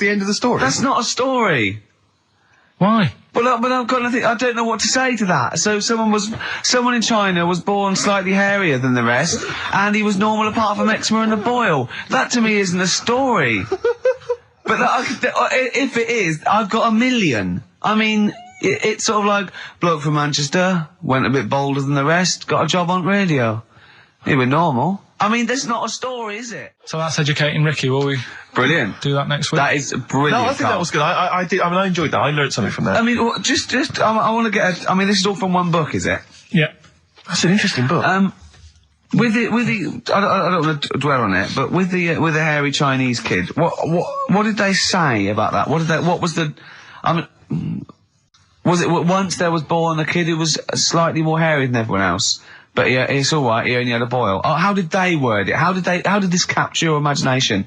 end of the story. That's not a story. Why? But I've got nothing. I don't know what to say to that. So someone in China was born slightly hairier than the rest, and he was normal apart from eczema and a boil. That to me isn't a story. But if it is, I've got a million. I mean, it's sort of like bloke from Manchester went a bit bolder than the rest, got a job on radio. He was normal. I mean, that's not a story, is it? So that's educating Ricky. Will we? Brilliant. Do that next week. That is brilliant. No, I think that was good. I did. I mean, I enjoyed that. I learned something from that. I mean, I want to get. I mean, this is all from one book, is it? Yeah. That's an interesting book. With the, I don't want to dwell on it, but with the hairy Chinese kid, what did they say about that? What was the, I mean, was it once there was born a kid who was slightly more hairy than everyone else? But yeah, it's all right. He only had a boil. Oh, how did they word it? How did this capture your imagination?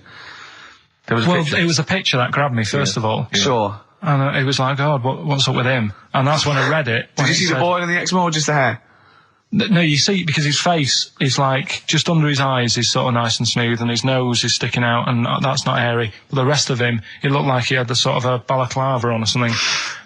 It was a picture that grabbed me first of all. Yeah. Sure. And it was like, God, what's up with him? And that's when I read it. Did you see the boil and the eczema or just the hair? No, you see, because his face is like, just under his eyes is sort of nice and smooth, and his nose is sticking out, and that's not hairy. But the rest of him, it looked like he had the sort of a balaclava on or something.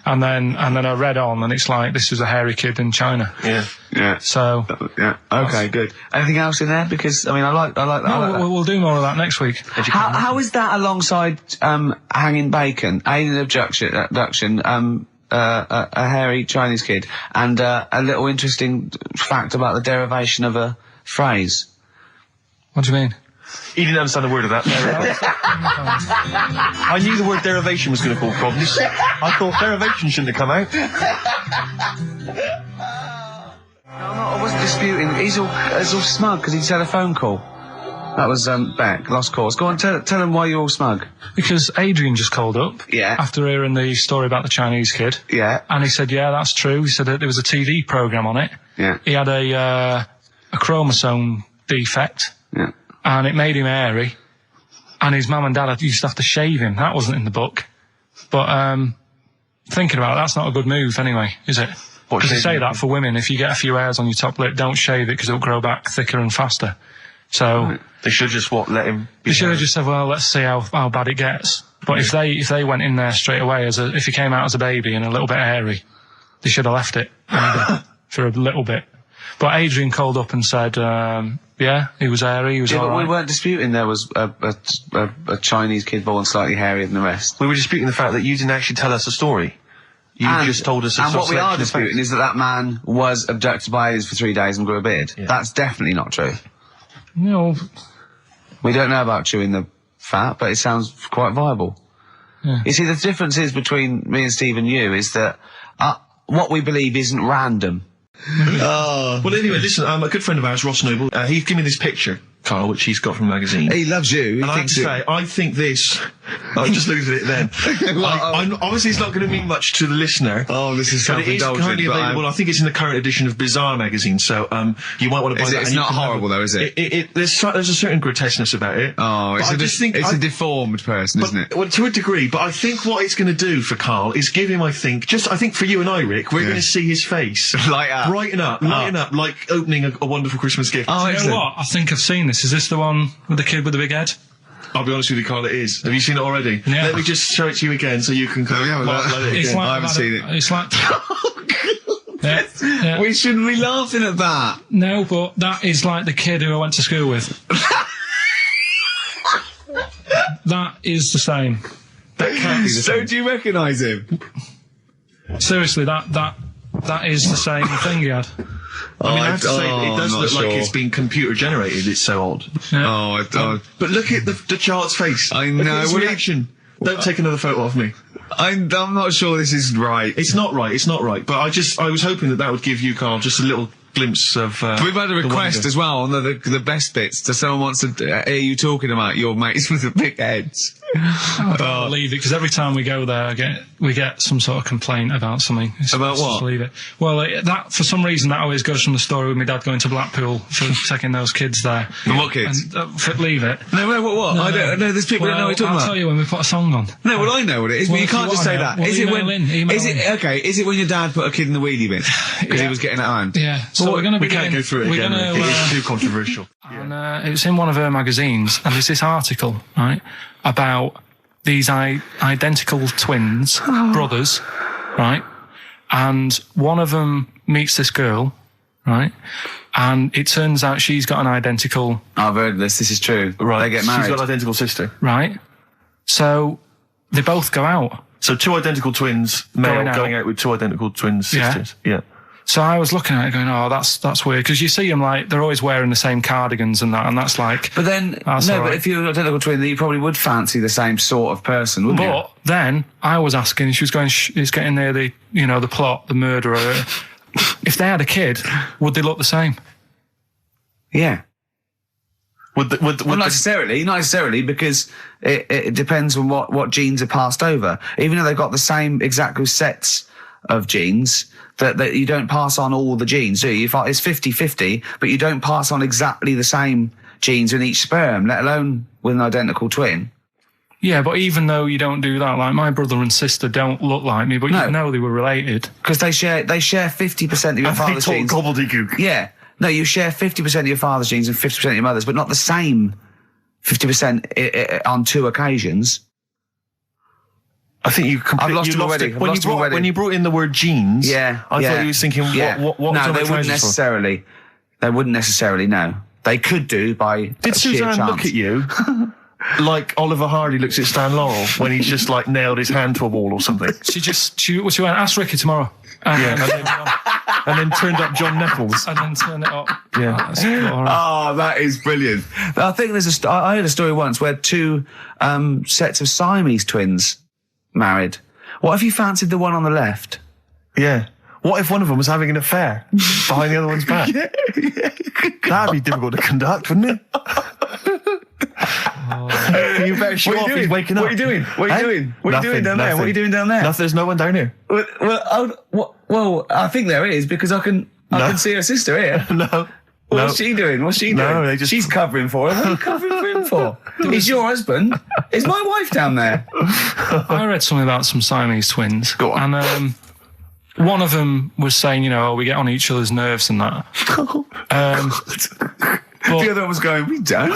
And then I read on, and it's like, this is a hairy kid in China. Yeah. Yeah. So. Yeah. Okay, good. Anything else in there? Because, I mean, I like that. No, we'll do more of that next week. How is that alongside, hanging bacon, alien abduction, a hairy Chinese kid, and a little interesting fact about the derivation of a phrase? What do you mean? He didn't understand a word of that. I knew the word derivation was going to cause problems. I thought derivation shouldn't have come out. I wasn't disputing. He's all smug because he just had a phone call. That was Beck, lost cause. Go on, tell him why you're all smug. Because Adrian just called up. Yeah. After hearing the story about the Chinese kid. Yeah. And he said, yeah, that's true. He said that there was a TV programme on it. Yeah. He had a chromosome defect. Yeah. And it made him hairy. And his mum and dad used to have to shave him. That wasn't in the book. But thinking about it, that's not a good move anyway, is it? Because they say that for women, if you get a few hairs on your top lip, don't shave it because it'll grow back thicker and faster. So right. They should just let him. They should have just said, well, let's see how bad it gets. But if they went in there straight away if he came out as a baby and a little bit hairy, they should have left it for a little bit. But Adrian called up and said, yeah, he was hairy, he was all right. But we weren't disputing there was a Chinese kid born slightly hairier than the rest. We were disputing the fact that you didn't actually tell us a story. You just told us a And what we are disputing is that man was abducted by aliens for 3 days and grew a beard. Yeah. That's definitely not true. No. We don't know about chewing the fat, but it sounds quite viable. Yeah. You see, the difference is between me and Steve and you is that what we believe isn't random. Oh. Well, anyway, listen, a good friend of ours, Ross Noble, he's given me this picture, Carl, which he's got from a magazine. He loves you. And I have to say, I think this... I just looked at it then. Obviously, it's not going to mean much to the listener. Oh, this is self-indulgent. It is currently available. I think it's in the current edition of Bizarre magazine, so you might want to buy that. It's not horrible, though, is it? There's a certain grotesqueness about it. Oh, it's a deformed person, isn't it? Well, to a degree, but I think what it's going to do for Carl is give him, I think for you and I, Rick, we're going to see his face. Light up. Lighten up, like opening a wonderful Christmas gift. Oh, you know what? I think I've seen this. Is this the one with the kid with the big head? I'll be honest with you, Carl, it is. Have you seen it already? Yeah. Let me just show it to you again so you can I haven't seen it. It's like... yeah. We shouldn't be laughing at that. No, but that is like the kid who I went to school with. that is the same. That can't be the same. So do you recognise him? Seriously, that is the same thing he had. I mean, I have to say, it does look like it's been computer generated. It's so odd. Yeah. But look at the child's face. I know. Look at his reaction. Don't take another photo of me. I'm not sure this is right. It's not right. But I was hoping that would give you, Carl, just a little glimpse of. We've had a request as well on the best bits. So someone wants to hear you talking about your mates with the big heads. I don't believe it, because every time we go there, we get some sort of complaint about something. About what? Just leave it. Well, that for some reason that always goes from the story with my dad going to Blackpool for taking those kids there. The what kids? And, leave it. No, what? No, I don't know. There's people that know what you're talking about. I'll tell you when we put a song on. No, well, I know what it is, but you can't just say that. Is it when your dad put a kid in the wheelie bin because he was getting it home? Yeah. So we can't go through it again. It's too controversial. And it was in one of her magazines, and there's this article, right, about these identical twins, brothers, right, and one of them meets this girl, right, and it turns out she's got an identical... I've heard this. This is true. Right. They get married. She's got an identical sister. Right. So they both go out. So two identical twins, male going out with two identical twin sisters. Yeah. So I was looking at it going, oh, that's weird, because you see them, like, they're always wearing the same cardigans and that's like... But then, but if you're an identical twin, then you probably would fancy the same sort of person, wouldn't you? But then I was asking, she was going, it's getting near the plot, the murderer. If they had a kid, would they look the same? Yeah. Would not necessarily, because it depends on what genes are passed over. Even though they've got the same exact sets of genes, that you don't pass on all the genes, do you? It's 50-50, but you don't pass on exactly the same genes in each sperm, let alone with an identical twin. Yeah, but even though you don't do that, like my brother and sister don't look like me, but you know they were related. Because they share 50% of your father's genes. Gobbledygook. Yeah. No, you share 50% of your father's genes and 50% of your mother's, but not the same 50% on two occasions. I think you completely lost him already. When you brought in the word genes, I thought you were thinking, what no, they wouldn't necessarily. They wouldn't necessarily, no. They could do by Did Suzanne chance. Look at you like Oliver Hardy looks at Stan Laurel when he's just like nailed his hand to a wall or something? She went, ask Ricky tomorrow. And then turned up John Nettles. And then turned it up. Yeah. Oh, that is brilliant. I think I heard a story once where two sets of Siamese twins married. What if you fancied the one on the left? Yeah. What if one of them was having an affair behind the other one's back? That'd be difficult to conduct, wouldn't it? You better show off he's waking up. What are you doing? What are you doing? What are you doing down there? What are you doing down there? There's no one down here. Well, I think there is, because I can see her sister here. No. What's she doing? No, she's covering for him. What are you covering for him for? He's your husband. Is my wife down there? I read something about some Siamese twins. Go on. And one of them was saying, we get on each other's nerves and that. The other one was going, we don't.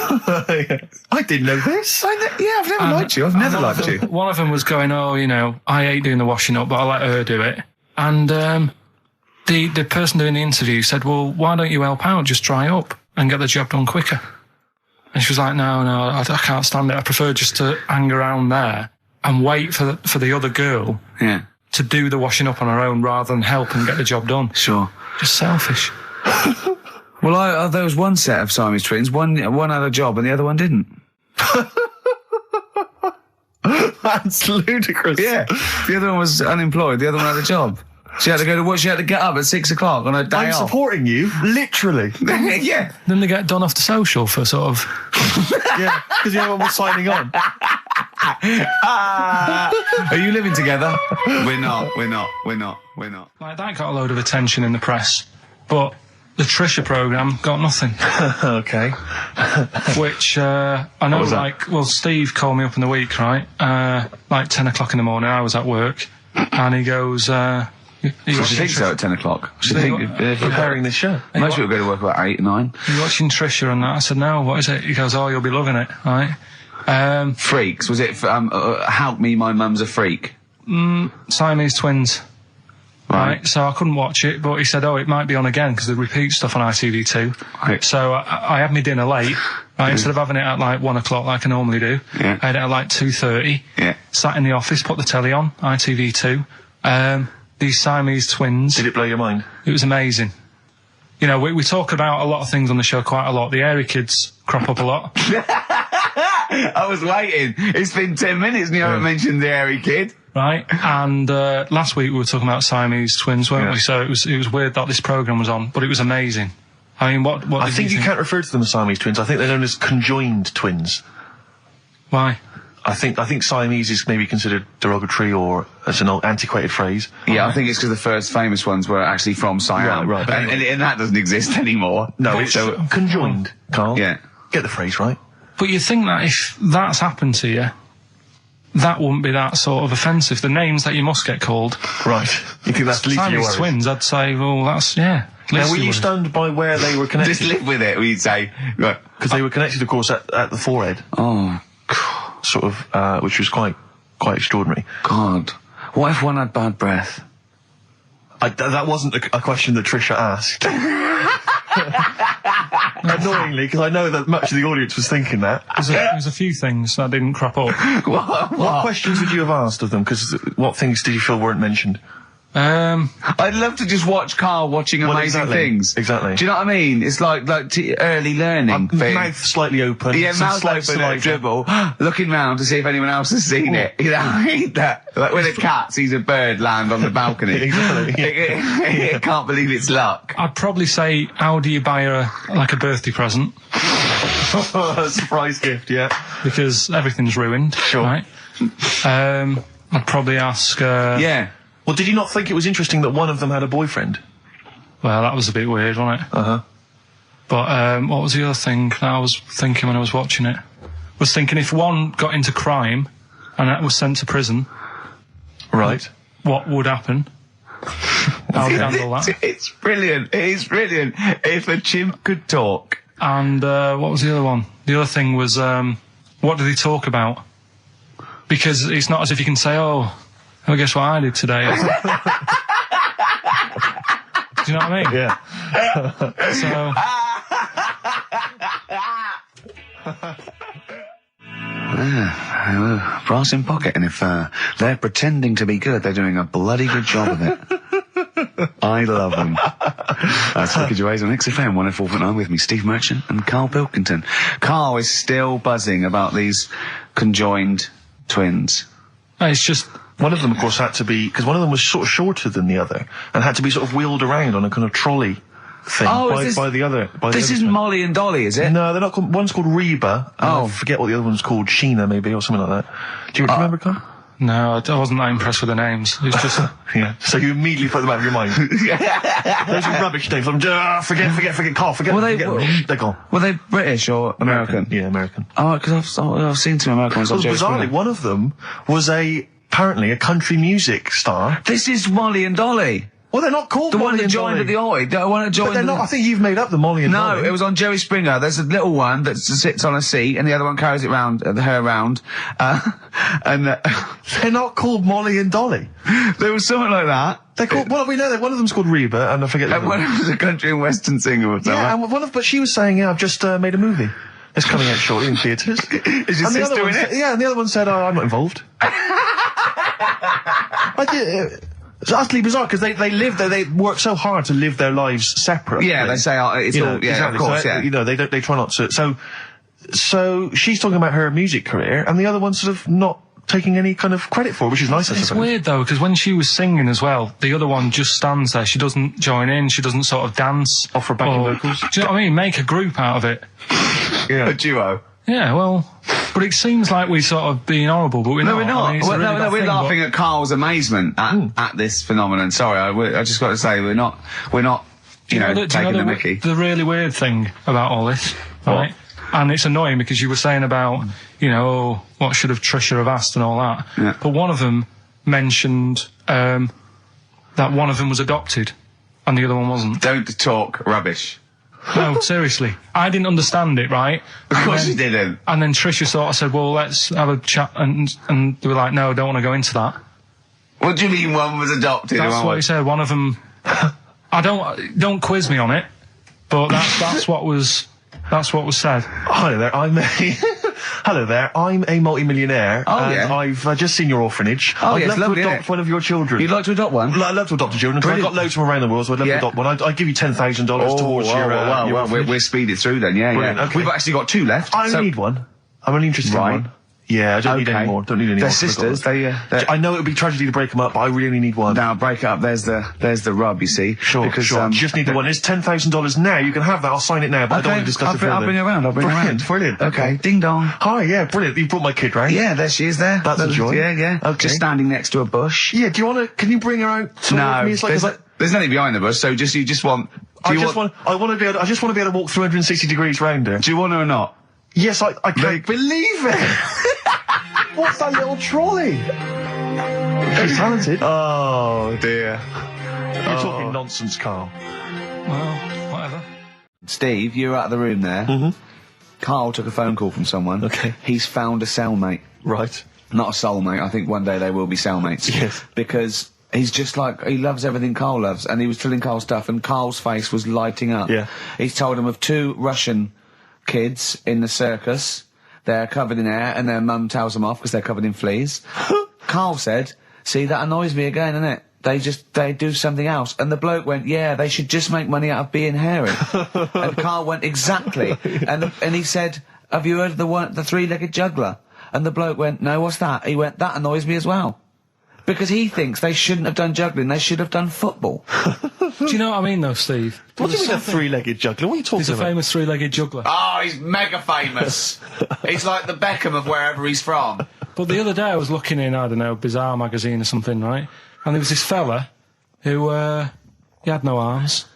I didn't know this. I've never liked you. I've never liked you. One of them was going, I hate doing the washing up, but I let her do it. And the person doing the interview said, well, why don't you help out? Just dry up and get the job done quicker. And she was like, no, I can't stand it. I prefer just to hang around there and wait for the other girl to do the washing up on her own rather than help and get the job done. Sure. Just selfish. Well, there was one set of Siamese twins. One had a job and the other one didn't. That's ludicrous. Yeah. The other one was unemployed. The other one had a job. She had to go to work. She had to get up at 6 o'clock on her day off. I'm supporting you, literally. Yeah. Then they get done off the social for sort of... Yeah, because the other one was signing on. Are you living together? We're not. Like, that got a load of attention in the press, but the Trisha programme got nothing. Okay. Which, I know, Steve called me up in the week, right? Like 10 o'clock in the morning, I was at work, and he goes, she thinks so at 10 o'clock. She thinks preparing this show. Most people go to work about 8, 9. You're watching Trisha and that. I said, no, what is it? He goes, oh, you'll be loving it, right? Freaks. Was it, help me, my mum's a freak? Siamese twins. Right. So I couldn't watch it, but he said, it might be on again because they repeat stuff on ITV2. Right. So I had my dinner late. Right, instead of having it at like 1 o'clock like I normally do, I had it at like 2:30. Yeah. Sat in the office, put the telly on, ITV2. These Siamese twins. Did it blow your mind? It was amazing. You know, we talk about a lot of things on the show quite a lot. The airy kids crop up a lot. I was waiting. It's been 10 minutes and you haven't mentioned the airy kid. Right, and last week we were talking about Siamese twins, weren't we? So it was weird that this programme was on, but it was amazing. I mean, what I think you can't refer to them as Siamese twins. I think they're known as conjoined twins. Why? I think Siamese is maybe considered derogatory or as an old antiquated phrase. Yeah, I think it's because the first famous ones were actually from Siam. Right. And that doesn't exist anymore. No, it's conjoined, Carl. Yeah. Get the phrase right. But you think that if that's happened to you, that wouldn't be that sort of offensive. The names that you must get called. Right. You think that's least Siamese twins, I'd say, well, that's, yeah. Now, were you stunned by where they were connected? Just live with it, we'd say. Right. Because they were connected, of course, at the forehead. Oh. Sort of, which was quite extraordinary. God. What if one had bad breath? That wasn't a question that Trisha asked. Annoyingly, because I know that much of the audience was thinking that. There's a few things that didn't crop up. What questions would you have asked of them? Because what things did you feel weren't mentioned? I'd love to just watch Carl watching amazing things. Exactly. Do you know what I mean? It's like early learning thing. Mouth slightly open. Yeah, mouth open, dribble, looking round to see if anyone else has seen it. You know, I hate that. Like when a cat sees a bird land on the balcony. Exactly. It can't believe it's luck. I'd probably say, how do you buy her like a birthday present? A surprise gift, yeah. Because everything's ruined. Sure. Right? I'd probably ask... yeah. Well, did you not think it was interesting that one of them had a boyfriend? Well, that was a bit weird, wasn't it? Uh-huh. But what was the other thing that I was thinking when I was watching it? I was thinking if one got into crime and that was sent to prison... Right. What would happen? How would you handle that? It's brilliant. It is brilliant. If a chimp could talk. And what was the other one? The other thing was, what did he talk about? Because it's not as if you can say, well, guess what I did today? Do you know what I mean? Yeah. Brass in pocket, and if they're pretending to be good, they're doing a bloody good job of it. I love them. That's Ricky Gervais on XFM 104.9 with me, Steve Merchant and Karl Pilkington. Karl is still buzzing about these conjoined twins. It's just... One of them, of course, had to be... Because one of them was sort of shorter than the other and had to be sort of wheeled around on a kind of trolley thing by the other. This isn't Molly and Dolly, is it? No, they're not called... One's called Reba. I forget what the other one's called. Sheena, maybe, or something like that. Do you remember, Carl? No, I wasn't that impressed with the names. It's just... Yeah. So you immediately put them out of your mind. Those are rubbish names. Forget, Carl, forget. They're gone. Were they British or American? Yeah, American. Oh, because I've seen two American ones on Jerry Springer. Bizarrely, one of them was apparently a country music star. This is Molly and Dolly. Well, they're not called Molly and Dolly. The one that joined at the Oi. The one that joined. But they're not. I think you've made up the Molly and Dolly. No, it was on Jerry Springer. There's a little one that sits on a seat, and the other one carries it round, her around. And they're not called Molly and Dolly. There was something like that. They're called. Well, we know that one of them's called Reba, and I forget. And one of them's a country and western singer or something. Yeah, and but she was saying, "Yeah, I've just made a movie. It's coming out shortly in theatres." Is your sister in it? Yeah, and the other one said, "Oh, I'm not involved." It's utterly bizarre because they live there. They work so hard to live their lives separately. Yeah, they say it's all. Yeah, exactly. Of course. So, yeah. They try not to. So she's talking about her music career, and the other one's sort of not taking any kind of credit for it, which is nice. It's weird though, because when she was singing as well, the other one just stands there. She doesn't join in. She doesn't sort of dance. Offer backing vocals. Do you know what I mean? Make a group out of it. Yeah, a duo. Yeah, well, but it seems like we're sort of being horrible, but we're not. No, we're not. I mean, we're laughing at Carl's amazement at this phenomenon. Sorry, I just got to say we're not. You know, taking the mickey. The really weird thing about all this, right? And it's annoying because you were saying about, what should have Trisha have asked and all that. Yeah. But one of them mentioned that one of them was adopted, and the other one wasn't. Don't talk rubbish. No, seriously. I didn't understand it, right? Of course you didn't. And then Trisha sort of said, well, let's have a chat, and they were like, no, I don't want to go into that. What do you mean one was adopted? That's what he said. One of them. Don't quiz me on it, but that's what was said. Hello there. Hello there. I'm a multi-millionaire. Oh, and I've just seen your orphanage. Oh, I'd yes, love to adopt one of your children. You'd like to adopt one? I'd love to adopt a children, because I've got loads from around the world, so I'd love to adopt one. I'd give you $10,000 towards your well, we're speeding through then, yeah. Okay. We've actually got 2 left. I only need one. I'm only interested in one. Yeah, I don't need any more. Don't need any more. They're sisters. I know it would be tragedy to break them up, but I really only need one. Now, break it up. There's the rub, you see. Sure. You just need the one. It's $10,000 now. You can have that. I'll sign it now, but I don't want to discuss it further. I'll bring you around. Brilliant. Okay. Ding dong. Hi, yeah, brilliant. You brought my kid round. Yeah, there she is there. That's a joy. Yeah. Okay. Just standing next to a bush. Yeah, can you bring her out to No, me? It's there's nothing behind the bush, so you just want... I just want to be able to walk 360 degrees round her. Do you want her or not? Yes, I can't believe it! What's that little trolley? She's talented. Oh, dear. You're talking nonsense, Carl. Well, whatever. Steve, you're out of the room there. Mm-hmm. Carl took a phone call from someone. Okay. He's found a cellmate. Right. Not a soulmate. I think one day they will be cellmates. Yes. Because he's just like, he loves everything Carl loves, and he was telling Carl stuff, and Carl's face was lighting up. Yeah. He's told him of 2 Russian kids in the circus. They're covered in hair, and their mum tells them off because they're covered in fleas. Carl said, see, that annoys me again, innit? They do something else. And the bloke went, yeah, they should just make money out of being hairy. And Carl went, exactly. And he said, have you heard of the 3-legged juggler? And the bloke went, no, what's that? He went, that annoys me as well. Because he thinks they shouldn't have done juggling, they should have done football. Do you know what I mean, though, Steve? What do you mean a 3-legged juggler? What are you talking about? He's a famous 3-legged juggler. Oh, he's mega famous. He's like the Beckham of wherever he's from. But the other day I was looking in, I don't know, Bizarre magazine or something, right? And there was this fella who, he had no arms.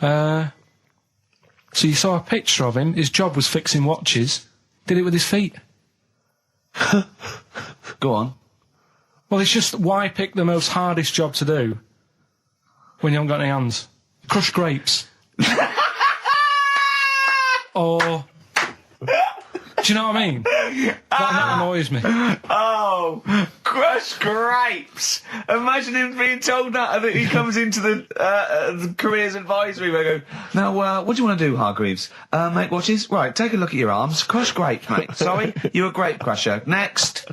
So you saw a picture of him, his job was fixing watches, did it with his feet. Go on. Well, it's just, why pick the most hardest job to do when you haven't got any hands? Crush grapes. Or... Do you know what I mean? That annoys me. Oh, crush grapes. Imagine him being told that, and that he comes into the careers advisory where I go, now, what do you want to do, Hargreaves? Make watches? Right, take a look at your arms. Crush grapes, mate. Sorry, you're a grape crusher. Next.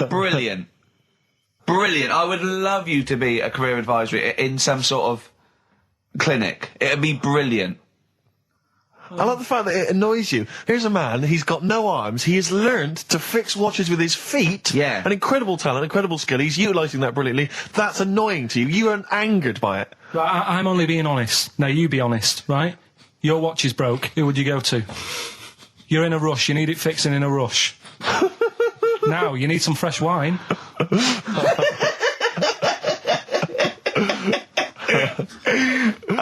Brilliant. Brilliant. I would love you to be a career advisory in some sort of clinic. It'd be brilliant. I like the fact that it annoys you. Here's a man, he's got no arms, he has learned to fix watches with his feet. Yeah. An incredible talent, incredible skill, he's utilising that brilliantly. That's annoying to you. You are angered by it. Right, I'm only being honest. Now, you be honest, right? Your watch is broke, who would you go to? You're in a rush, you need it fixing in a rush. Now, you need some fresh wine.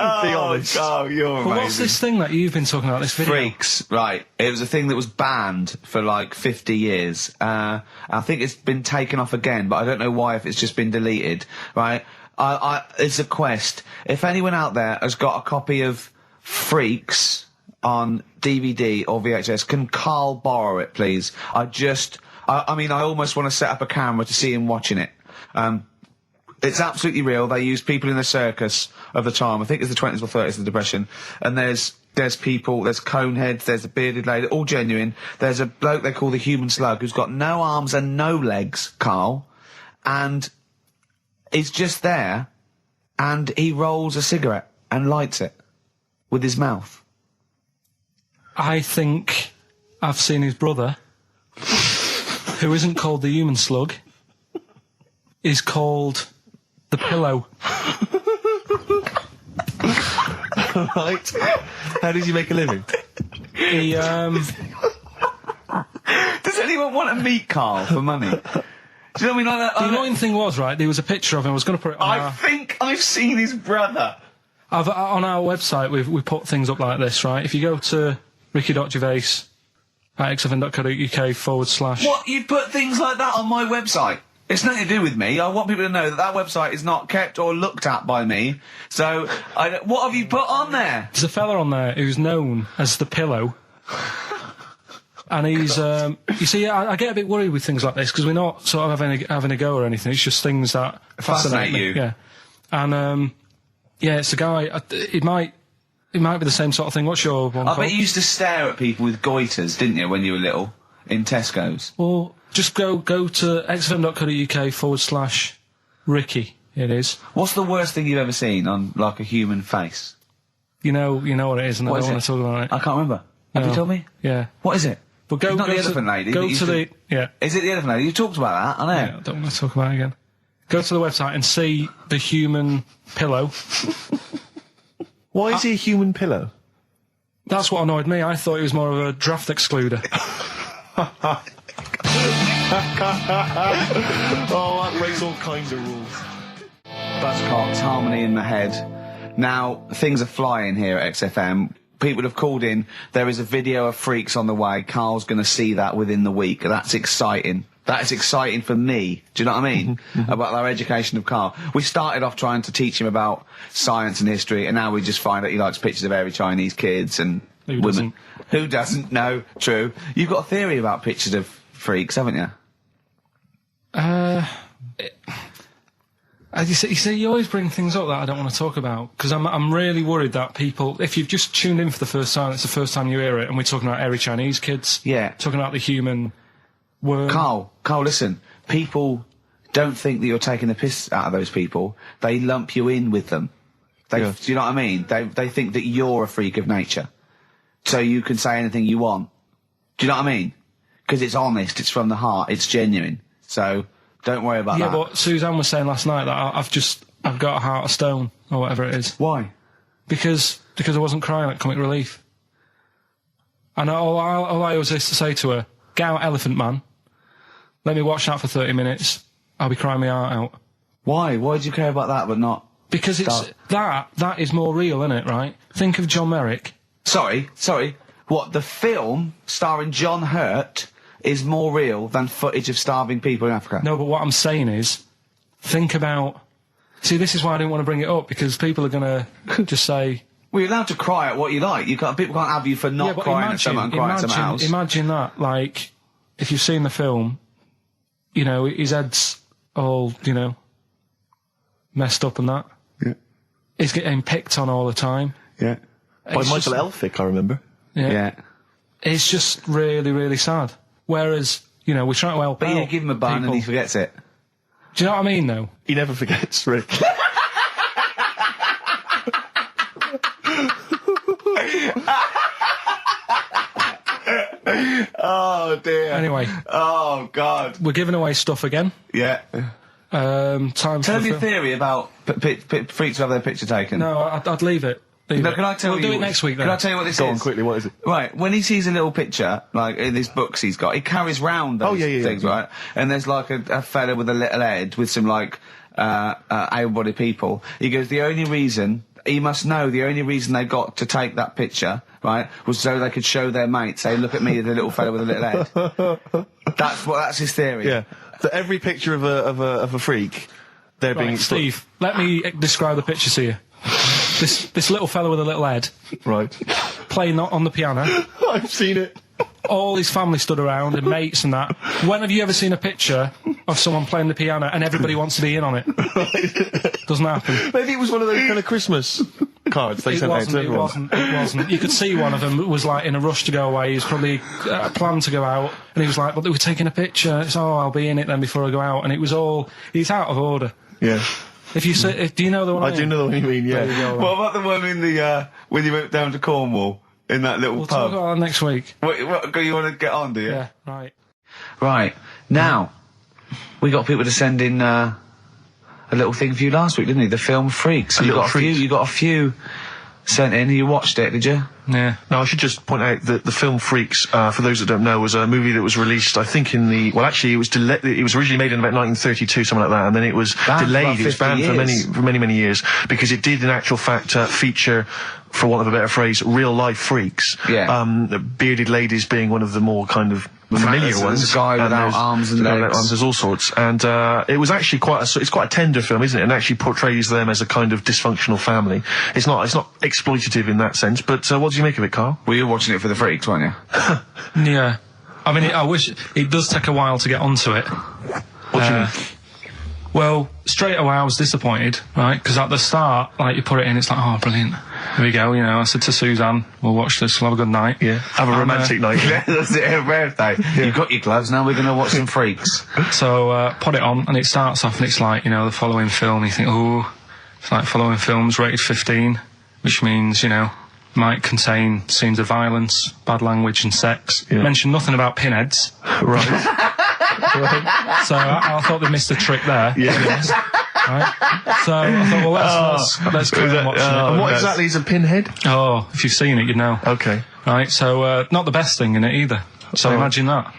Be honest. Oh, you're amazing. But what's this thing that you've been talking about, this video? Freaks, right. It was a thing that was banned for like 50 years. I think it's been taken off again, but I don't know why, if it's just been deleted, right? It's a quest. If anyone out there has got a copy of Freaks on DVD or VHS, can Carl borrow it, please? I mean, I almost want to set up a camera to see him watching it. It's absolutely real. They used people in the circus of the time. I think it's the 20s or 30s, the Depression. And there's people, there's coneheads, there's a bearded lady, all genuine. There's a bloke they call the human slug who's got no arms and no legs, Carl. And he's just there, and he rolls a cigarette and lights it with his mouth. I think I've seen his brother, who isn't called the human slug, is called the Pillow. Right. How does he make a living? He, Does anyone want to meet Carl for money? Do you know what I mean? Like the annoying thing was, right, there was a picture of him, I was going to put it on I think I've seen his brother. on our website, we put things up like this, right? If you go to ricky.gervais at xfm.co.uk / What? You put things like that on my website? It's nothing to do with me. I want people to know that website is not kept or looked at by me. So, what have you put on there? There's a fella on there who's known as the Pillow. And he's, you see, I get a bit worried with things like this because we're not sort of having a go or anything. It's just things that fascinate you. Yeah. And, yeah, it's a guy, it might be the same sort of thing. What's your one I called? bet you used to stare at people with goiters, didn't you, when you were little, in Tesco's? Well, just go to xfm.co.uk/Ricky, it is. What's the worst thing you've ever seen on, like, a human face? You know what it is, and I don't want to talk about it. I can't remember. Have you told me? Yeah. What is it? But go, it's not go the elephant lady. Go to the... Yeah. Is it the elephant lady? You talked about that, I know. Yeah, I don't want to talk about it again. Go to the website and see the human pillow. Why is he a human pillow? That's what annoyed me. I thought he was more of a draft excluder. Oh, that breaks all kinds of rules. Buzzcocks, harmony in the head. Now, things are flying here at XFM. People have called in. There is a video of freaks on the way. Carl's going to see that within the week. That's exciting. That is exciting for me. Do you know what I mean? About our education of Carl. We started off trying to teach him about science and history, and now we just find out he likes pictures of hairy Chinese kids and women. Who doesn't? No, true. You've got a theory about pictures of freaks, haven't you? You see, you always bring things up that I don't want to talk about, because I'm really worried that people, if you've just tuned in for the first time, it's the first time you hear it, and we're talking about hairy Chinese kids. Yeah. Talking about the human worm. Carl, listen. People don't think that you're taking the piss out of those people. They lump you in with them. Do you know what I mean? They think that you're a freak of nature. So you can say anything you want. Do you know what I mean? Because it's honest, it's from the heart, it's genuine. So... don't worry about that. Yeah, but Suzanne was saying last night that I've got a heart of stone, or whatever it is. Why? Because I wasn't crying at Comic Relief. And all I always used to say to her, get out Elephant Man, let me watch that for 30 minutes, I'll be crying my heart out. Why? Why do you care about that but not... Because it's... That is more real, isn't it, right? Think of John Merrick. Sorry. What, the film starring John Hurt... is more real than footage of starving people in Africa? No, but what I'm saying is, think about... See, this is why I didn't want to bring it up, because people are going to just say... Well, you're allowed to cry at what you like. People can't have you for not crying at someone and crying at someone else. Imagine that, like, if you've seen the film, you know, his head's all, you know, messed up and that. Yeah. He's getting picked on all the time. Yeah. By Michael Elphick, I remember. Yeah. It's just really, really sad. Whereas, you know, we're trying to help But out you give him a bun people. and he forgets it. Do you know what I mean, though? He never forgets, Rick. Oh, dear. Anyway. Oh, God. We're giving away stuff again. Yeah. Tell me your theory about freaks who have their picture taken. No, I'd leave it. No, can I tell you? We'll do it next week, then. Can I tell you what this is? Go on, quickly, what is it? Right, when he sees a little picture, like in these books he's got, he carries round those things, right? And there's like a fella with a little head with some like able-bodied people. He goes, the only reason they got to take that picture, right, was so they could show their mates, say, look at me, the little fella with a little head. That's his theory. Yeah. That every picture of a freak, they're being... Steve, let me describe the picture to you. This little fella with a little head. Right. Playing on the piano. I've seen it. All his family stood around and mates and that. When have you ever seen a picture of someone playing the piano and everybody wants to be in on it? Doesn't happen. Maybe it was one of those kind of Christmas cards they sent out to everyone. It wasn't. You could see one of them was like in a rush to go away. He was probably planned to go out, and he was like, but they were taking a picture. It's, I'll be in it then before I go out. And it was all... He's out of order. Yeah. If you say, do you know the one I do know the one you mean, yeah. What about the one in the, when you went down to Cornwall, in that little pub? We'll talk about that next week. What, you want to get on, do you? Yeah, right. Right. Now, we got people to send in, a little thing for you last week, didn't we? The film Freaks. You got a few sent in. You watched it, did you? Yeah. Now, I should just point out that the film Freaks, for those that don't know, was a movie that was released, I think, it was originally made in about 1932, something like that, and then it was delayed. It was banned for many years, because it did, in actual fact, feature, for want of a better phrase, real-life freaks. Yeah. Bearded ladies being one of the more kind of familiar ones. There's a guy without arms and legs. There's all sorts. And it was actually it's quite a tender film, isn't it? And actually portrays them as a kind of dysfunctional family. It's not exploitative in that sense, but what do you make of it, Carl? Well, you were watching it for the freaks, weren't you? Yeah. I mean, I wish it does take a while to get onto it. What do you mean? Well, straight away I was disappointed, right? Because at the start, like, you put it in, it's like, oh, brilliant. Here we go, you know. I said to Suzanne, we'll watch this, we'll have a good night. Yeah. Have a romantic night. Yeah, that's it, her birthday. Yeah. You've got your gloves, now we're going to watch some freaks. So, put it on, and it starts off, and it's like, you know, the following film, you think, oh, it's like following films rated 15, which means, you know, might contain scenes of violence, bad language and sex. Yeah. Mention nothing about pinheads. Right. Right. So I thought they missed a trick there. Yeah. Right. So I thought, well, let's go and watch it. And what exactly is a pinhead? Oh, if you've seen it, you'd know. Okay. Right. So not the best thing in it either. So imagine that.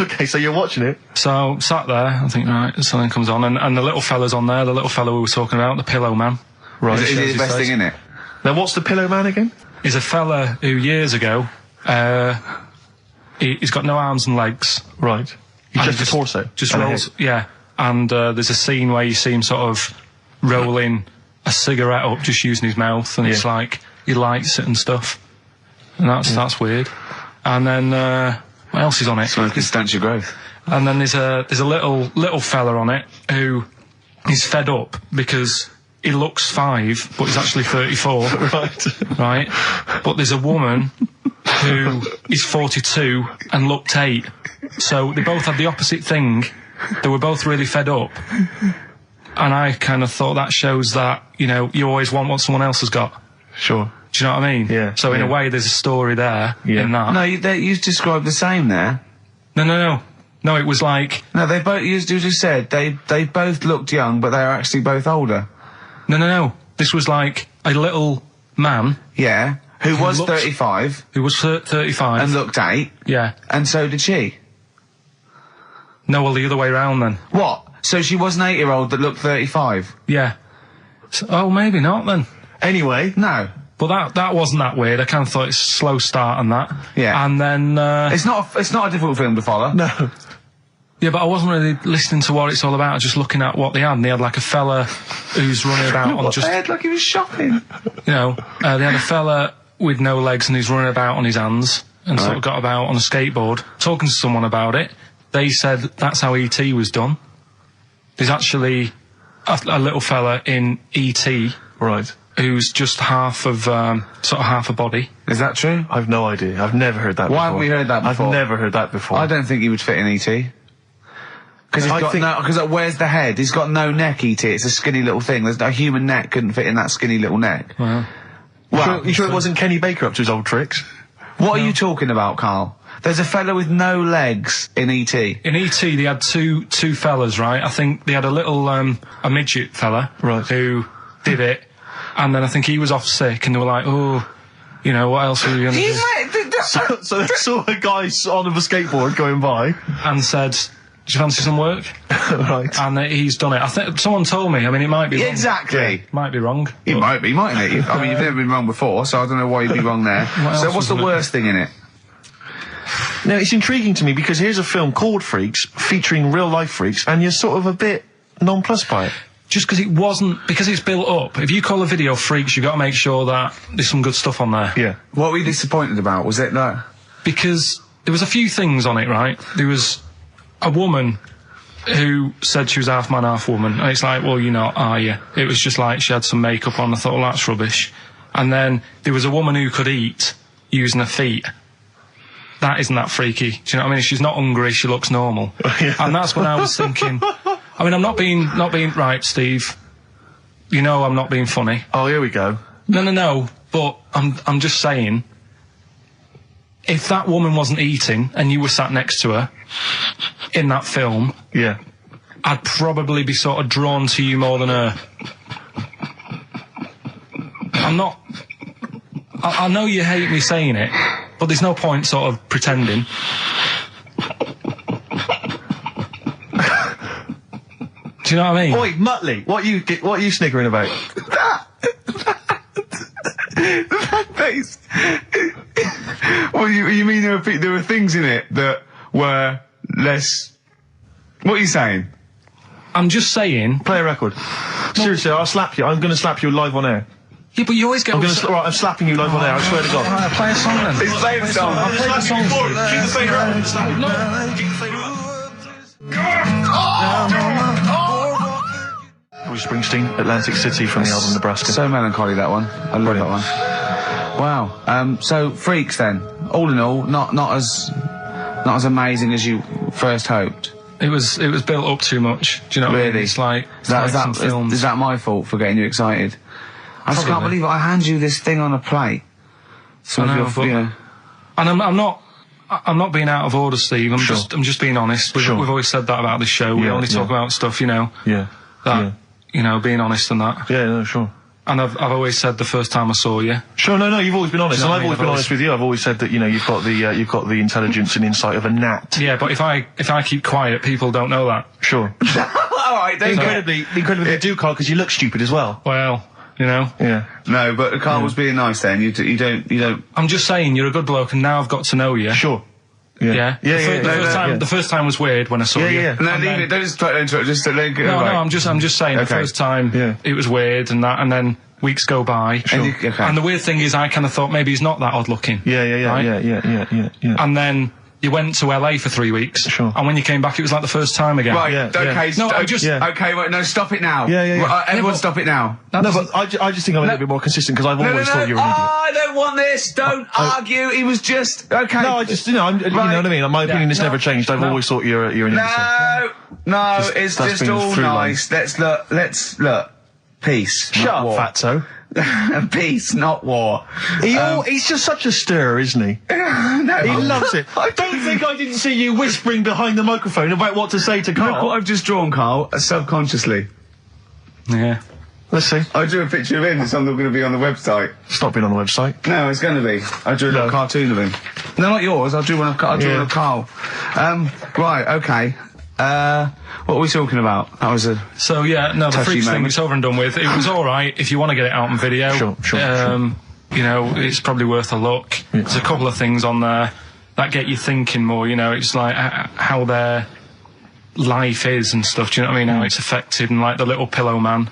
Okay, so you're watching it. So sat there, I think, right, something comes on, and the little fella's on there. The little fella we were talking about, the Pillow Man. Right. Is it the best thing in it? Now, what's the Pillow Man again? He's a fella who years ago, he's got no arms and legs. Right. He's just a torso. Just rolls, yeah. And there's a scene where you see him sort of rolling a cigarette up, just using his mouth, and it's like he lights it and stuff. And that's weird. And then what else is on it? So it can stanch your growth. And then there's a little fella on it who is fed up because he looks 5, but he's actually 34. Right. Right. But there's a woman who is 42 and looked 8. So they both had the opposite thing. They were both really fed up. And I kind of thought that shows that, you know, you always want what someone else has got. Sure. Do you know what I mean? Yeah. So in a way, there's a story there in that. No, you described the same there. No, it was like... No, they both, you just said, they both looked young, but they are actually both older. No. This was like a little man. Yeah. Who was 35. Who was 35. And looked 8. Yeah. And so did she. No, well, the other way round then. What? So she was an 8-year-old that looked 35? Yeah. So, oh, maybe not then. Anyway. No. But that wasn't that weird. I kind of thought it's a slow start on that. Yeah. And then... It's not a difficult film to follow. No. Yeah, but I wasn't really listening to what it's all about. I was just looking at what they had. And they had like a fella who's running about on just... They had like he was shopping. You know, they had a fella with no legs and he's running about on his hands and sort of got about on a skateboard, talking to someone about it. They said that's how E.T. was done. There's actually a little fella in E.T. Right. Who's just half of, sort of half a body. Is that true? I've no idea. I've never heard that before. Why haven't we heard that before? I've never heard that before. I don't think he would fit in E.T. Because where's the head? He's got no neck, E.T. It's a skinny little thing. There's no human neck couldn't fit in that skinny little neck. Wow. Well, you sure it wasn't Kenny Baker up to his old tricks? What are you talking about, Carl? There's a fella with no legs in E.T. In E.T. they had two fellas, right? I think they had a little, a midget fella. Right. Who did it. And then I think he was off sick and they were like, oh, you know, what else are we going to do? So they saw a guy on a skateboard going by. And said, do you fancy some work? Right. And he's done it. I think someone told me. I mean, it might be wrong. Exactly. Might be wrong. It might be, mightn't it? I mean, you've never been wrong before, so I don't know why you'd be wrong there. So what's the worst thing in it? Now, it's intriguing to me because here's a film called Freaks, featuring real-life freaks, and you're sort of a bit nonplussed by it. Just because it's built up. If you call a video Freaks, you've got to make sure that there's some good stuff on there. Yeah. What were you disappointed about? Was it that? Because there was a few things on it, right? There was a woman who said she was half man, half woman. And it's like, well, you're not, are you? It was just like she had some makeup on. I thought, well, that's rubbish. And then there was a woman who could eat using her feet. That isn't that freaky. Do you know what I mean? She's not hungry, she looks normal. Yeah. And that's when I was thinking, I mean, I'm not being right, Steve. You know I'm not being funny. Oh, here we go. No, but I'm just saying, if that woman wasn't eating and you were sat next to her in that film, yeah, I'd probably be sort of drawn to you more than her. I'm not... I know you hate me saying it, but there's no point sort of pretending. Do you know what I mean? Oi, Muttley, what are you sniggering about? That face. Well, you mean there were things in it that were less... What are you saying? I'm just saying... Play a record. Seriously, I'll slap you. I'm going to slap you live on air. Yeah, but you always get... I'm slapping you live on air, I swear to God. Alright, play a song then. He's playing a song. I'll play the song. Keep the finger up. Bruce Springsteen, Atlantic City from the album Nebraska. So melancholy, that one. I love that one. Wow. So Freaks then. All in all, not as amazing as you first hoped. It was built up too much. Do you know what I mean? It's like is that my fault for getting you excited? I just can't believe it. I hand you this thing on a plate. And I'm not being out of order, Steve. I'm just being honest. We've always said that about this show. We only talk about stuff, you know. Yeah. You know, being honest and that. Yeah, no, sure. And I've always said the first time I saw you. Sure, no, you've always been honest, and I've always been honest with you. I've always said that, you know, you've got the intelligence and insight of a gnat. Yeah, but if I keep quiet, people don't know that. Sure. All right, incredibly they do, Carl, because you look stupid as well. Well, you know. Yeah. No, but Carl was being nice then. You don't. I'm just saying you're a good bloke, and now I've got to know you. Sure. Yeah. The first time was weird when I saw you. Yeah. No, leave it. Don't just try to interrupt. Just let it go. No, I'm just saying the first time it was weird and that, and then weeks go by. Sure. And the weird thing is, I kind of thought maybe he's not that odd looking. Yeah. And then you went to LA for 3 weeks. Sure. And when you came back, it was like the first time again. Right. Okay. Okay. Wait. No. Stop it now. Yeah. Everyone, stop it now. No, but I just think I'm a little bit more consistent because I've always thought you were an idiot. I don't want this. Don't argue. He was just okay. No, I just you know what I mean. My opinion has never changed. I've always thought you're an idiot. No. It's just all nice. Let's look. Peace. Shut up, fatso. Peace, not war. He's just such a stirrer, isn't he? No, he loves it. I don't think I didn't see you whispering behind the microphone about what to say to Carl. Look what I've just drawn, Carl, subconsciously. Yeah. Let's see. I drew a picture of him. It's going to be on the website. It's not been on the website. No, it's going to be. I drew a little cartoon of him. No, not yours. I drew one of Carl. Right, okay. What are we talking about? That was a the Freaks thing is over and done with. It was alright if you want to get it out on video. Sure. You know, it's probably worth a look. Yeah. There's a couple of things on there that get you thinking more, you know, it's like how their life is and stuff, do you know what I mean? How it's affected, and like the little pillow man,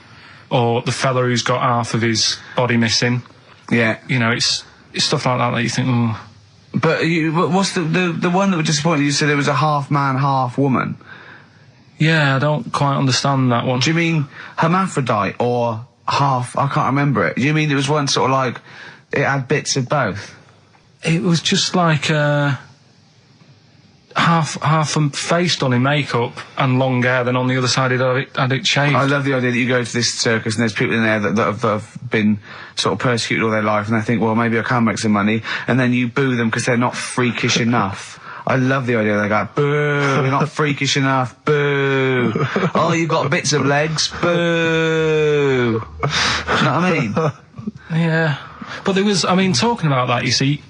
or the fella who's got half of his body missing. Yeah. You know, it's stuff like that you think, oh. But what's the one that was disappointing? You said it was a half man, half woman. Yeah, I don't quite understand that one. Do you mean hermaphrodite or half? I can't remember it. Do you mean it was one sort of like it had bits of both? It was just like half a face done in makeup and long hair, then on the other side had it shaved. I love the idea that you go to this circus and there's people in there that have been sort of persecuted all their life, and they think, well, maybe I can make some money, and then you boo them because they're not freakish enough. I love the idea they go, boo, you're not freakish enough, boo. Oh, you've got bits of legs, boo. You know what I mean? Yeah. But there was, I mean, talking about that, you see,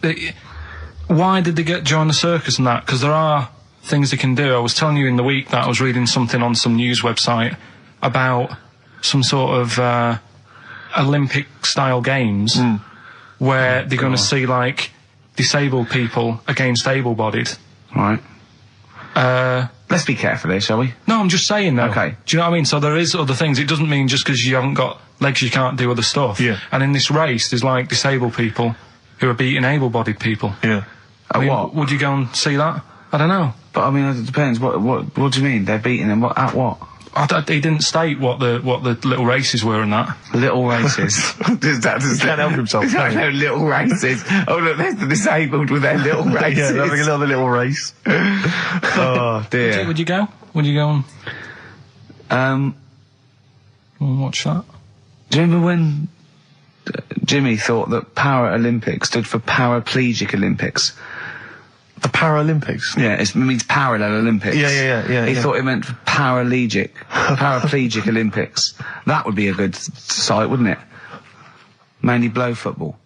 why did they join the circus and that? Because there are things they can do. I was telling you in the week that I was reading something on some news website about some sort of Olympic-style games where they're going to see, like, disabled people against able-bodied. Right. Let's be careful here, shall we? No, I'm just saying, though. Okay. Do you know what I mean? So there is other things. It doesn't mean just because you haven't got legs you can't do other stuff. Yeah. And in this race, there's, like, disabled people who are beating able-bodied people. Yeah. I mean, what? Would you go and see that? I don't know. But, I mean, it depends. What do you mean? They're beating them? At what? He didn't state what the little races were and that. Little races. He can't help himself. No, little races. Oh, look, there's the disabled with their little races. Yeah, they're having another little race. Oh, dear. Would you go? Would you go and watch that? Do you remember when Jimmy thought that Paralympics stood for Paraplegic Olympics? The Paralympics? Yeah, it means parallel Olympics. Yeah. He thought it meant paraplegic Olympics. That would be a good site, wouldn't it? Mainly blow football.